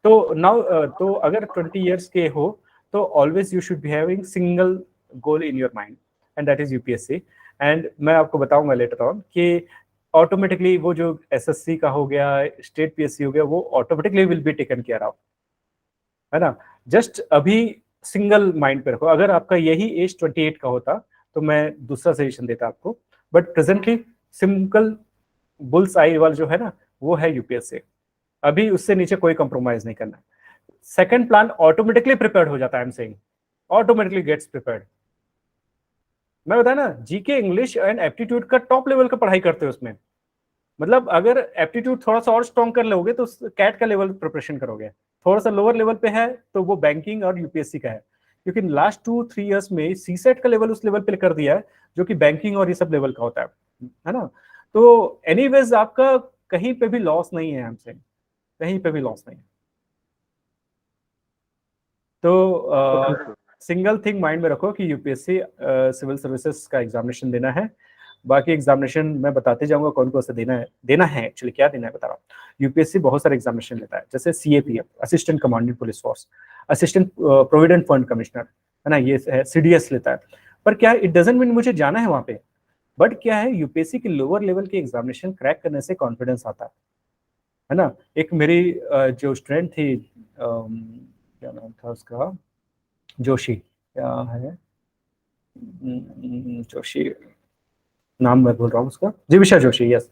तो now तो अगर 20 years के हो, तो always you should be having single goal in your mind, and that is UPSC. And मैं आपको बताऊंगा लेटर ऑन कि ऑटोमेटिकली वो जो एसएससी का हो गया, स्टेट पीएससी हो गया, वो automatically will be taken care of, है ना। जस्ट अभी सिंगल माइंड पे रखो। अगर आपका यही एज 28 का होता तो मैं दूसरा सजेशन देता आपको, बट प्रेजेंटली सिंगल बुल्स आई वाला जो है ना, वो है यूपीएससी। अभी उससे नीचे कोई कंप्रोमाइज नहीं करना है। सेकंड प्लान ऑटोमेटिकली प्रिपेयर्ड हो जाता है, I am saying automatically gets prepared. मैं बताया ना, जीके, इंग्लिश एंड एप्टीट्यूड का टॉप लेवल का पढ़ाई करते हो उसमें। मतलब अगर एप्टीट्यूड थोड़ा सा और स्ट्रॉन्ग कर लोगे तो कैट का लेवल प्रिपरेशन करोगे। थोड़ा सा लोअर लेवल पे है तो वो बैंकिंग और यूपीएससी का है, क्योंकि लास्ट 2-3 इयर्स में सीसेट का लेवल उस लेवल पे कर दिया है जो कि बैंकिंग और ये सब लेवल का होता है ना। तो एनीवेज आपका कहीं पे भी लॉस नहीं है, हमसे कहीं पे भी लॉस नहीं है। तो सिंगल थिंग माइंड में रखो कि यूपीएससी सिविल सर्विसेज का एग्जामिनेशन देना है। बाकी एग्जामिनेशन मैं बताते जाऊंगा कौन कौन सा देना है एक्चुअली क्या देना है बता रहा हूँ। यूपीएससी बहुत सारे एग्जामिनेशन लेता है, जैसे CAPF, assistant commandant police force, assistant provident fund commissioner, है ना, ये है, सीडीएस लेता है। पर क्या इट डजंट मीन मुझे जाना है वहां पे, बट क्या है, यूपीएससी के लोअर लेवल के एग्जामिनेशन क्रैक करने से कॉन्फिडेंस आता है ना। एक मेरी जो स्टूडेंट थी, क्या नाम था उसका, जोशी, क्या है, जोशी, नाम मैं भूल रहा हूँ उसका, जीविशा जोशी, यस।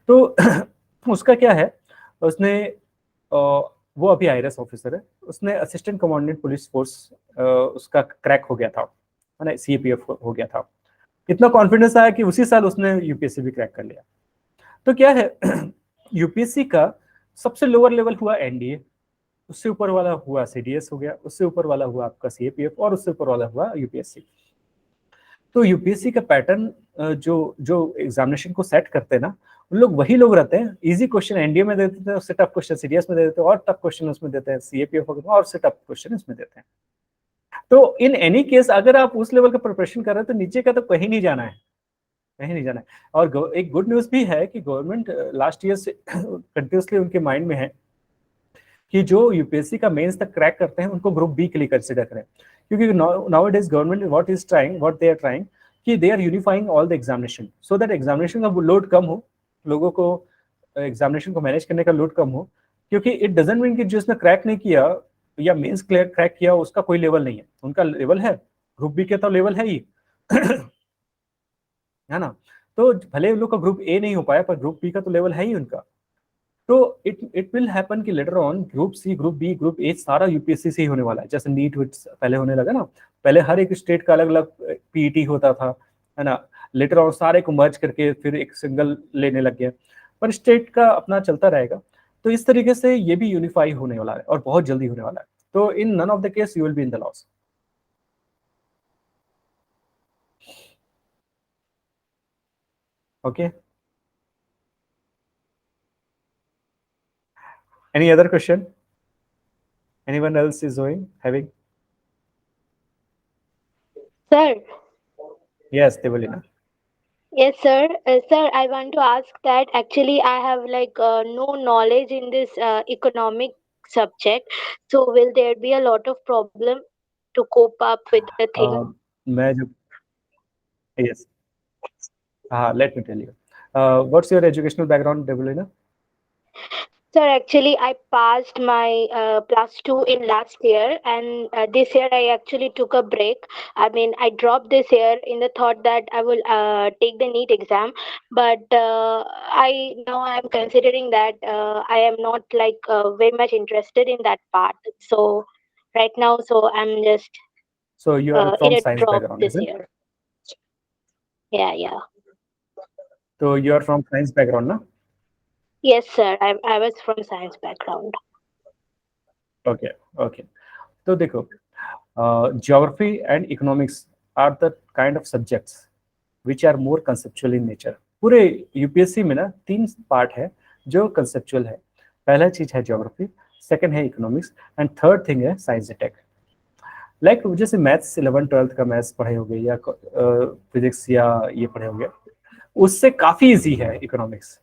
तो उसका क्या है, उसने वो अभी आईआरएस ऑफिसर है, उसने असिस्टेंट कमांडेंट पुलिस फोर्स उसका क्रैक हो गया था, है ना, सीएपीएफ हो गया था। इतना कॉन्फिडेंस आया कि उसी साल उसने यूपीएससी भी क्रैक कर लिया। तो क्या है, यूपीएससी का सबसे लोअर लेवल हुआ एनडीए, उससे ऊपर वाला हुआ सीडीएस हो गया, उससे ऊपर वाला हुआ आपका सीएपीएफ, और उससे ऊपर वाला हुआ यूपीएससी। तो यूपीएससी का पैटर्न जो एग्जामिनेशन को सेट करते हैं ना, उन लोग वही लोग रहते हैं। इजी क्वेश्चन एनडीए में दे देते हैं, उससे टफ क्वेश्चन सीडीएस में दे देते हैं, और टफ क्वेश्चन उसमें देते हैं सीएपीएफ, और उससे टफ क्वेश्चन इसमें देते हैं। तो इन एनी केस अगर आप उस लेवल का प्रिपरेशन कर रहे हैं तो नीचे का तो कहीं नहीं जाना है, कहीं नहीं जाना है। और एक गुड न्यूज भी है कि गवर्नमेंट लास्ट ईयर से कंटिन्यूसली उनके माइंड में है कि जो यूपीएससी का मेंस तक क्रैक करते हैं उनको ग्रुप बी के लिए कंसिडर करें, क्योंकि now it is government what they are trying कि they are unifying all the examination so that examination का लोड कम हो, लोगों को एग्जामिनेशन को मैनेज करने का लोड कम हो, क्योंकि इट डजंट मीन कि जिसने क्रैक नहीं किया या मेंस क्रैक किया उसका कोई लेवल नहीं है, उनका लेवल है, ग्रुप बी के तो लेवल है ही है ना। तो भले उन लोग का ग्रुप ए नहीं हो पाया पर ग्रुप बी का तो लेवल है ही उनका। तो इट विल हैपन कि later on group C, group B, group A सारा यूपीएससी से ही होने वाला है। जैसे नीट पहले होने लगा ना, पहले हर एक स्टेट का अलग अलग पीईटी होता था, है ना, लेटर ऑन सारे को मर्ज करके फिर एक सिंगल लेने लग गया, पर स्टेट का अपना चलता रहेगा। तो इस तरीके से ये भी यूनिफाई होने वाला है और बहुत जल्दी होने वाला है। तो in none of the case you will be in the loss. Okay, any other question? Anyone else is having? Sir, Yes, Devalina. yes, sir. Sir, I want to ask that actually I have no knowledge in this economic subject. So will there be a lot of problem to cope up with the thing? मैं जो yes, let me tell you. What's your educational background, Devalina? Sir, actually I passed my +2 in last year, and this year I actually took a break. I mean, I dropped this year in the thought that I will take the NEET exam, but I'm considering that I am not very much interested in that part. So right now, so I'm just So you are in from a science drop background, this is it? year. Yeah. So you are from science background, na? Yes, sir. I was from science background. Okay, okay. तो देखो, geography and economics are the kind of subjects which are more conceptual in nature. पूरे UPSC में ना 3 part है जो conceptual है। पहला चीज है ज्योग्राफी, सेकंड है इकोनॉमिक्स एंड थर्ड थिंग है साइंस एंड टेक। लाइक जैसे मैथ्स 11th 12th का मैथ्स पढ़े होंगे या फिजिक्स या ये पढ़े होंगे, उससे काफी इजी है इकोनॉमिक्स,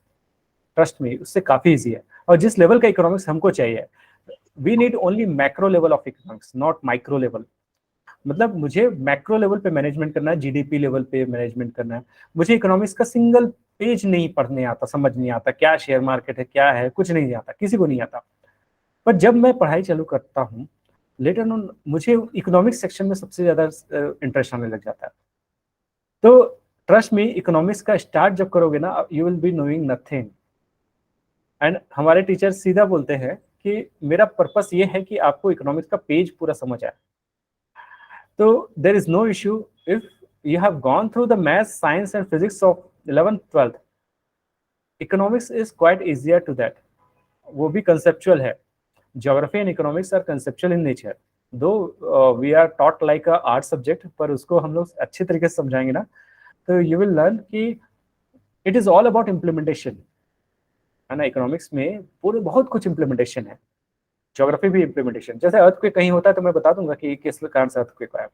ट्रस्ट मी, उससे काफी इजी है। और जिस लेवल का इकोनॉमिक्स हमको चाहिए, we need only macro level of economics, not micro level. मतलब मुझे मैक्रो लेवल पे मैनेजमेंट करना है, जीडीपी लेवल पे मैनेजमेंट करना है, मुझे इकोनॉमिक्स का सिंगल पेज नहीं पढ़ने आता, समझ नहीं आता क्या शेयर मार्केट है, क्या है, कुछ नहीं आता, किसी को नहीं आता। पर जब मैं पढ़ाई चालू करता हूँ लेटर ऑन, मुझे इकोनॉमिक्स सेक्शन में सबसे ज्यादा इंटरेस्ट आने लग जाता है। तो ट्रस्ट में इकोनॉमिक्स का स्टार्ट जब करोगे ना, you will be knowing nothing. And हमारे टीचर सीधा बोलते हैं कि मेरा पर्पस ये है कि आपको इकोनॉमिक्स का पेज पूरा समझ आए। तो there is no issue if you have gone through the math, science and physics of 11th 12th. Economics is quite easier to that. वो भी conceptual है. Geography and economics are conceptual in nature. Though we are taught like a art subject, पर उसको हम लोग अच्छे तरीके से समझाएंगे ना, तो you will learn कि it is all about implementation. है ना, इकोनॉमिक्स में पूरे बहुत कुछ implementation है. Geography भी implementation. जैसे earthquake कहीं होता है तो मैं बता दूंगा कि किस कारण से earthquake आया।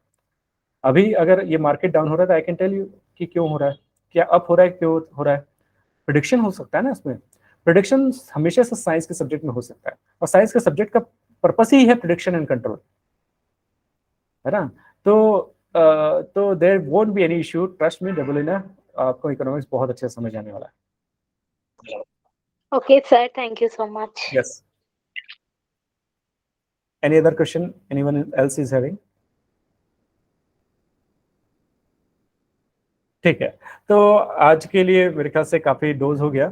अभी अगर ये मार्केट डाउन हो रहा है तो आई कैन टेल यू कि क्यों हो रहा है, क्या अप हो रहा है, क्यों हो रहा है। प्रेडिक्शन हो सकता है ना, इसमें प्रेडिक्शन हमेशा से साइंस के सब्जेक्ट में हो सकता है, और साइंस के सब्जेक्ट का पर्पस ही है प्रेडिक्शन एंड कंट्रोल, है ना। तो there won't be any issue, trust me Debalina, आपको इकोनॉमिक्स बहुत अच्छे से समझ आने वाला है। Okay, sir. Thank you so much. Yes. Any other question anyone else is having? ठीक है, तो आज के लिए मेरे ख्याल से काफ़ी डोज हो गया।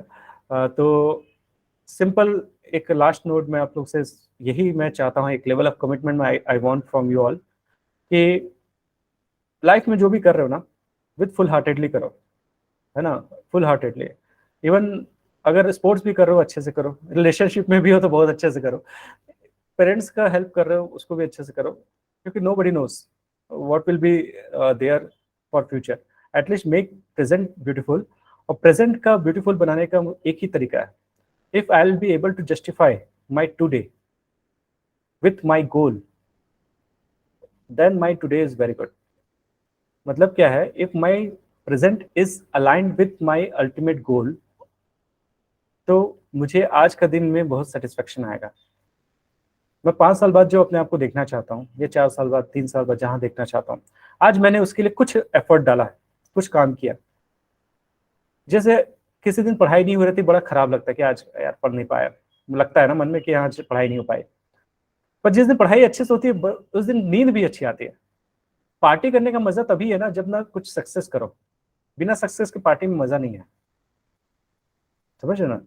तो सिंपल एक लास्ट नोट में आप लोग से यही मैं चाहता हूँ, एक level of commitment I want from you all कि लाइफ में जो भी कर रहे हो ना, विद फुल हार्टेडली करो, है ना, फुल हार्टेडली। इवन अगर स्पोर्ट्स भी कर रहे हो अच्छे से करो, रिलेशनशिप में भी हो तो बहुत अच्छे से करो, पेरेंट्स का हेल्प कर रहे हो उसको भी अच्छे से करो, क्योंकि nobody knows what will be there for future. At least make present beautiful, और प्रेजेंट का ब्यूटीफुल बनाने का एक ही तरीका है, if I will be able to justify my today with my goal, then my today is very good. मतलब क्या है, if my present is aligned with my ultimate goal, तो मुझे आज का दिन में बहुत सेटिस्फेक्शन आएगा। मैं 5 साल बाद जो अपने आप को देखना चाहता हूँ, या 4 साल बाद, 3 साल बाद जहाँ देखना चाहता हूँ, आज मैंने उसके लिए कुछ एफर्ट डाला है, कुछ काम किया। जैसे किसी दिन पढ़ाई नहीं हो रही थी, बड़ा खराब लगता है कि आज यार पढ़ नहीं पाया, लगता है ना मन में कि आज पढ़ाई नहीं हो पाई। पर जिस दिन पढ़ाई अच्छे से होती है उस दिन नींद भी अच्छी आती है। पार्टी करने का मजा तभी है ना जब ना कुछ सक्सेस करो, बिना सक्सेस के पार्टी में मजा नहीं है, समझ रहे ना।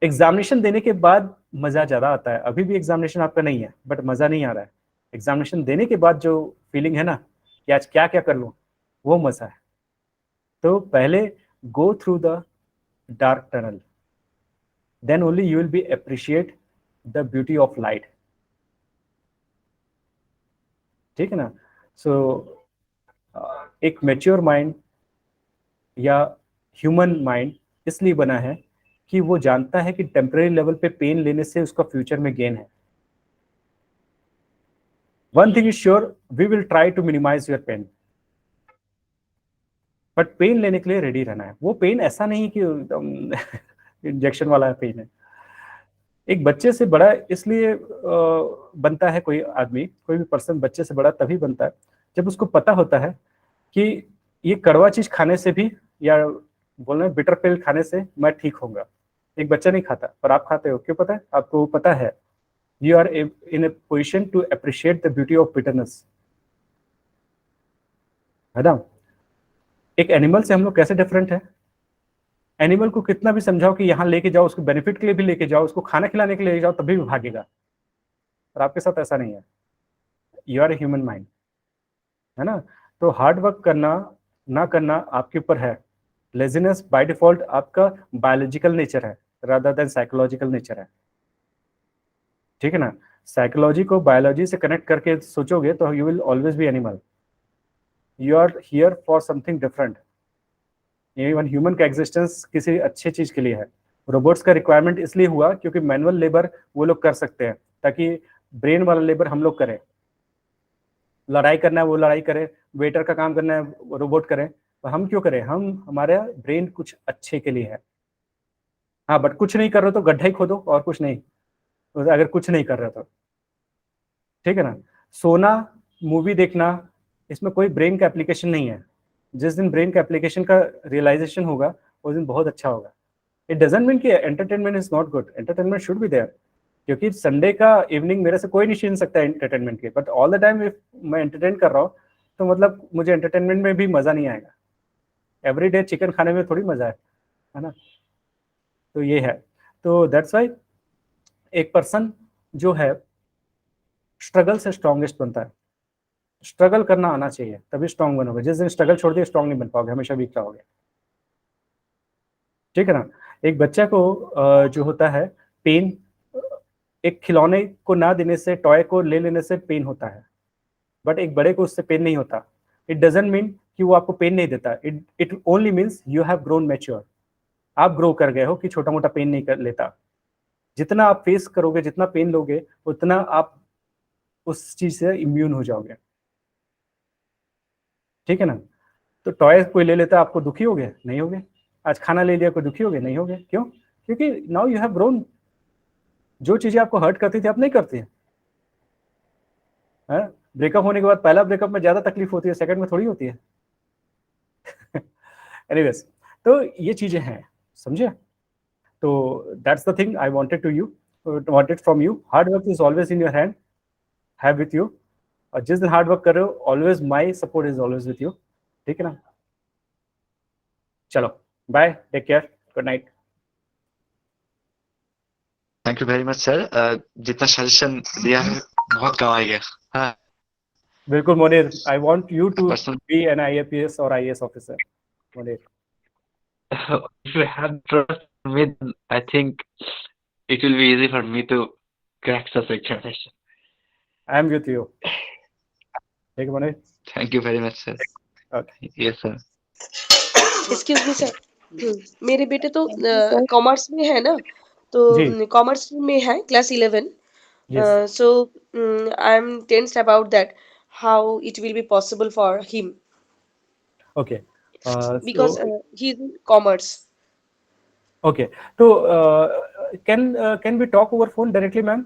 एग्जामिनेशन देने के बाद मजा ज्यादा आता है, अभी भी एग्जामिनेशन आपका नहीं है बट मजा नहीं आ रहा है। एग्जामिनेशन देने के बाद जो फीलिंग है ना कि आज क्या क्या कर लूं, वो मजा है। तो पहले go through the dark tunnel, then only you will be appreciate the beauty of light, ठीक है ना। सो एक मैच्योर माइंड या ह्यूमन माइंड इसलिए बना है कि वो जानता है कि टेम्परेरी लेवल पे पेन लेने से उसका फ्यूचर में गेन है। One thing is sure, we will try to minimise your pain, but pain लेने के लिए रेडी रहना है। वो पेन ऐसा नहीं कि इंजेक्शन वाला पेन है। एक बच्चे से बड़ा इसलिए बनता है कोई आदमी, कोई भी पर्सन बच्चे से बड़ा तभी बनता है जब उसको पता होता है कि ये कड़वा चीज खाने से भी, या बोलना बिटर पिल खाने से मैं ठीक होऊंगा। एक बच्चा नहीं खाता पर आप खाते हो, क्यों पता है आपको? पता है you are in a position to appreciate the beauty of bitterness, है ना। एक एनिमल से हम लोग कैसे डिफरेंट है? एनिमल को कितना भी समझाओ कि यहाँ लेके जाओ, उसको बेनिफिट के लिए भी लेके जाओ, उसको खाना खिलाने के लिए ले जाओ, तभी भी भागेगा। और आपके साथ ऐसा नहीं है, you are a human mind, है ना। तो हार्ड वर्क करना ना करना आपके ऊपर है। लेजीनेस बाय डिफॉल्ट आपका बायोलॉजिकल नेचर है रादर देन साइकोलॉजिकल नेचर है, ठीक है ना। साइकोलॉजी को बायोलॉजी से कनेक्ट करके सोचोगे तो you will always be animal. You are here for something different. Even human का एग्जिस्टेंस किसी अच्छी चीज के लिए है। रोबोट्स का रिक्वायरमेंट इसलिए हुआ क्योंकि मैनुअल लेबर वो लोग कर सकते हैं, ताकि ब्रेन वाला लेबर हम लोग करें। लड़ाई करना है वो लड़ाई करे, वेटर का काम करना है वो रोबोट करे, तो हम क्यों करें? हम, हमारा ब्रेन कुछ अच्छे के लिए है। हाँ, बट कुछ नहीं कर रहे तो गड्ढा ही खोदो और कुछ नहीं, तो अगर कुछ नहीं कर रहे तो, ठीक है ना। सोना, मूवी देखना, इसमें कोई ब्रेन का एप्लीकेशन नहीं है। जिस दिन ब्रेन का एप्लीकेशन का रियलाइजेशन होगा उस दिन बहुत अच्छा होगा। इट डजंट मीन कि entertainment is not good, entertainment should be there, क्योंकि संडे का इवनिंग मेरे से कोई नहीं छीन सकता एंटरटेनमेंट के। But all the time if मैं एंटरटेन कर रहा हूँ तो मतलब मुझे एंटरटेनमेंट में भी मजा नहीं आएगा। एवरी डे चिकन खाने में थोड़ी मजा है ना। तो ये है, तो दैट्स वाई एक पर्सन जो है स्ट्रगल से स्ट्रॉन्गेस्ट बनता है। स्ट्रगल करना आना चाहिए तभी स्ट्रांग बनोगे। जिस दिन स्ट्रगल छोड़ दिए स्ट्रांग नहीं बन पाओगे, हमेशा वीक रहोगे, ठीक है ना। एक बच्चा को जो होता है पेन, एक खिलौने को ना देने से, टॉय को ले लेने से पेन होता है, बट एक बड़े को उससे पेन नहीं होता। इट डजंट मीन कि वो आपको पेन नहीं देता, it only means you have grown mature. आप ग्रो कर गए हो कि छोटा मोटा पेन नहीं कर लेता। जितना आप फेस करोगे, जितना पेन लोगे, उतना आप उस चीज से इम्यून हो जाओगे, ठीक है ना। तो टॉय कोई ले लेता, आपको दुखी हो गए? नहीं होगे। आज खाना ले लिया, कोई दुखी हो गए? नहीं होगे। क्यों? क्योंकि नाउ यू हैव ग्रोन। जो चीजें आपको हर्ट करती थी आप नहीं करती हैं। ब्रेकअप होने के बाद पहला ब्रेकअप में ज्यादा तकलीफ होती है, सेकंड में थोड़ी होती है। एनीवेज, तो ये चीजें हैं, समझे। तो that's the thing I wanted from you. Hard work is always in your hand, have with you. और जिस दिन हार्ड वर्क कर रहे हो, always my support is always with you, ठीक है ना। चलो bye, take care, good night. Thank you very much sir, जितना सजेशन दिया है बहुत काम आएगा। हाँ बिल्कुल Monir, I want you to be an IAPS और IAS officer Monir. if you have trust in me, then I think it will be easy for me to crack such examination. I am with you. ठीक है Monir. Thank you very much sir. Okay. Yes sir. Excuse me sir, मेरे बेटे तो commerce में है ना, तो commerce में है class 11, Yes. So I'm tensed about that, how it will be possible for him, Okay. because So he's in commerce. okay. तो can we talk over phone directly, ma'am?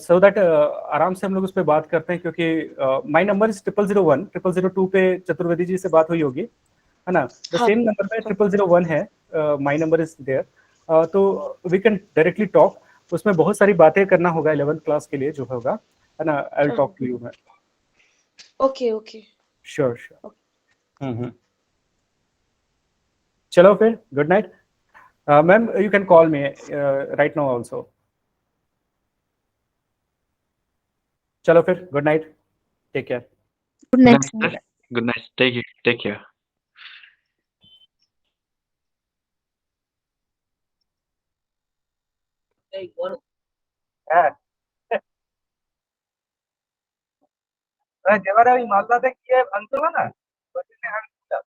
So that आराम से हम लोग उस पर बात करते हैं, क्योंकि माई नंबर इज 0001 0002 पे चतुर्वेदी जी से बात हुई होगी, है ना? द हाँ सेम नंबर पे 0001 है, माई नंबर इज देयर, तो वी कैन डायरेक्टली टॉक. उसमें बहुत सारी बातें करना होगा 11th क्लास के लिए जो होगा, है ना? I will talk to you, ma'am. Okay okay sure sure. चलो फिर, good night. Ma'am, you can call me right now also. चलो फिर, good night, take care. Good Good night, night, sir. sir. Good night. Take care. হ্যাঁ, যেবারে ওই মালদাতে গিয়ে ভাঙছিল না,